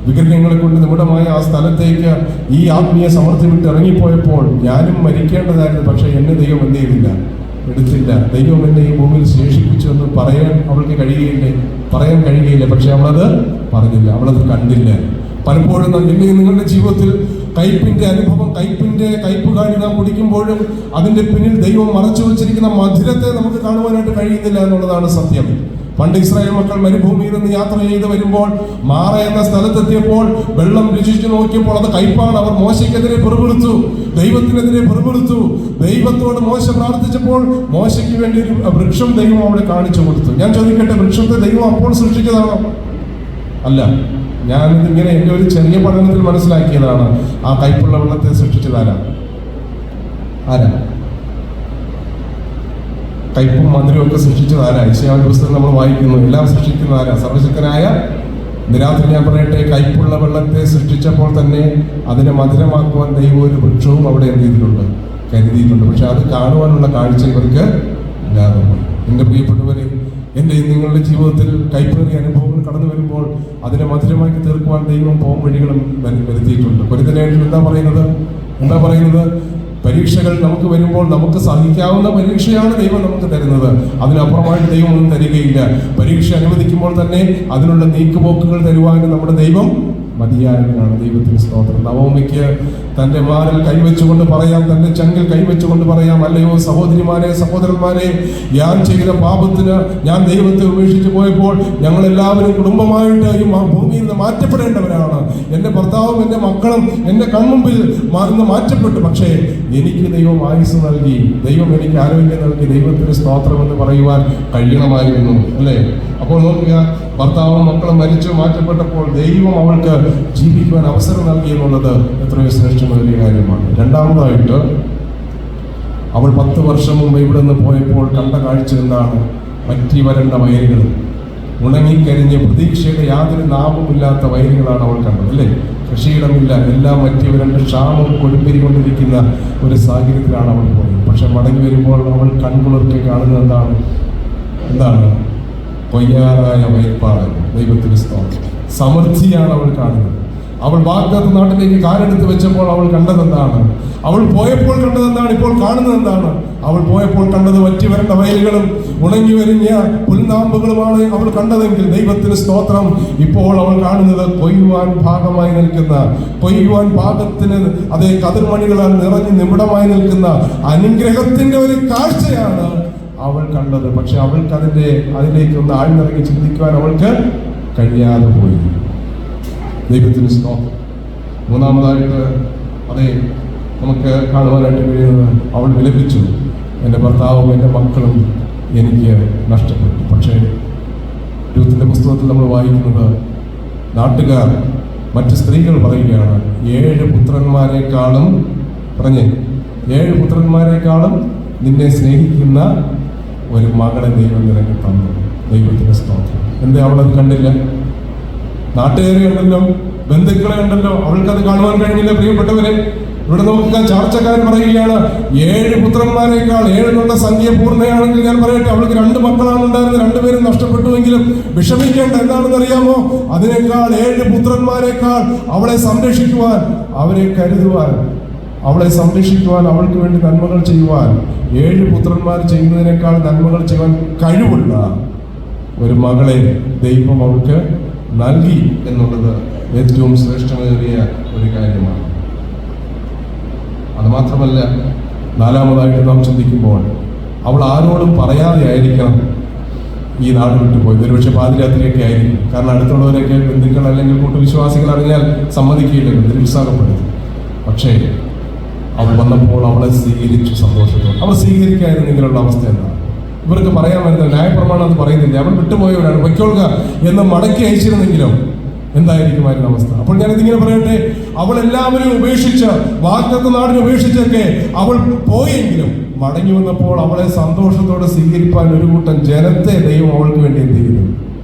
വിഗ്രഹങ്ങളെ കൊണ്ട് നിമിടമായ ആ സ്ഥലത്തേക്ക് ഈ ആത്മീയ സമൃദ്ധി വിട്ട് ഇറങ്ങിപ്പോയപ്പോൾ ഞാനും മരിക്കേണ്ടതായിരുന്നു. പക്ഷെ എന്നെ ദൈവം എന്ത് ചെയ്തില്ല? എടുത്തില്ല. ദൈവം എന്നെ ഈ ഭൂമിയിൽ ശേഷിപ്പിച്ചു എന്ന് പറയാൻ അവൾക്ക് കഴിയുകയില്ലേ? പറയാൻ കഴിയുകയില്ല. പക്ഷെ അവളത് പറഞ്ഞില്ല, അവളത് കണ്ടില്ല. പലപ്പോഴും നിങ്ങളുടെ ജീവിതത്തിൽ കയ്പിന്റെ അനുഭവം, കയ്പ് കാണി നാം കുടിക്കുമ്പോഴും അതിന്റെ പിന്നിൽ ദൈവം മറച്ചു വെച്ചിരിക്കുന്ന മധുരത്തെ നമുക്ക് കാണുവാനായിട്ട് കഴിയുന്നില്ല എന്നുള്ളതാണ് സത്യം. പണ്ട് ഇസ്രായേൽ മക്കൾ മരുഭൂമിയിൽ നിന്ന് യാത്ര ചെയ്ത് വരുമ്പോൾ മാറ എന്ന സ്ഥലത്തെത്തിയപ്പോൾ വെള്ളം രുചിച്ചു നോക്കിയപ്പോൾ അത് കയ്പാണ്. അവർ മോശയ്ക്കെതിരെ പിറുപിറുത്തു, ദൈവത്തിനെതിരെ പിറുപിറുത്തു. ദൈവത്തോട് മോശ പ്രാർത്ഥിച്ചപ്പോൾ മോശയ്ക്ക് വേണ്ടി ഒരു വൃക്ഷം ദൈവം അവിടെ കാണിച്ചു കൊടുത്തു. ഞാൻ ചോദിക്കട്ടെ, വൃക്ഷത്തെ ദൈവം അപ്പോൾ സൃഷ്ടിച്ചതാണോ? അല്ല. ഞാനിതിങ്ങനെ എൻ്റെ ഒരു ചെറിയ പഠനത്തിൽ മനസ്സിലാക്കിയതാണ്. ആ കയ്പുള്ള വെള്ളത്തെ സൃഷ്ടിച്ചതാരാ? കയ്പും മധുരവും ഒക്കെ സൃഷ്ടിച്ചതാരാ? യശയ്യാവിന്റെ പുസ്തകം നമ്മൾ വായിക്കുന്നു. എല്ലാം സൃഷ്ടിക്കുന്നതാരാ? സർവശക്തനായ. രാത്രി ഞാൻ പറയട്ടെ, കയ്പുള്ള വെള്ളത്തെ സൃഷ്ടിച്ചപ്പോൾ തന്നെ അതിനെ മധുരമാക്കുവാൻ ദൈവം ഒരു വൃക്ഷവും അവിടെ എന്ത് ചെയ്തിട്ടുണ്ട്? കരുതിയിട്ടുണ്ട്. പക്ഷെ അത് കാണുവാനുള്ള കാഴ്ച ഇവർക്ക് ഇല്ലാതെ പോയി. എൻ്റെ പ്രിയപ്പെട്ടവരെ, എൻ്റെ നിങ്ങളുടെ ജീവിതത്തിൽ കൈപ്പേറിയ അനുഭവങ്ങൾ കടന്നു വരുമ്പോൾ അതിനെ മധുരമാക്കി തീർക്കുവാൻ ദൈവം പോം വഴികളും വരുത്തിയിട്ടുണ്ട്. കൊരിന്ത്യർ എന്താ പറയുന്നത്? പരീക്ഷകൾ നമുക്ക് വരുമ്പോൾ നമുക്ക് സഹിക്കാവുന്ന പരീക്ഷയാണ് ദൈവം നമുക്ക് തരുന്നത്. അതിനപ്പുറമായിട്ട് ദൈവം ഒന്നും തരികയില്ല. പരീക്ഷ അനുവദിക്കുമ്പോൾ തന്നെ അതിനുള്ള നീക്കുപോക്കുകൾ തരുവാനും നമ്മുടെ ദൈവം മതിയായവനാണ്. ദൈവത്തിന് സ്തോത്രം. നവോമിക്ക് തന്റെ മാറിൽ കൈവച്ചുകൊണ്ട് പറയാം, തന്റെ ചങ്കിൽ കൈവച്ചുകൊണ്ട് പറയാം, അല്ലയോ സഹോദരിമാരെ, സഹോദരന്മാരെ, ഞാൻ ചെയ്ത പാപത്തിന് ഞാൻ ദൈവത്തെ ഉപേക്ഷിച്ച് പോയപ്പോൾ ഞങ്ങൾ എല്ലാവരും കുടുംബമായിട്ട് ഈ ഭൂമിയിൽ നിന്ന് മാറ്റപ്പെടേണ്ടവരാണ്. എൻ്റെ ഭർത്താവും എൻ്റെ മക്കളും എൻ്റെ കൺമുമ്പിൽ നിന്ന് മാറ്റപ്പെട്ടു. പക്ഷേ എനിക്ക് ദൈവം ആയുസ് നൽകി, ദൈവം എനിക്ക് ആരോഗ്യം നൽകി. ദൈവത്തിന് സ്തോത്രം എന്ന് പറയുവാൻ കഴിയണമായിരുന്നു, അല്ലേ? അപ്പോൾ നോക്കുക, ഭർത്താവും മക്കളും മരിച്ചു മാറ്റപ്പെട്ടപ്പോൾ ദൈവം അവൾക്ക് ജീവിക്കുവാൻ അവസരം നൽകി എന്നുള്ളത് എത്രയോ ശ്രേഷ്ഠമായ കാര്യമാണ്. രണ്ടാമതായിട്ട്, അവൾ 10 വർഷം മുമ്പ് ഇവിടെ നിന്ന് പോയപ്പോൾ കണ്ട കാഴ്ച എന്താണ്? വറ്റി വരണ്ട വയലുകൾ, ഉണങ്ങിക്കരിഞ്ഞ് പ്രതീക്ഷയുടെ യാതൊരു നാമമില്ലാത്ത വയലുകളാണ് അവൾ കണ്ടത്, അല്ലേ? കൃഷിയിടമില്ല, എല്ലാം വറ്റി വരണ്ട ക്ഷാമം കൊടുമ്പിരി കൊണ്ടിരിക്കുന്ന ഒരു സാഹചര്യത്തിലാണ് അവൾ പോയത്. പക്ഷെ മടങ്ങി വരുമ്പോൾ അവൾ കൺകുളിർക്കെ കാണുന്നത് എന്താണ്? കൊയ്യാറായ വയൽപ്പാട്. ദൈവത്തിന് സ്തോത്രം. സമൃദ്ധിയാണ് അവൾ കാണുന്നത്. അവൾ വാഗ്ദത്ത നാട്ടിലേക്ക് കാലെടുത്ത് വെച്ചപ്പോൾ അവൾ കണ്ടതെന്താണ്? അവൾ പോയപ്പോൾ കണ്ടതെന്താണ്? ഇപ്പോൾ കാണുന്നത് എന്താണ്? അവൾ പോയപ്പോൾ കണ്ടത് വറ്റി വരേണ്ട വയലുകളും ഉണങ്ങി വരിഞ്ഞ പുൽനാമ്പുകളുമാണ് അവൾ കണ്ടതെങ്കിൽ ദൈവത്തിന് സ്തോത്രം, ഇപ്പോൾ അവൾ കാണുന്നത് കൊയ്യുവാൻ ഭാഗമായി നിൽക്കുന്ന, കൊയ്യുവാൻ പാകത്തിന് അതേ കതിർമണികളാൽ നിറഞ്ഞ് നിമിടമായി നിൽക്കുന്ന അനുഗ്രഹത്തിന്റെ ഒരു കാഴ്ചയാണ് അവൾ കണ്ടത്. പക്ഷെ അവൾക്ക് അതിലേക്ക് ഒന്ന് ആഴ്ന്നിറങ്ങി ചിന്തിക്കുവാൻ അവൾക്ക് കഴിയാതെ പോയി. ദൈവത്തിന് സ്തോത്രം. മൂന്നാമതായിട്ട് അതെ നമുക്ക് കാണുവാനായിട്ട് കഴിയുന്നത്, അവൾ വിലപിച്ചു, എൻ്റെ ഭർത്താവും എൻ്റെ മക്കളും എനിക്ക് നഷ്ടപ്പെട്ടു. പക്ഷേ രൂത്തിന്റെ പുസ്തകത്തിൽ നമ്മൾ വായിക്കുന്നത്, നാട്ടുകാർ മറ്റ് സ്ത്രീകൾ പറയുകയാണ്, 7 പുത്രന്മാരെക്കാളും പറഞ്ഞ് 7 പുത്രന്മാരെക്കാളും നിന്നെ സ്നേഹിക്കുന്ന ഒരു മകളെ ദൈവം നിനക്ക് തന്നു. ദൈവത്തിന്റെ സ്തോത്രം. എന്തേ അവളത് കണ്ടില്ല? നാട്ടുകാരെ ഉണ്ടല്ലോ, ബന്ധുക്കളെ ഉണ്ടല്ലോ, അവൾക്കത് കാണുവാൻ കഴിഞ്ഞില്ല. പ്രിയപ്പെട്ടവരെ, ഇവിടെ നോക്കുക, ചാർച്ചക്കാരൻ പറയുകയാണ്, 7 പുത്രന്മാരെക്കാൾ 7 എന്നുള്ള സംഖ്യ പൂർണ്ണയാണെങ്കിൽ ഞാൻ പറയട്ടെ, അവൾക്ക് 2 മക്കളാണ് ഉണ്ടായിരുന്നത്, 2 പേരും നഷ്ടപ്പെട്ടുവെങ്കിലും വിഷമിക്കേണ്ട. എന്താണെന്ന് അറിയാമോ? അതിനേക്കാൾ 7 പുത്രന്മാരെക്കാൾ അവളെ സംരക്ഷിക്കുവാൻ, അവരെ കരുതുവാൻ, അവളെ സംരക്ഷിക്കുവാൻ, അവൾക്ക് വേണ്ടി നന്മകൾ ചെയ്യുവാൻ 7 പുത്രന്മാർ ചെയ്യുന്നതിനേക്കാൾ നന്മകൾ ചെയ്യുവാൻ കഴിവുള്ള ഒരു മകളെ ദൈവം അവൾക്ക് നൽകി എന്നുള്ളത് ഏറ്റവും ശ്രേഷ്ഠമേറിയ ഒരു കാര്യമാണ്. അതുമാത്രമല്ല, നാലാമതായിട്ട് നാം ചിന്തിക്കുമ്പോൾ, അവൾ ആരോടും പറയാതെ ആയിരിക്കണം ഈ നാട് വിട്ടുപോയി. ഒരുപക്ഷെ പാതിരാത്രിയൊക്കെ ആയിരിക്കും. കാരണം അടുത്തുള്ളവരൊക്കെ, ബന്ധുക്കൾ അല്ലെങ്കിൽ കൂട്ടുവിശ്വാസികൾ അറിഞ്ഞാൽ സമ്മതിക്കില്ല, നിരുത്സാഹപ്പെടുത്തും. പക്ഷേ അവൾ വന്നപ്പോൾ അവളെ സ്വീകരിച്ചു സന്തോഷത്തോടെ. അവൾ സ്വീകരിക്കാതിരുന്നെങ്കിലുള്ള അവസ്ഥ എന്താണ്? ഇവർക്ക് പറയാൻ വരുന്നത് ന്യായപ്രമാണം അത് പറയുന്നില്ല, അവൾ വിട്ടുപോയവരാണ്, പൊയ്ക്കൊള്ളുക എന്ന് മടക്കി അയച്ചിരുന്നെങ്കിലും എന്തായിരിക്കുമായിരുന്നു അവസ്ഥ? അപ്പോൾ ഞാനിതിങ്ങനെ പറയട്ടെ, അവൾ എല്ലാവരും ഉപേക്ഷിച്ച്, വാഗ്ദത്ത നാടിനെ ഉപേക്ഷിച്ചൊക്കെ അവൾ പോയെങ്കിലും മടങ്ങി വന്നപ്പോൾ അവളെ സന്തോഷത്തോടെ സ്വീകരിപ്പാൻ ഒരു കൂട്ടം ജനത്തെ ദൈവം അവൾക്ക് വേണ്ടി എന്ത് ചെയ്യുന്നു?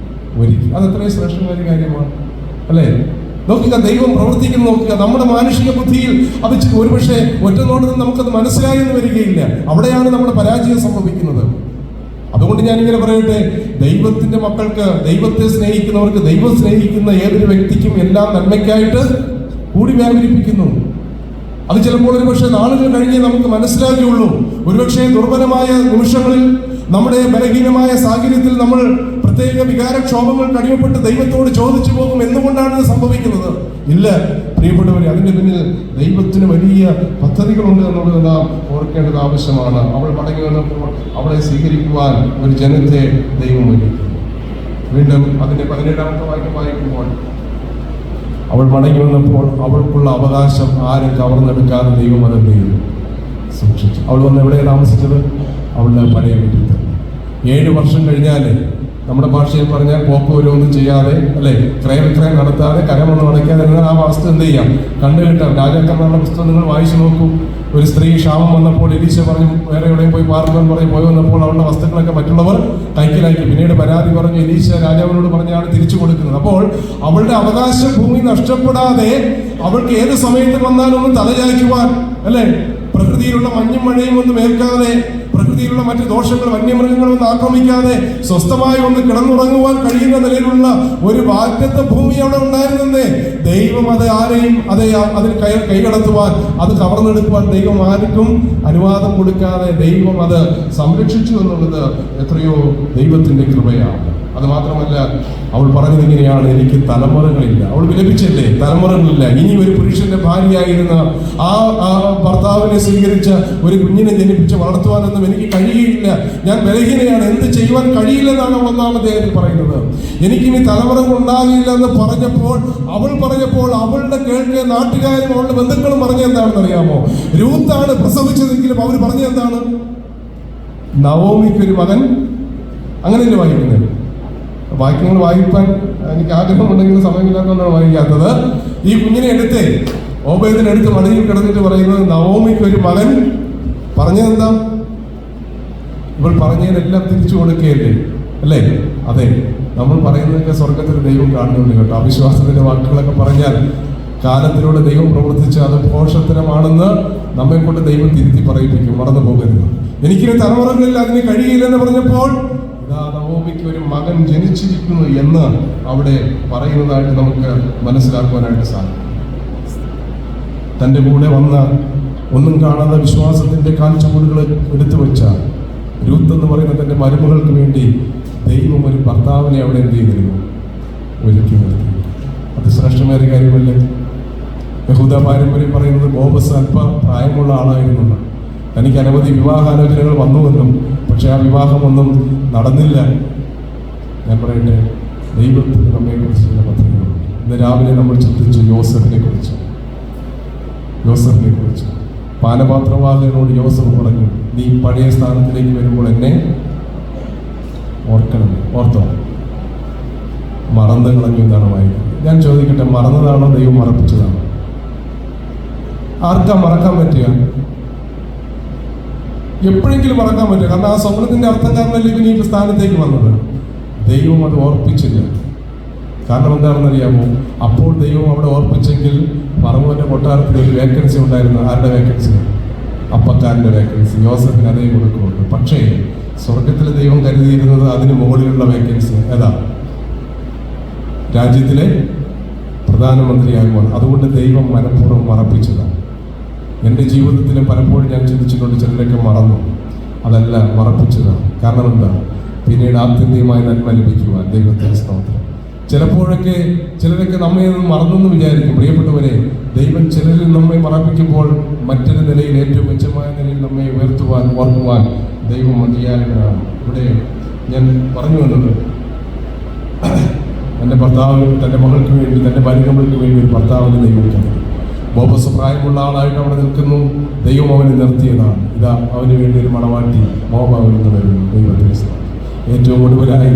ഒരുക്കി. അത് എത്രയും ശ്രേഷ്ഠമായ കാര്യമാണ്, അല്ലേ? നോക്കുക, ദൈവം പ്രവർത്തിക്കുന്നു. നോക്കുക, നമ്മുടെ മാനുഷിക ബുദ്ധിയിൽ അത് ഒരുപക്ഷെ ഒറ്റ നോട്ടത്തിൽ നമുക്കത് മനസ്സിലായി എന്ന് വരികയില്ല. അവിടെയാണ് നമ്മുടെ പരാജയം സംഭവിക്കുന്നത്. അതുകൊണ്ട് ഞാനിങ്ങനെ പറയട്ടെ, ദൈവത്തിന്റെ മക്കൾക്ക്, ദൈവത്തെ സ്നേഹിക്കുന്നവർക്ക്, ദൈവം സ്നേഹിക്കുന്ന ഏതൊരു വ്യക്തിക്കും എല്ലാം നന്മയ്ക്കായിട്ട് കൂടി വ്യാപരിപ്പിക്കുന്നു. അത് ചിലപ്പോൾ ഒരുപക്ഷെ നാളുകൾ കഴിഞ്ഞേ നമുക്ക് മനസ്സിലാക്കുകയുള്ളൂ. ഒരുപക്ഷെ ദുർബലമായ നിമിഷങ്ങളിൽ, നമ്മുടെ ബലഹീനമായ സാഹചര്യത്തിൽ നമ്മൾ പ്രത്യേക വികാരക്ഷോഭങ്ങൾക്ക് അടിമപ്പെട്ട് ദൈവത്തോട് ചോദിച്ചു പോകും, എന്തുകൊണ്ടാണ് ഇത് സംഭവിക്കുന്നത്? ഇല്ല പ്രിയപ്പെട്ടവരെ, അതിന്റെ പിന്നിൽ ദൈവത്തിന് വലിയ പദ്ധതികളുണ്ട് എന്നുള്ളത് നാം ഓർക്കേണ്ടത് ആവശ്യമാണ്. അവൾ മടങ്ങി വന്നപ്പോൾ അവളെ സ്വീകരിക്കുവാൻ ഒരു ജനത്തെ ദൈവം ഒരുക്കി. വീണ്ടും അതിന്റെ 17ാമത്തെ വാക്യം വായിക്കുമ്പോൾ, അവൾ മടങ്ങി വന്നപ്പോൾ അവൾക്കുള്ള അവകാശം ആരും കവർന്നെടുക്കാതെ ദൈവം അതെന്ത് ചെയ്തു? സൂക്ഷിച്ചു. അവൾ വന്ന് എവിടെയാണ് താമസിച്ചത്? അവളുടെ പഴയ വീട്ടിൽ തന്നെ. 7 വർഷം കഴിഞ്ഞാലേ, നമ്മുടെ ഭാഷയിൽ പറഞ്ഞാൽ പോക്ക് ഓരോന്നും ചെയ്യാതെ, അല്ലെ, ക്രയവിക്രയം നടത്താതെ, കരമൊന്നും അടയ്ക്കാതെ ആ വസ്തു എന്ത് ചെയ്യാം? കണ്ടുകിട്ടാം. രാജാക്കന്മാരുടെ പുസ്തകം നിങ്ങൾ വായിച്ചു നോക്കൂ. ഒരു സ്ത്രീ ക്ഷാമം വന്നപ്പോൾ എലീശ പറഞ്ഞു വേറെ എവിടെയും പോയി പാർക്കാൻ പറഞ്ഞ് പോയി വന്നപ്പോൾ അവളുടെ വസ്തുക്കളൊക്കെ മറ്റുള്ളവർ കൈക്കലാക്കി. പിന്നീട് പരാതി പറഞ്ഞു എലീശ രാജാവിനോട് പറഞ്ഞാണ് തിരിച്ചു കൊടുക്കുന്നത്. അപ്പോൾ അവളുടെ അവകാശ ഭൂമി നഷ്ടപ്പെടാതെ അവൾക്ക് ഏത് സമയത്ത് വന്നാലും ഒന്ന് തലചായ്ക്കുവാൻ, അല്ലെ, പ്രകൃതിയിലുള്ള മഞ്ഞും മഴയും ഒന്നും ഏൽക്കാതെ പ്രകൃതിയിലുള്ള മറ്റ് ദോഷങ്ങൾ വന്യമൃഗങ്ങളൊന്നും ആക്രമിക്കാതെ സ്വസ്ഥമായി ഒന്ന് കിടന്നുറങ്ങുവാൻ കഴിയുന്ന നിലയിലുള്ള ഒരു വാഗ്ദത്ത ഭൂമി അവിടെ ഉണ്ടായിരുന്നേ. ദൈവം അത് ആരെയും അതിൽ കൈകടത്തുവാൻ, അത് കവർന്നെടുക്കുവാൻ ദൈവം ആർക്കും അനുവാദം കൊടുക്കാതെ ദൈവം അത് സംരക്ഷിച്ചു എന്നുള്ളത് എത്രയോ ദൈവത്തിന്റെ കൃപയാണ്. അത് മാത്രമല്ല, അവൾ പറഞ്ഞത് ഇങ്ങനെയാണ്: എനിക്ക് തലമുറകളില്ല. അവൾ വിലപിച്ചല്ലേ, തലമുറകളില്ല. ഇനി ഒരു പുരുഷന്റെ ഭാര്യയായിരുന്ന ആ ഭർത്താവിനെ സ്വീകരിച്ച ഒരു കുഞ്ഞിനെ ജനിപ്പിച്ച് വളർത്തുവാനൊന്നും എനിക്ക് കഴിയില്ല, ഞാൻ ബലഹീനയാണ്, എന്ത് ചെയ്യുവാൻ കഴിയില്ലെന്നാണ് ഒന്നാമത്തെ പറയുന്നത്. എനിക്കിനി തലമുറകൾ ഉണ്ടാകില്ല എന്ന് പറഞ്ഞപ്പോൾ അവളുടെ കേൾക്കെ നാട്ടുകാരും അവളുടെ ബന്ധുക്കളും പറഞ്ഞെന്താണെന്ന് അറിയാമോ? രൂത്താണ് പ്രസവിച്ചതെങ്കിലും അവർ പറഞ്ഞെന്താണ്? നവോമിക്കൊരു മകൻ. അങ്ങനെയല്ലേ വായിക്കുന്നത്? വാക്യങ്ങൾ വായിക്കാൻ എനിക്ക് ആഗ്രഹമുണ്ടെങ്കിലും സമയമില്ലാത്തതുകൊണ്ടാണ് വായിക്കാത്തത്. ഈ കുഞ്ഞിനെ എടുത്ത് ഓബേദിനെടുത്ത് മടിയിൽ കിടന്നിട്ട് പറയുന്നത് നവോമിക്കൊരു മകൻ. പറഞ്ഞതെന്താ? ഇവൾ പറഞ്ഞതിനെല്ലാം തിരിച്ചു കൊടുക്കുകയല്ലേ, അല്ലേ? അതെ, നമ്മൾ പറയുന്നതൊക്കെ സ്വർഗത്തിൽ ദൈവം കാണുന്നുണ്ട് കേട്ടോ. അവിശ്വാസത്തിന്റെ വാക്കുകളൊക്കെ പറഞ്ഞാൽ കാലത്തിലൂടെ ദൈവം പ്രവർത്തിച്ച് അത് ഭോഷത്തരമാണെന്ന് നമ്മെ കൊണ്ട് ദൈവം തിരുത്തി പറയിപ്പിക്കും. മറന്നു പോകരുത്. എനിക്കിനി തലമുറകളിൽ അതിന് കഴിയില്ലെന്ന് പറഞ്ഞപ്പോൾ ഇതാ നവോമിക്ക് ഒരു മകൻ ജനിച്ചിരിക്കുന്നു എന്ന് അവിടെ പറയുന്നതായിട്ട് നമുക്ക് മനസ്സിലാക്കുവാനായിട്ട് സാധിക്കും. തൻ്റെ കൂടെ വന്ന ഒന്നും കാണാതെ വിശ്വാസത്തിന്റെ കാൽച്ചുവടുകൾ എടുത്തു വെച്ച രൂത്ത് എന്ന് പറയുന്ന തൻ്റെ മരുമകൾക്ക് വേണ്ടി ദൈവം ഒരു ഭർത്താവിനെ അവിടെ എന്ത് ചെയ്തിരുന്നു? ഒരുക്കി നിർത്തി. അത് ശ്രേഷ്ഠമേറിയ കാര്യമല്ലേ? യഹൂദ പാരമ്പര്യം പറയുന്നത് ബോബസ് അല്പ പ്രായമുള്ള ആളായിരുന്നു. തനിക്ക് അനവധി വിവാഹാലോചനകൾ വന്നുവെന്നും പക്ഷെ ആ വിവാഹമൊന്നും നടന്നില്ല. ഞാൻ പറയട്ടെ, ദൈവത്തിന് നമ്മെക്കുറിച്ച് ചില പദ്ധതികളുണ്ട്. ഇന്ന് രാവിലെ നമ്മൾ ചിന്തിച്ചു യോസഫിനെ കുറിച്ച്. പാനപാത്രവാഹകനോട് യോസഫ് പറഞ്ഞു, നീ പഴയ സ്ഥാനത്തിലേക്ക് വരുമ്പോൾ എന്നെ ഓർക്കണമേ. ഓർത്തോ? മറന്നു കളഞ്ഞു എന്നാണ് വായിക്കുന്നത്. ഞാൻ ചോദിക്കട്ടെ, മറന്നതാണോ ദൈവം മറപ്പിച്ചതാണോ? ആർക്കാ മറക്കാൻ പറ്റുക? എപ്പോഴെങ്കിലും മറക്കാൻ പറ്റുക. കാരണം ആ സ്വപ്നത്തിന്റെ അർത്ഥം കാരണമല്ലേ ഇവന് ഈ സ്ഥാനത്തേക്ക് വന്നത്. ദൈവം അത് ഓർപ്പിച്ചില്ല. കാരണം എന്താണെന്നറിയാമോ? അപ്പോൾ ദൈവം അവിടെ ഓർപ്പിച്ചെങ്കിൽ ഫറവോന്റെ കൊട്ടാരത്തിൽ ഒരു വേക്കൻസി ഉണ്ടായിരുന്നു. ആരുടെ വേക്കൻസി? അപ്പക്കാരന്റെ വേക്കൻസി. യോസഫിന് അതേ കൊടുക്കുന്നുണ്ട്. പക്ഷേ സ്വർഗത്തിലെ ദൈവം കരുതിയിരുന്നത് അതിന് മുകളിലുള്ള വേക്കൻസി ഏതാ? രാജ്യത്തിലെ പ്രധാനമന്ത്രിയാകുവാൻ. അതുകൊണ്ട് ദൈവം മനഃപൂർവ്വം മറപ്പിച്ചതാണ്. എൻ്റെ ജീവിതത്തിൽ പലപ്പോഴും ഞാൻ ചിന്തിച്ചിട്ടുണ്ട്, ചിലരൊക്കെ മറന്നു. അതല്ല, മറപ്പിച്ചതാണ്. കാരണം എന്താ? പിന്നീട് ആത്യന്തികമായി നന്മ ലഭിക്കുവാൻ. ദൈവത്തിന് സ്തോത്രം. ചിലരൊക്കെ നമ്മെ മറന്നെന്ന് വിചാരിക്കും. പ്രിയപ്പെട്ടവരെ, ദൈവം ചിലരിൽ നമ്മെ മറപ്പിക്കുമ്പോൾ മറ്റൊരു നിലയിൽ, ഏറ്റവും മെച്ചമായ നിലയിൽ നമ്മെ ഉയർത്തുവാൻ, ഓർക്കുവാൻ ദൈവം മതിയായവനാണ്. ഇവിടെ ഞാൻ പറഞ്ഞു വന്നത്, എൻ്റെ ഭർത്താവ് തൻ്റെ മകൾക്ക് വേണ്ടി, തൻ്റെ മരുമകൾക്ക് വേണ്ടി ഒരു ഭർത്താവിന് ദൈവം തന്നു. ബോബസ് പ്രായമുള്ള ആളായിട്ട് അവിടെ നിൽക്കുന്നു. ദൈവം അവനെ നിർത്തിയതാണ്. ഇതാ അവന് വേണ്ടി ഒരു മണവാട്ടി മോഹഭാവിൽ നിന്ന് വരുന്നു. ദൈവത്തിന് ഏറ്റവും ഒടുവിലായി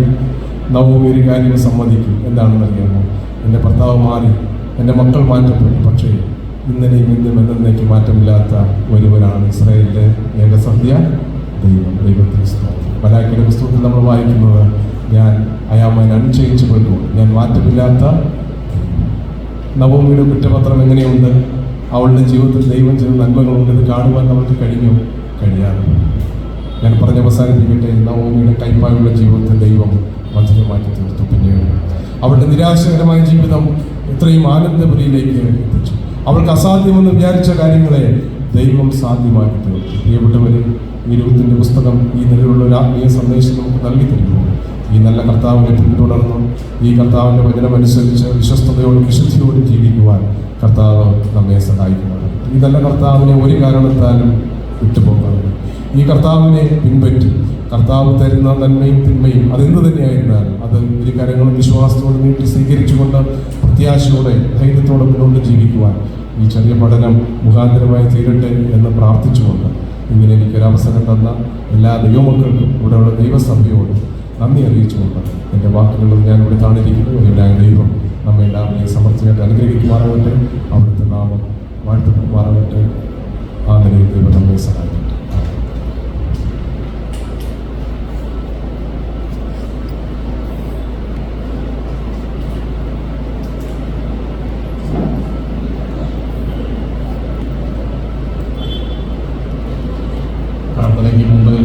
നവോമി ഒരു കാര്യം സമ്മതിക്കും. എന്താണെന്ന് അറിയാമോ? എൻ്റെ ഭർത്താവ് മാറി, എൻ്റെ മക്കൾ മാറ്റപ്പെട്ടു, പക്ഷേ ഇന്നലെയും ഇന്നും എന്നേക്ക് മാറ്റമില്ലാത്ത ഒരുവനാണ് ഇസ്രായേലിലെ ഏകസത്യ ദൈവം. ദൈവത്തിന് മലാഖിയുടെ പുസ്തകത്തിൽ നമ്മൾ വായിക്കുന്നത്, I am an unchangeable God. ഞാൻ മാറ്റമില്ലാത്ത. നവോമിയുടെ കുറ്റപത്രം എങ്ങനെയുണ്ട്? അവളുടെ ജീവിതത്തിൽ ദൈവം ചെയ്ത നന്മകളുണ്ട്. ഇത് കാണുവാൻ നമുക്ക് കഴിയാതെ. ഞാൻ പറഞ്ഞ് അവസാനിപ്പിക്കട്ടെ. നവോമിയുടെ കൈപ്പായുള്ള ജീവിതത്തിൽ ദൈവം മധുരമാക്കി തീർത്തു. പിന്നീട് അവളുടെ നിരാശകരമായ ജീവിതം ഇത്രയും ആനന്ദപുരിയിലേക്ക് എത്തിച്ചു. അവൾക്ക് അസാധ്യമെന്ന് വിചാരിച്ച കാര്യങ്ങളെ ദൈവം സാധ്യമാക്കി തീർത്തു. പ്രിയപ്പെട്ടവരെ, ഈ രൂത്തിന്റെ പുസ്തകം ഈ നിലയിലുള്ള ഒരു ആത്മീയ സന്ദേശം നമുക്ക് നൽകി തരുന്നു. ഈ നല്ല കർത്താവിനെ പിന്തുടർന്ന് ഈ കർത്താവിൻ്റെ വചനമനുസരിച്ച് വിശ്വസ്തയോടും വിശുദ്ധിയോടും ജീവിക്കുവാൻ കർത്താവ് നമ്മെ സഹായിക്കുന്നത്. ഈ നല്ല കർത്താവിനെ ഒരു കാരണത്താലും വിട്ടുപോകരുത്. ഈ കർത്താവിനെ പിൻപറ്റി കർത്താവ് തരുന്ന നന്മയും തിന്മയും അതെന്ത് തന്നെയായിരുന്നാലും അത് ഇരു കരങ്ങളും വിശ്വാസത്തോടെ നീട്ടി സ്വീകരിച്ചുകൊണ്ട് പ്രത്യാശയോടെ ധൈര്യത്തോടെ മുന്നോട്ട് ജീവിക്കുവാൻ ഈ ചെറിയ പഠനം മുഖാന്തരമായി തീരട്ടെ എന്ന് പ്രാർത്ഥിച്ചുകൊണ്ട് ഇങ്ങനെ എനിക്കൊരവസരം തന്ന എല്ലാ ദൈവമക്കൾക്കും ഇവിടെയുള്ള ദൈവസഭയോടും നന്ദി അറിയിച്ചുകൊണ്ട് എൻ്റെ വാക്കുകളും ഞാൻ ഇവിടെ താണിരിക്കുന്നു. ഒരുവനായ ദൈവം നമ്മെ എല്ലാവരെയും സമർത്ഥമായിട്ട് അനുഗ്രഹിക്കുമാറാകട്ടെ. അവിടുത്തെ നാമം വാഴ്ത്തപ്പെടുമാറാകട്ടെ. ആ നിലയിൽ ദൈവം നമ്മെ സഹായിക്കട്ടെ. പ്രാർത്ഥനയ്ക്ക് മുമ്പ്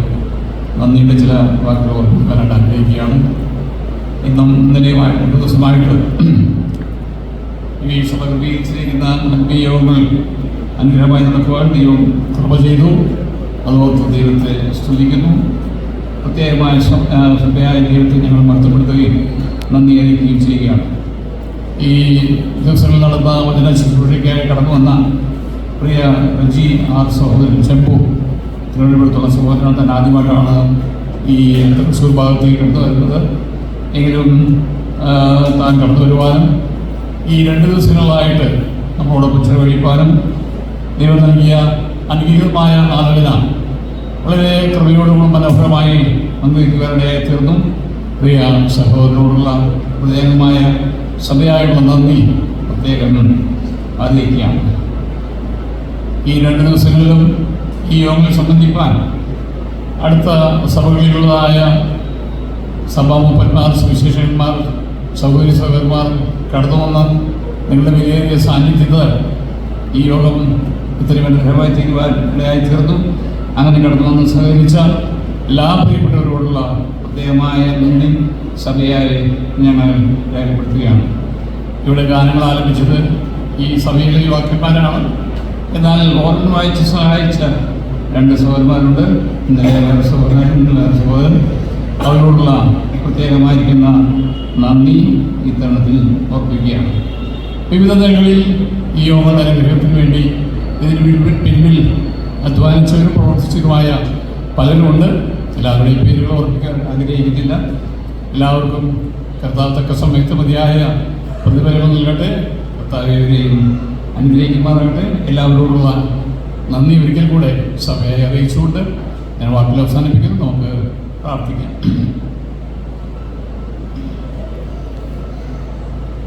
വാക്കുകൾ ഓർമ്മിക്കാനായിട്ട് ആഗ്രഹിക്കുകയാണ്. ഇന്നും ഇന്നലെയുമായി 2 ദിവസമായിട്ട് ഈ സഭ ക്രമീകരിച്ചിരിക്കുന്ന ആത്മീയങ്ങൾ അനുഗ്രഹമായി നടക്കുവാൻ ദൈവം കൃപ ചെയ്തു. അതോർത്ത് ദൈവത്തെ സ്തുതിക്കുന്നു. പ്രത്യേകമായ ശ്രദ്ധയായ ദൈവത്തെ ഞങ്ങൾ മഹത്വപ്പെടുത്തുകയും നന്ദി അറിയിക്കുകയും ചെയ്യുകയാണ്. ഈ ദിവസങ്ങളിൽ നടന്ന വചന ശുശ്രൂഷയ്ക്കായി കടന്നു വന്ന പ്രിയ റജി ആർ സഹോദരൻ ചെമ്പു തിരുവനന്തപുരത്തുള്ള സഹോദരൻ തന്നെ ആദ്യമായിട്ടാണ് ഈ തൃശ്ശൂർ ഭാഗത്തേക്ക് കടന്നു വരുന്നത്. എങ്കിലും താൻ കടന്നു വരുവാനും ഈ 2 ദിവസങ്ങളിലായിട്ട് നമ്മളോടൊപ്പം ചെലവഴിക്കാനും ദൈവം നൽകിയ അനുഗ്രഹീതമായ ആലോചന വളരെ കൃപയോടും മനോഹരമായി പങ്കുവയ്ക്കുവാനിടയായി തീർന്നു. പ്രിയ സഹോദരനോടുള്ള പ്രത്യേകമായ സഭയായുള്ള നന്ദി പ്രത്യേകം അറിയിക്കുകയാണ്. ഈ 2 ദിവസങ്ങളിലും ഈ യോഗങ്ങളിൽ സംബന്ധിക്കാൻ അടുത്ത സഭകളിലുള്ളതായ സഭാമൂപ്പന്മാർ, സുവിശേഷകന്മാർ, സഹോദരന്മാർ കടന്നു വന്ന് നിങ്ങളുടെ വിലയേറിയ സാന്നിധ്യത്തിൽ ഈ യോഗം ഇത്രയും അനുഗ്രഹമായി തീരുവാൻ ഇടയായി തീർന്നു. അങ്ങനെ കടന്നു വന്ന് സഹകരിച്ച എല്ലാ പ്രിയപ്പെട്ടവരോടുള്ള പ്രത്യേകമായ നന്ദി സഭയായി ഞങ്ങൾ രേഖപ്പെടുത്തുകയാണ്. ഇവിടെ ഗാനങ്ങൾ ആലപിച്ചത് ഈ സഭയിലെ യുവാക്കന്മാരാണ്. എന്നാൽ ഓർമ്മ വായിച്ച് സഹായിച്ച 2 സഹോദരന്മാരുണ്ട്. ഇന്നലെ വേറെ സഹോദരൻ അവരോടുള്ള പ്രത്യേകമായിരിക്കുന്ന നന്ദി ഈ തരുണത്തിൽ ഓർപ്പിക്കുകയാണ്. വിവിധ തലങ്ങളിൽ ഈ യോഗങ്ങളുടെ അനുഗ്രഹത്തിന് വേണ്ടി ഇതിന് പിന്നിൽ അധ്വാനിച്ചവരും പ്രവർത്തിച്ചതുമായ പലരുമുണ്ട്. എല്ലാവരുടെയും പേരുകൾ ഓർപ്പിക്കാൻ ആഗ്രഹിക്കുന്നില്ല. എല്ലാവർക്കും കർത്താവ് തക്ക സമയത്ത് മതിയായ പ്രതിഫലങ്ങൾ നൽകട്ടെ. കർത്താവരെയും അനുഗ്രഹിക്കുമാറാകട്ടെ. എല്ലാവരോടുള്ള നന്ദി ഒരിക്കൽ കൂടെ സഭയെ അറിയിച്ചുകൊണ്ട് ഞാൻ വാക്കുകൾ അവസാനിപ്പിക്കുന്നു. നമുക്ക് പ്രാർത്ഥിക്കാം.